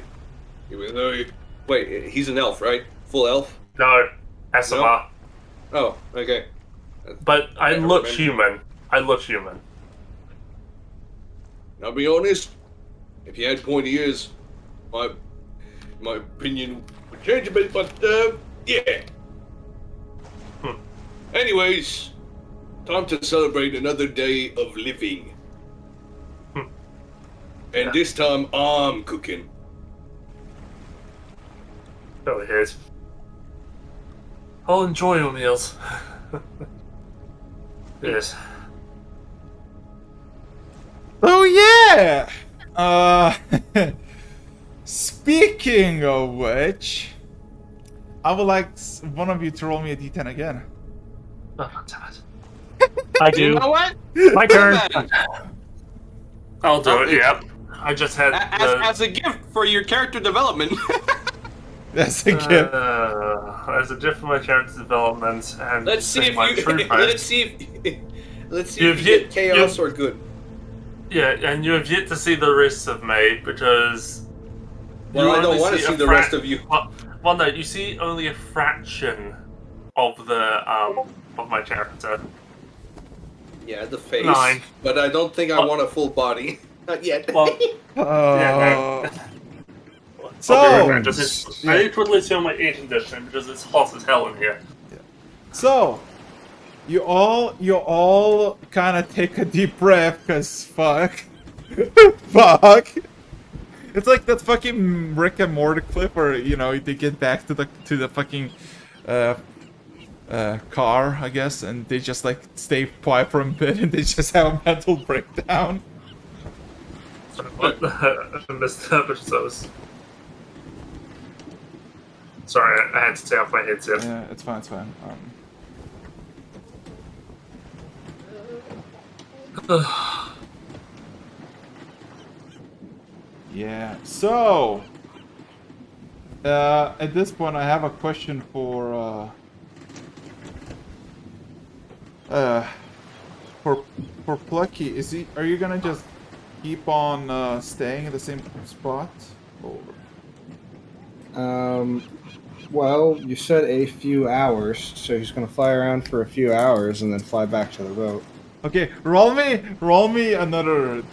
Even though you... Wait, he's an elf, right? Full elf? No, SMR. No? Oh, okay. But I look human. I look human. I'll be honest. If you had pointy ears, my opinion would change a bit, but, yeah. Anyways, time to celebrate another day of living. And this time, I'm cooking. Go ahead. I'll enjoy your meals. Yes. Oh yeah! Speaking of which, I would like one of you to roll me a d10 again. Oh, damn it. I do. You know what? My turn. I'll do it, yep. I just had as a gift for your character development. That's a gift. As a gift for my character development and Let's see if my you. true Let's see if you get chaos or good. Yeah, and you have yet to see the rest of me because. Well, I don't want to see the rest of you. Well, no, you see only a fraction of the of my character. Yeah, the face. 9. But I don't think I want a full body. Not yet. Well, yeah, no. So, I need to release you on my 8th edition because it's hot as hell in here. So, you all kind of take a deep breath, cause fuck, fuck. It's like that fucking Rick and Morty clip where they get back to the fucking car, I guess, and they just like stay quiet for a bit and they just have a mental breakdown. Sorry, what? I missed that, but so sorry, I had to take off my headset. Yeah, it's fine, it's fine. Yeah, so at this point I have a question for Plucky. Are you gonna just keep on staying in the same spot? Or? Well, you said a few hours, so he's gonna fly around for a few hours and then fly back to the boat. Okay, roll me another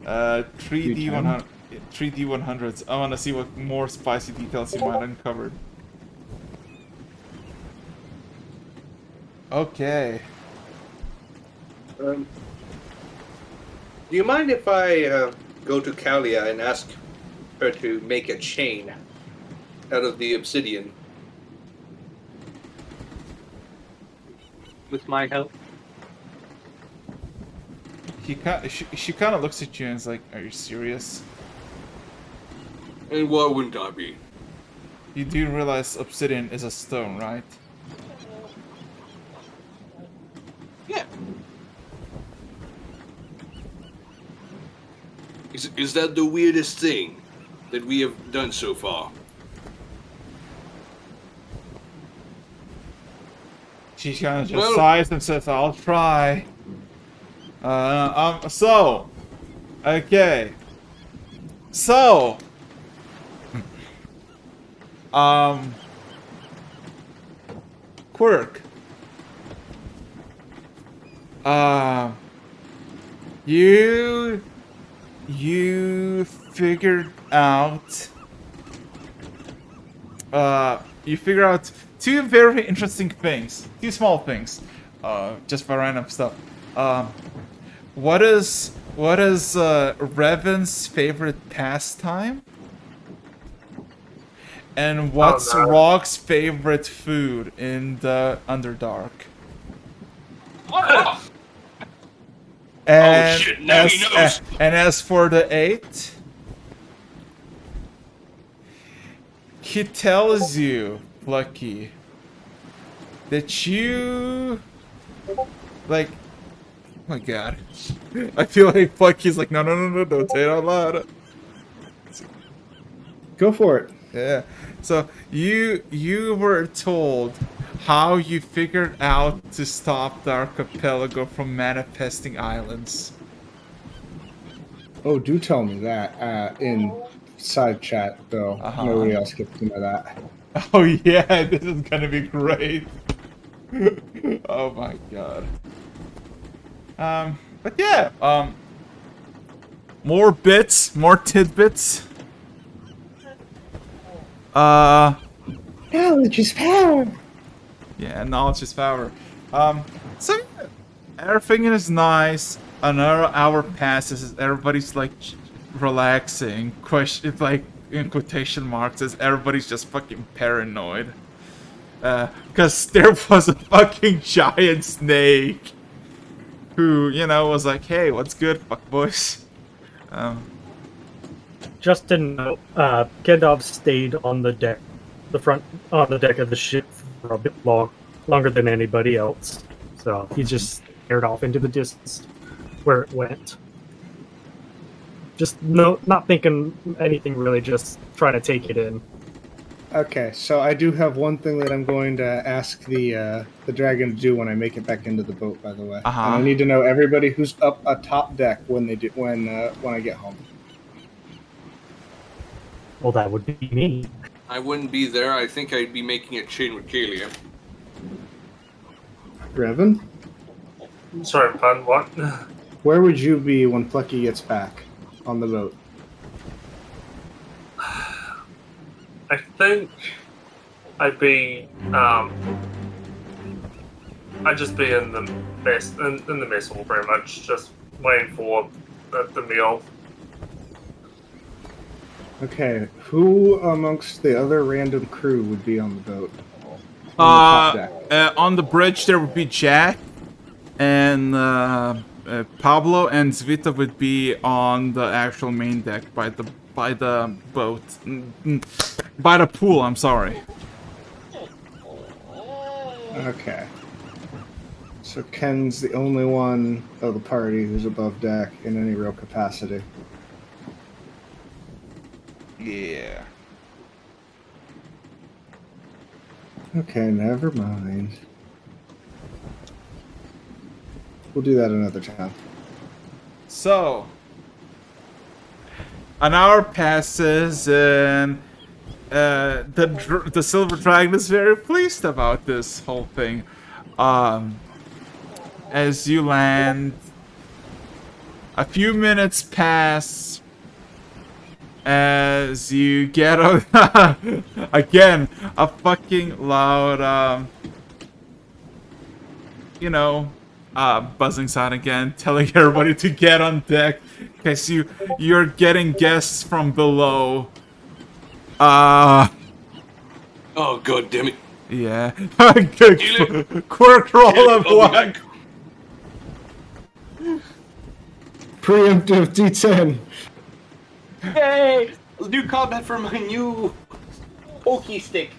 3D100s. I want to see what more spicy details you might uncover. Okay. Do you mind if I go to Kalia and ask her to make a chain out of the obsidian? With my help? She kind of looks at you and is like, "Are you serious?" And why wouldn't I be? You do realize obsidian is a stone, right? Yeah. Is that the weirdest thing that we have done so far? She kind of just sighs and says, "I'll try." So, okay. So, Quirk. You figured out. You figure out two very interesting things. Two small things. Just for random stuff. What is Revan's favorite pastime? And what's Rock's favorite food in the Underdark? And oh shit, now he knows! And as for the 8, he tells you, Lucky, that you like. Oh my god. I feel like Plucky's like, no, don't say it out loud. Go for it. Yeah. So you were told how you figured out to stop the archipelago from manifesting islands. Oh, do tell me that in side chat, though. Nobody else gets to know that. Oh yeah, this is gonna be great. Oh my god. But yeah, more bits, more tidbits. Knowledge is power. Yeah, knowledge is power. So everything is nice. Another hour passes. Everybody's like relaxing. It's like in quotation marks, as everybody's just fucking paranoid. Because there was a fucking giant snake who, was like, "Hey, what's good, fuck boys?" Just to note, Gandalf stayed on the deck, on the deck of the ship for a bit longer than anybody else. So he just stared off into the distance where it went. Just not thinking anything really, just trying to take it in. Okay, so I do have one thing that I'm going to ask the dragon to do when I make it back into the boat. By the way, and I need to know everybody who's up atop deck when I get home. Well, that would be me. I wouldn't be there. I think I'd be making a chain with Kalia. Revan? Sorry, pun, what? Where would you be when Plucky gets back on the boat? I think I'd be, I'd just be in the mess hall pretty much, just waiting for the meal. Okay, who amongst the other random crew would be on the boat? On the bridge there would be Jack, and Pablo and Zvita would be on the actual main deck by the boat, by the pool. I'm sorry. Okay. So Ken's the only one of the party who's above deck in any real capacity. Yeah. Okay, never mind. We'll do that another time. So, an hour passes, and the Silver Dragon is very pleased about this whole thing. As you land, a few minutes pass. As you get again, a fucking loud, buzzing sound again, telling everybody to get on deck, because you're getting guests from below. Oh, god damn it! Yeah, good quirk roll of one. Preemptive D10. Yay! New combat for my new pokey stick.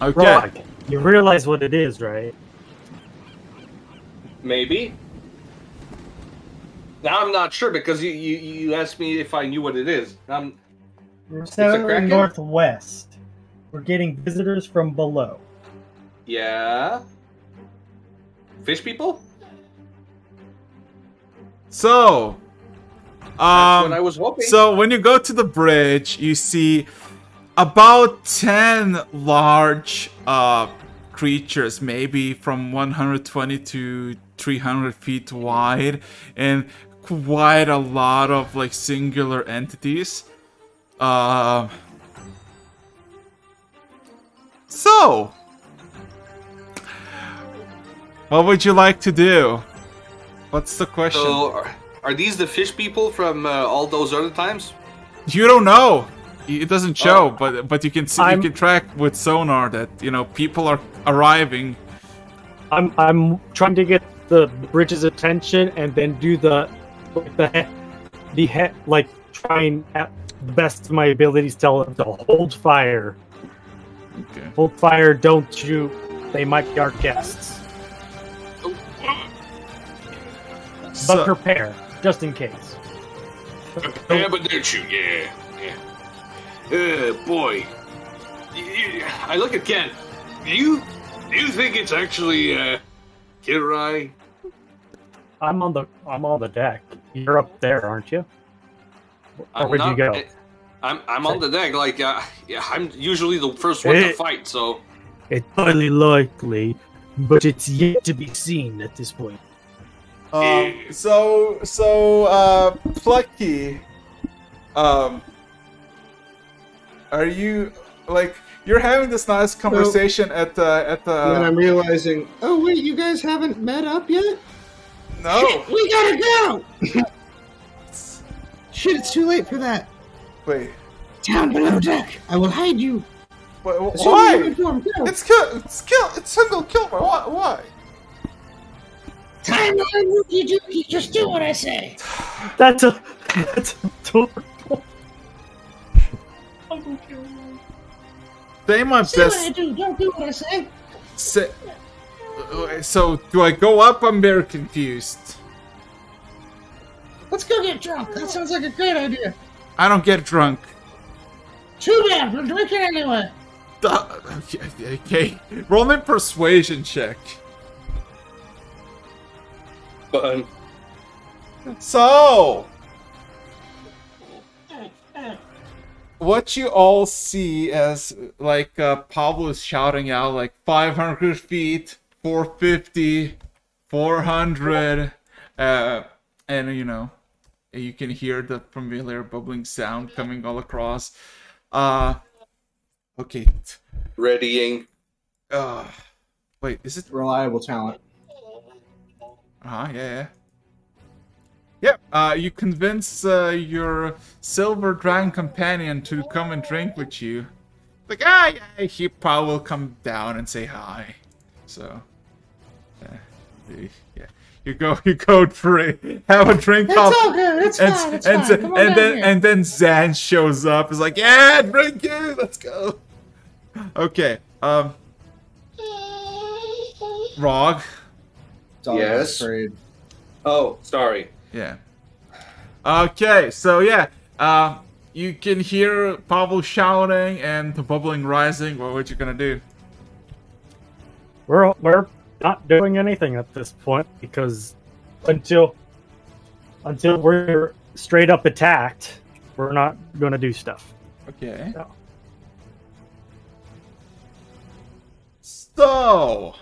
Okay. Rock, you realize what it is, right? Maybe. Now I'm not sure because you asked me if I knew what it is. We're a sailing kraken? northwest. We're getting visitors from below. Yeah. Fish people? So, That's what I was hoping. so when you go to the bridge, you see about 10 large creatures, maybe from 120 to 300 feet wide, and quite a lot of like singular entities. So, what would you like to do? What's the question? So, are these the fish people from all those other times? You don't know. It doesn't show, Oh. but you can see, you can track with sonar that people are arriving. I'm trying to get the bridge's attention and then do trying at the best of my abilities tell them to hold fire. Okay. Hold fire, don't shoot. They might be our guests. But prepare, just in case. Yeah, but don't shoot. Yeah. Boy. I look at Ken. Do you think it's actually Kilrai? I'm on the deck. You're up there, aren't you? Or where'd you go? I'm on the deck. Like, I'm usually the first one to fight. So it's highly likely, but it's yet to be seen at this point. Plucky, are you you're having this nice conversation at the? And then I'm realizing, oh wait, you guys haven't met up yet? No. Shit, we gotta go! Shit, it's too late for that. Wait. Down below deck. I will hide you. Why? It's single kill. Why? Timeline, Wookie Dookie, just do what I say. That's adorable. Say my Say best. what I do, don't do what I say. So, do I go up? I'm very confused. Let's go get drunk. That sounds like a great idea. I don't get drunk. Too bad, we're drinking anyway. Okay. Roll me persuasion check. But So, what you all see as Pablo is shouting out 500 feet, 450, 400, and you know, you can hear the familiar bubbling sound coming all across. Okay. Readying. Wait, is it Reliable talent. yeah. Yep, you convince your silver dragon companion to come and drink with you. Like, yeah, he probably will come down and say hi. So, yeah. You go drink, have a drink. It's all good. It's fine. It's fine. Come on down here. And then Zan shows up. Is like, yeah, drink it. Let's go. Okay. Rog. Yes. Oh, sorry. Yeah. Okay, so yeah, you can hear Pavel shouting and the bubbling rising. What you gonna do? We're not doing anything at this point because until we're straight up attacked, we're not gonna do stuff. Okay. No. So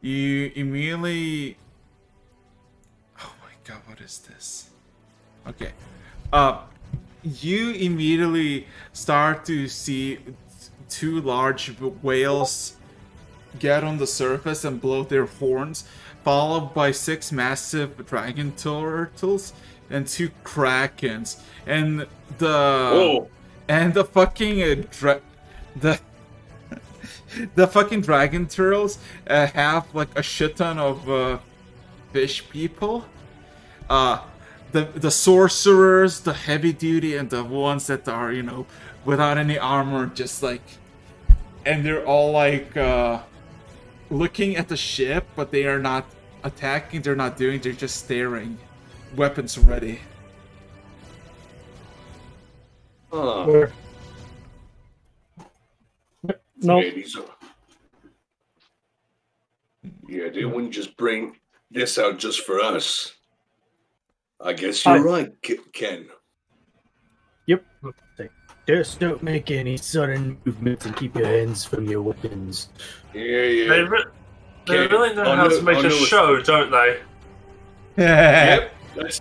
you immediately. Oh my god, what is this? Okay. You immediately start to see two large whales get on the surface and blow their horns, followed by 6 massive dragon turtles and 2 krakens, and the fucking the fucking dragon turtles have like a shit ton of fish people. The sorcerers, the heavy duty, and the ones that are, you know, without any armor, just like, and they're all like looking at the ship, but they are not attacking, they're not doing, they're just staring, weapons ready. No. Maybe so. Yeah, they wouldn't just bring this out just for us. I guess you're right, Ken. Yep. Just don't make any sudden movements and keep your hands from your weapons. Yeah. They really know how to make a show, don't they? Yep.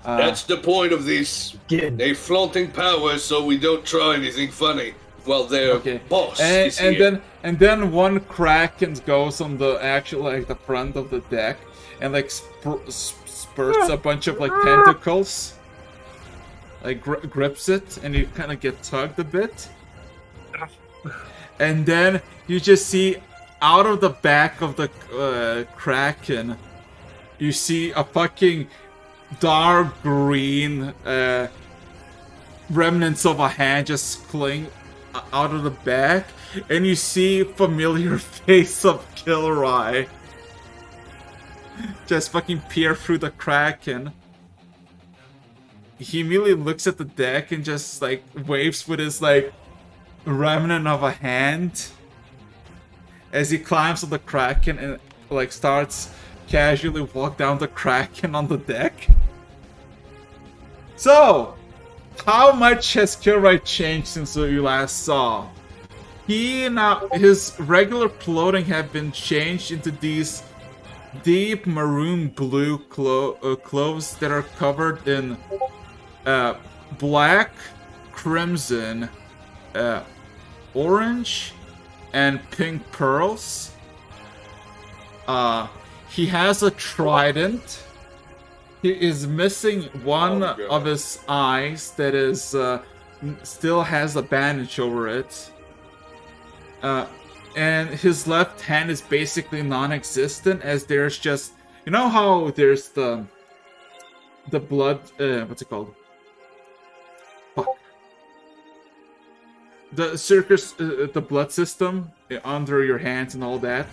That's the point of this. Again. They flaunting power so we don't try anything funny. Well, their boss is here. And then one kraken goes on the actual, like, the front of the deck and like spurts a bunch of like tentacles, like grips it, and you kind of get tugged a bit. And then you just see out of the back of the kraken, you see a fucking dark green remnants of a hand just cling out of the back, and you see familiar face of Kilrai just fucking peer through the kraken. He immediately looks at the deck and just like waves with his like remnant of a hand as he climbs on the kraken and like starts casually walk down the kraken on the deck. So, how much has Kilrai changed since you last saw? His regular clothing have been changed into these deep maroon blue clothes that are covered in black, crimson, orange, and pink pearls. He has a trident. He is missing one of his eyes that is still has a bandage over it. And his left hand is basically non-existent, as there's just, you know how there's the blood, what's it called? Fuck. The circus, the blood system under your hands and all that.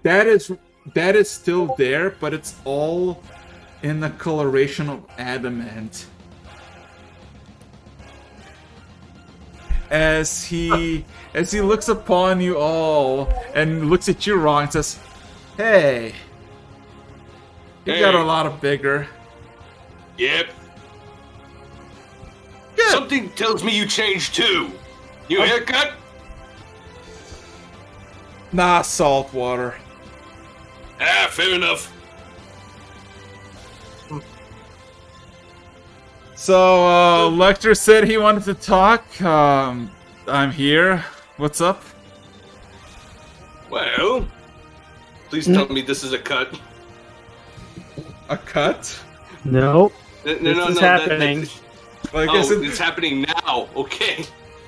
That is still there, but it's all in the coloration of adamant. As he looks upon you all and looks at you, Ron, and says, "Hey, you got a lot of bigger." Yep. Good. Something tells me you changed too. New haircut? Nah, salt water. Fair enough. So, Lecter said he wanted to talk. I'm here. What's up? Well, please tell me this is a cut. A cut? No. No, this is happening. Like, it's happening now. Okay.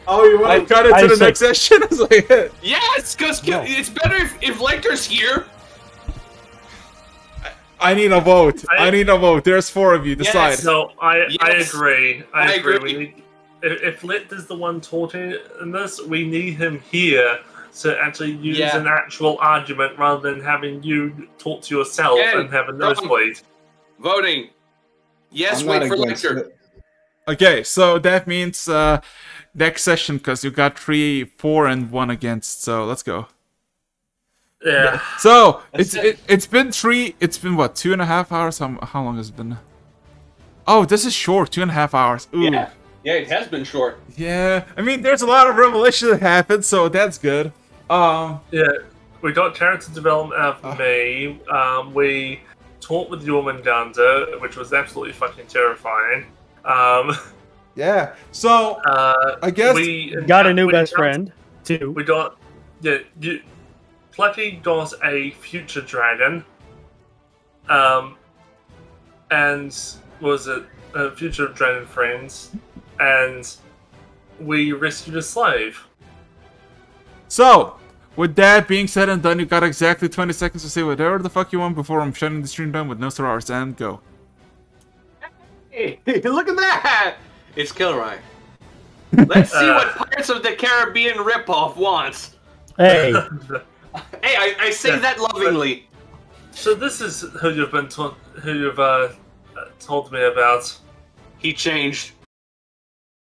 Oh, you want to cut it to the next session? It's like, yes, because it's better if Lecter's here. I need a vote. I need a vote. There's 4 of you. Decide. Yes, no, I agree. I agree. agree. We need, if Lecter's the one talking in this, we need him here to actually use an actual argument rather than having you talk to yourself and have a nosebleed. Voting. Yes, wait for Lecter. Okay, so that means next session, because you got 3 for and 1 against. So let's go. Yeah. So it's been what, 2.5 hours? How long has it been? Oh, this is short, 2.5 hours. Ooh. Yeah, it has been short. Yeah, I mean, there's a lot of revelation that happened, so that's good. Yeah, we got character development out of me. We talked with Jormungandr, which was absolutely fucking terrifying. Yeah. So I guess we got a new best friend too. We got Plucky got a future dragon. And was it a future dragon friends? And we rescued a slave. So, with that being said and done, you got exactly 20 seconds to say whatever the fuck you want before I'm shutting the stream down with no stars, and go. Hey, look at that! It's Kilrai. Let's see what Pirates of the Caribbean ripoff wants. Hey. Hey, I say that lovingly. So this is who you've been told me about. He changed.